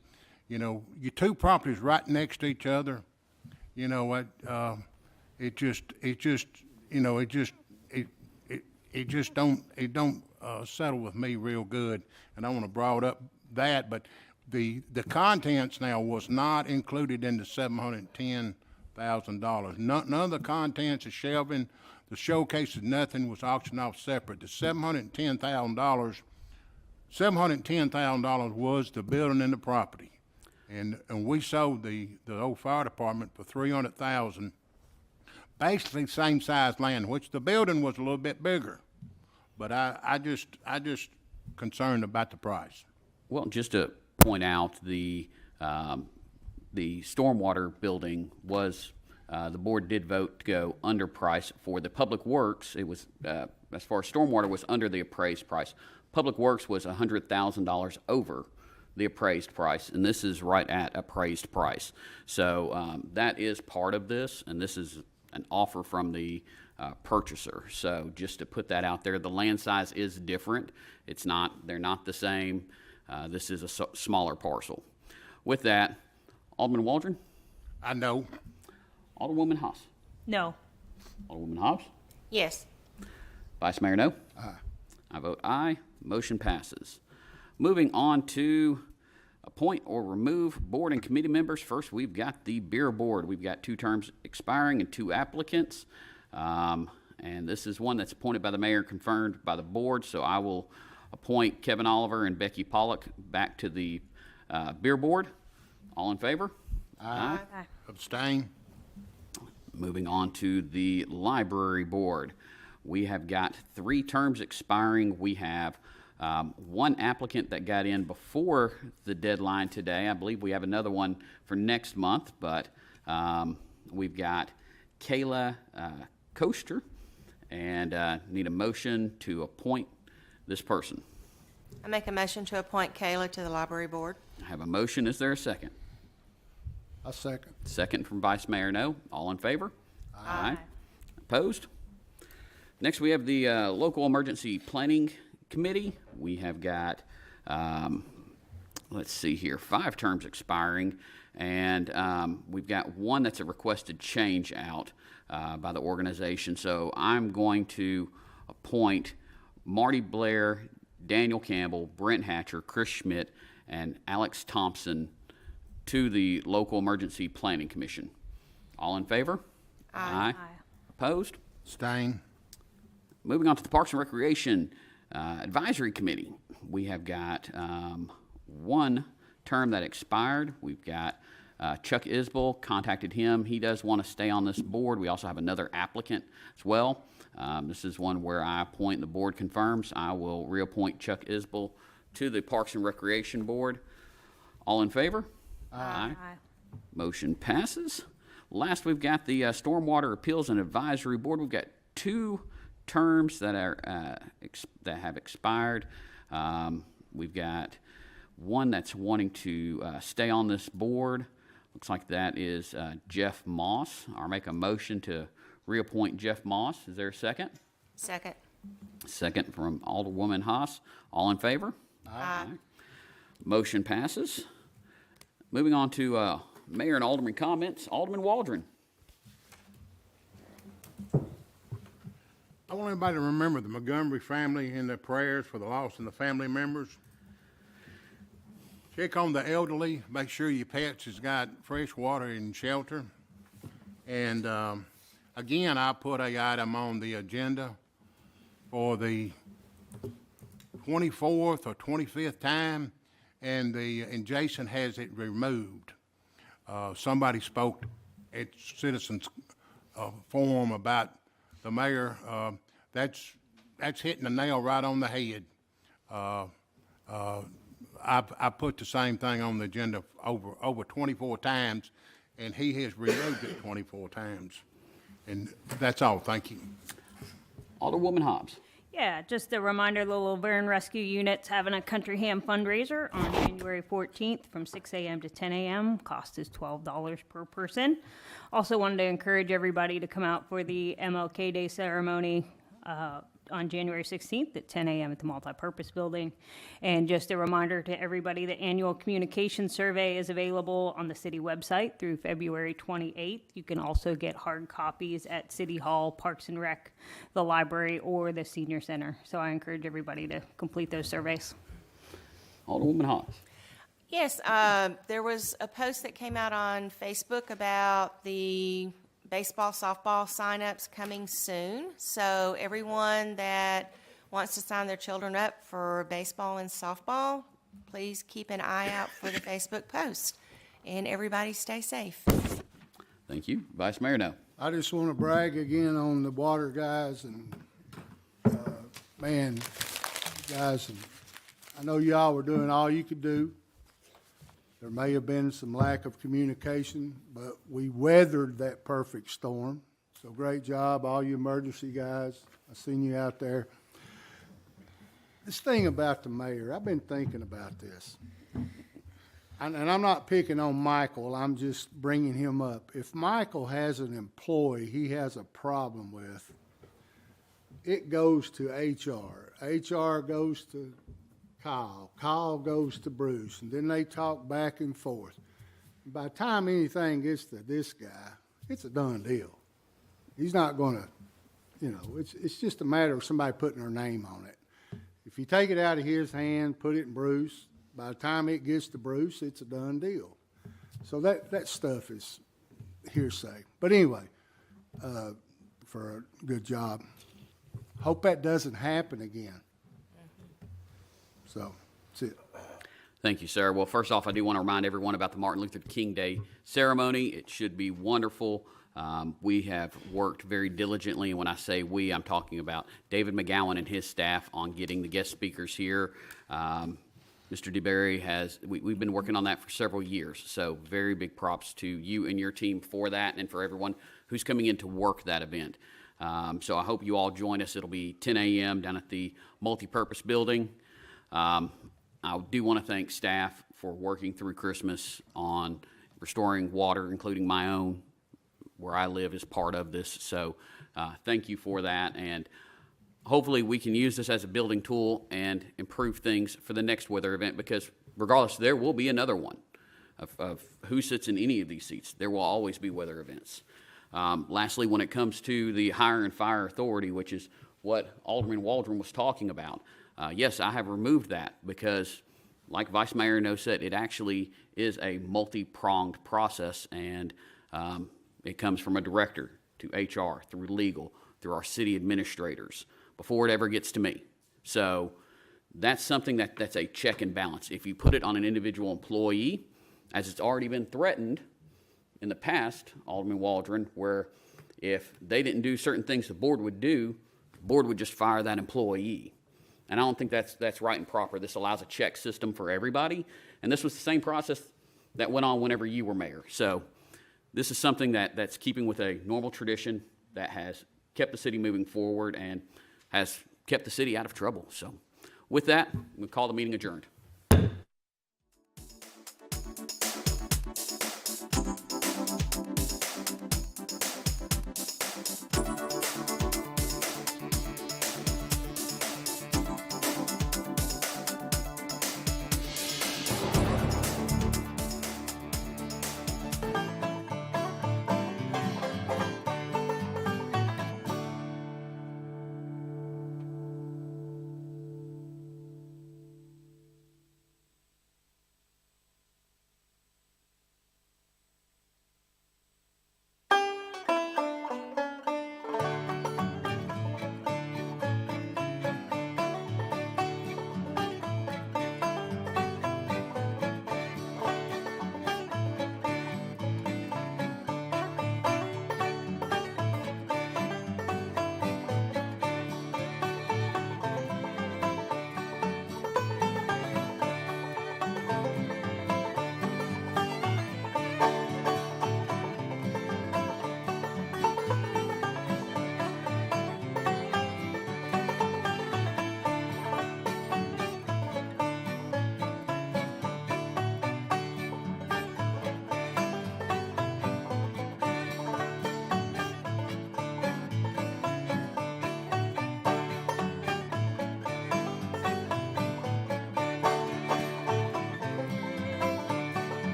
S16: Your two properties right next to each other. It don't settle with me real good, and I want to broad up that. But the contents now was not included in the $710,000. None of the contents, the shelving, the showcases, nothing was auctioned off separate. The $710,000 was the building and the property, and we sold the old fire department for $300,000. Basically same size land, which the building was a little bit bigger, but I just concerned about the price.
S1: Well, just to point out, the stormwater building was, the board did vote to go under price. For the public works, it was, as far as stormwater, was under the appraised price. Public works was $100,000 over the appraised price, and this is right at appraised price. So that is part of this, and this is an offer from the purchaser. So just to put that out there, the land size is different. They're not the same. This is a smaller parcel. With that, Alderman Waldron?
S16: I know.
S1: Alderwoman Haas?
S13: No.
S1: Alderwoman Hobbs?
S3: Yes.
S1: Vice Mayor No?
S12: Aye.
S1: I vote aye. Motion passes. Moving on to appoint or remove board and committee members. First, we've got the beer board. We've got 2 terms expiring and 2 applicants. And this is one that's appointed by the mayor, confirmed by the board. So I will appoint Kevin Oliver and Becky Pollock back to the beer board. All in favor?
S12: Aye.
S16: Abstain.
S1: Moving on to the library board. We have got 3 terms expiring. We have one applicant that got in before the deadline today. I believe we have another one for next month, but we've got Kayla Koester, and need a motion to appoint this person.
S3: I make a motion to appoint Kayla to the library board.
S1: I have a motion. Is there a second?
S12: I second.
S1: Second from Vice Mayor No. All in favor? Aye. Opposed? Next, we have the Local Emergency Planning Committee. We have got, let's see here, 5 terms expiring, and we've got one that's a requested change out by the organization. So I'm going to appoint Marty Blair, Daniel Campbell, Brent Hatcher, Chris Schmidt, and Alex Thompson to the Local Emergency Planning Commission. All in favor? Aye. Opposed?
S16: Stain.
S1: Moving on to the Parks and Recreation Advisory Committee. We have got one term that expired. We've got Chuck Isbell, contacted him. He does want to stay on this board. We also have another applicant as well. This is one where I appoint, the board confirms. I will reappoint Chuck Isbell to the Parks and Recreation Board. All in favor? Aye. Motion passes. Last, we've got the Stormwater Appeals and Advisory Board. We've got 2 terms that are that have expired. We've got one that's wanting to stay on this board. Looks like that is Jeff Moss. I'll make a motion to reappoint Jeff Moss. Is there a second?
S3: Second.
S1: Second from Alderwoman Haas. All in favor?
S3: Aye.
S1: Motion passes. Moving on to Mayor and Alderman comments. Alderman Waldron.
S16: I want everybody to remember the Montgomery family in their prayers for the loss and the family members. Check on the elderly, make sure your pets has got fresh water and shelter. And again, I put a item on the agenda for the 24th or 25th time, and Jason has it removed. Somebody spoke at Citizens Forum about the mayor. That's hitting the nail right on the head. I put the same thing on the agenda over 24 times, and he has removed it 24 times. And that's all. Thank you.
S1: Alderwoman Hobbs.
S13: Yeah, just a reminder, the LaVergne Rescue Unit's having a Country Ham fundraiser on January 14th from 6 a.m. to 10 a.m. Cost is $12 per person. Also wanted to encourage everybody to come out for the MLK Day ceremony on January 16th at 10 a.m. at the Multipurpose Building. And just a reminder to everybody, the annual communication survey is available on the city website through February 28th. You can also get hard copies at City Hall, Parks and Rec, the library, or the Senior Center. So I encourage everybody to complete those surveys.
S1: Alderwoman Hawes.
S3: Yes, there was a post that came out on Facebook about the baseball, softball signups coming soon. So everyone that wants to sign their children up for baseball and softball, please keep an eye out for the Facebook post. And everybody stay safe.
S1: Thank you. Vice Mayor No.
S12: I just want to brag again on the water guys and, man, guys, I know y'all were doing all you could do. There may have been some lack of communication, but we weathered that perfect storm. So great job, all you emergency guys. I seen you out there. This thing about the mayor, I've been thinking about this. And I'm not picking on Michael, I'm just bringing him up. If Michael has an employee he has a problem with, it goes to HR. HR goes to Kyle goes to Bruce, and then they talk back and forth. By the time anything gets to this guy, it's a done deal. He's not going to, it's just a matter of somebody putting their name on it. If you take it out of his hand, put it in Bruce, by the time it gets to Bruce, it's a done deal. So that stuff is hearsay. But anyway, for a good job. Hope that doesn't happen again. So, that's it.
S1: Thank you, sir. Well, first off, I do want to remind everyone about the Martin Luther King Day ceremony. It should be wonderful. We have worked very diligently, and when I say we, I'm talking about David McGowan and his staff on getting the guest speakers here. Mr. DeBerry we've been working on that for several years, so very big props to you and your team for that and for everyone who's coming in to work that event. So I hope you all join us. It'll be 10 a.m. down at the multipurpose building. I do want to thank staff for working through Christmas on restoring water, including my own, where I live is part of this. So thank you for that. And hopefully we can use this as a building tool and improve things for the next weather event, because regardless, there will be another one of who sits in any of these seats. There will always be weather events. Lastly, when it comes to the Hire and Fire Authority, which is what Alderman Waldron was talking about, yes, I have removed that because, like Vice Mayor No said, it actually is a multi-pronged process, and it comes from a director to HR, through legal, through our city administrators, before it ever gets to me. So that's something that's a check and balance. If you put it on an individual employee, as it's already been threatened in the past, Alderman Waldron, where if they didn't do certain things the board would do, the board would just fire that employee. And I don't think that's right and proper. This allows a check system for everybody, and this was the same process that went on whenever you were mayor. So this is something that's keeping with a normal tradition that has kept the city moving forward and has kept the city out of trouble. So with that, we'll call the meeting adjourned.